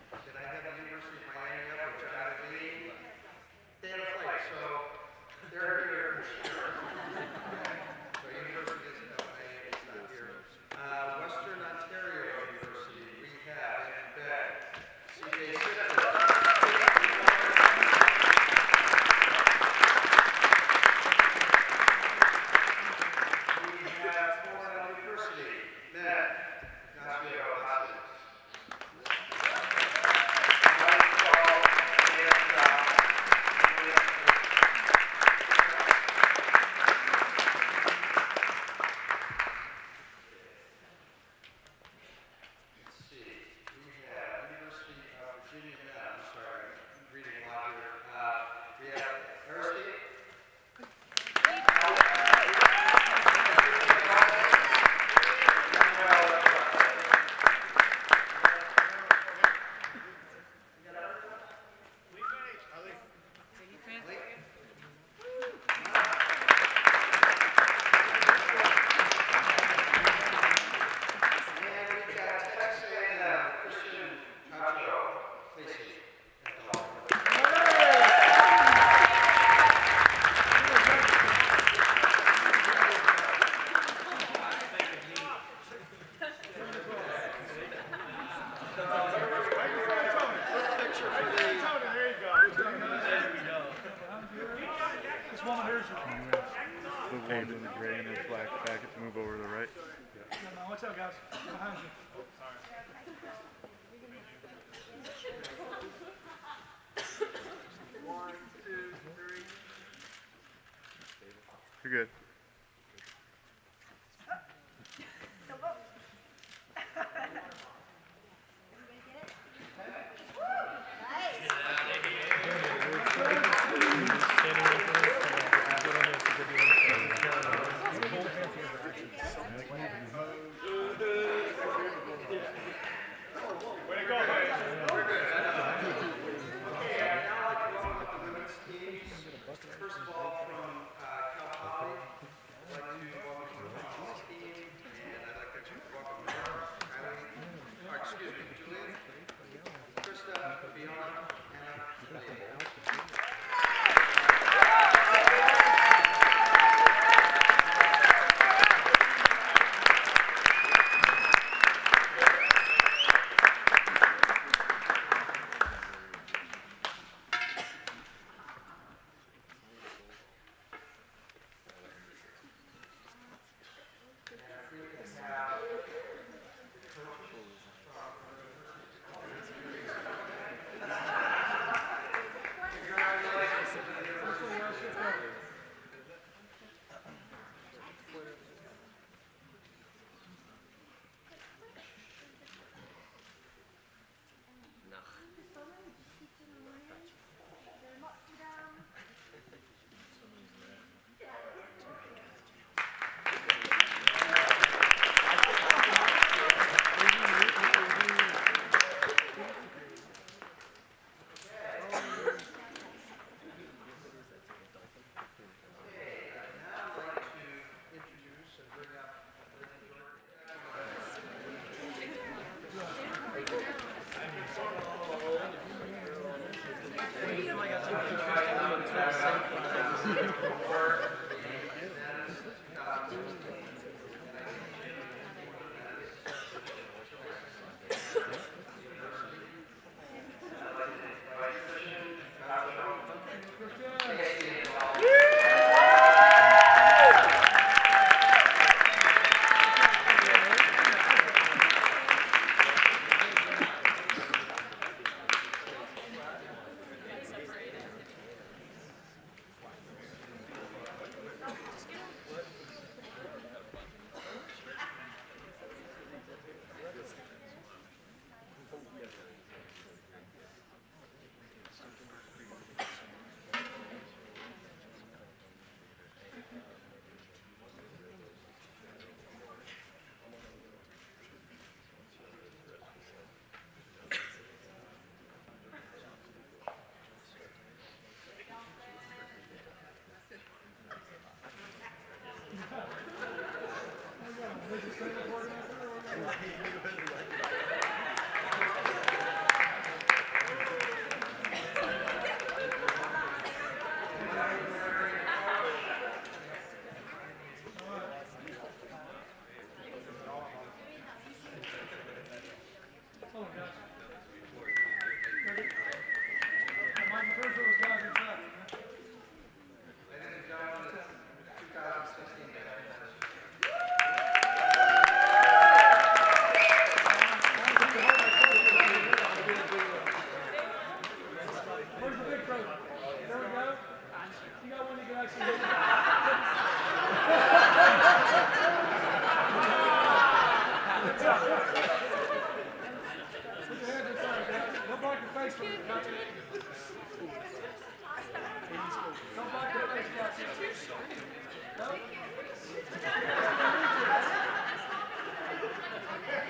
L: Then I have the University of Miami up, which I believe they had a flight, so they're here. So University of Miami is not here. Western Ontario University, we have in bed CJ Sister.
M: You're good.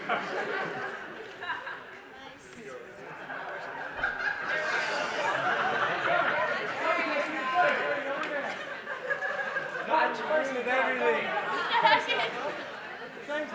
L: Thank you. Thank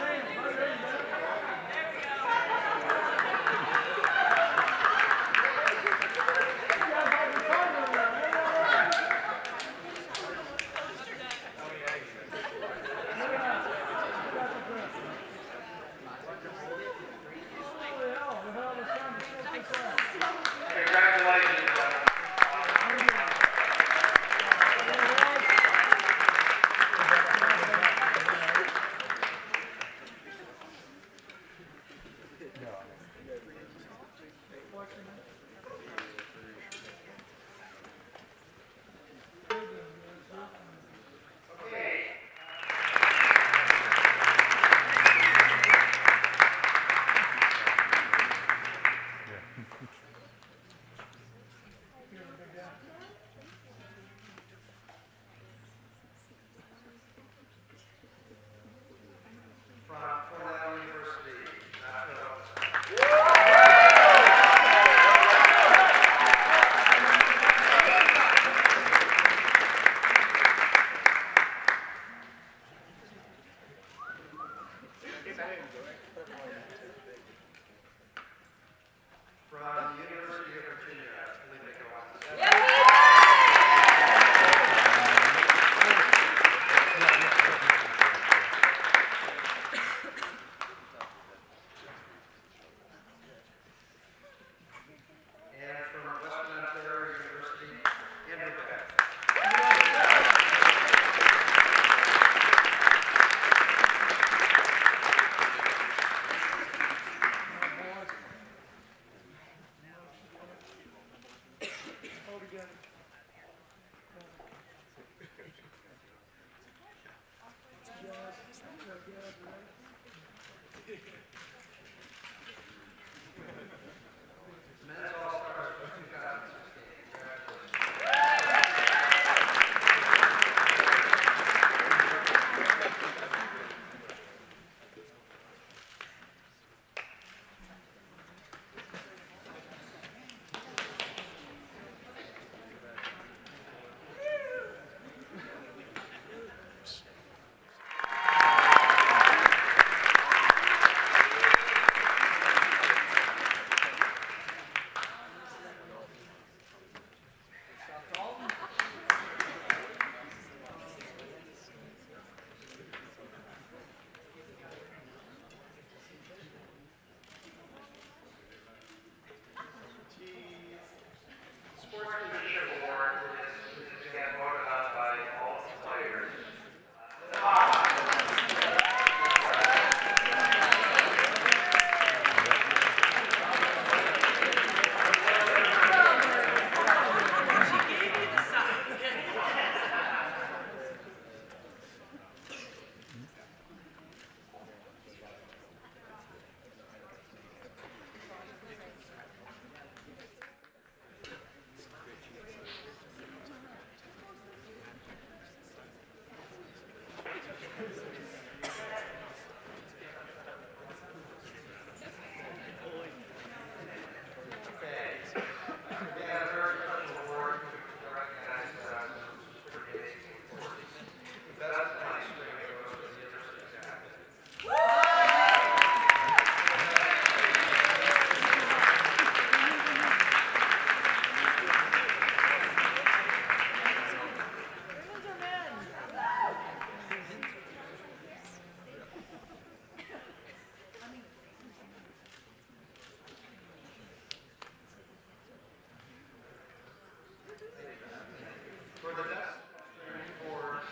L: you.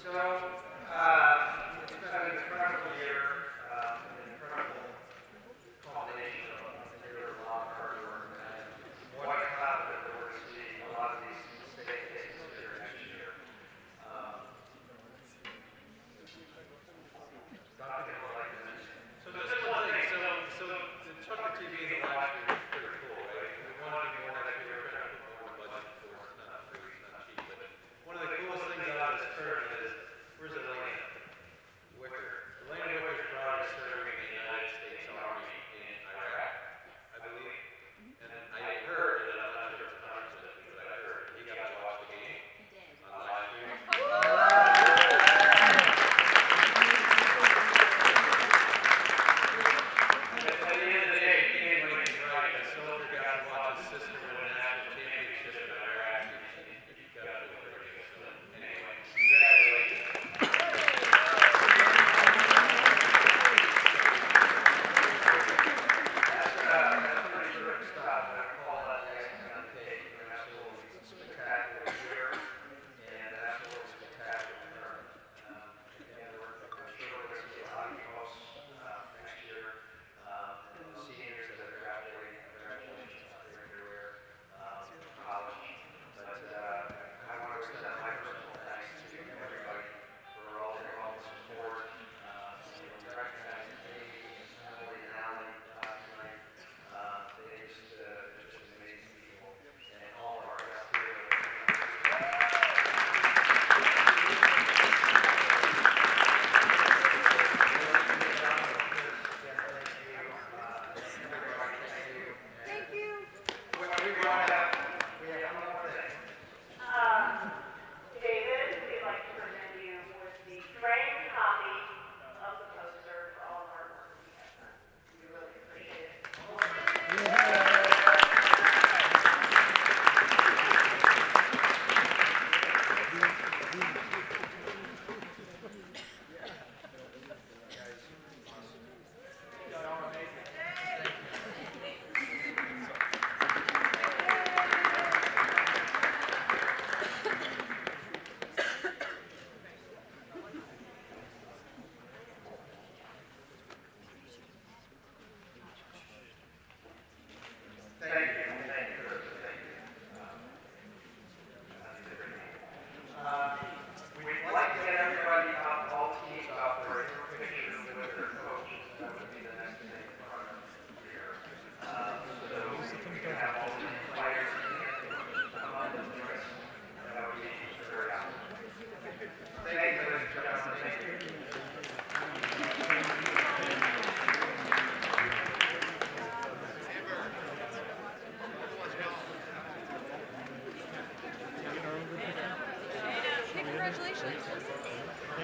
L: So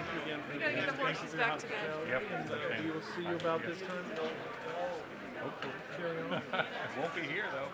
J: thank you again.
N: We gotta get the horses back together.
J: Yep. And we will see you about this time. Hopefully. Carry on.
O: Won't be here though.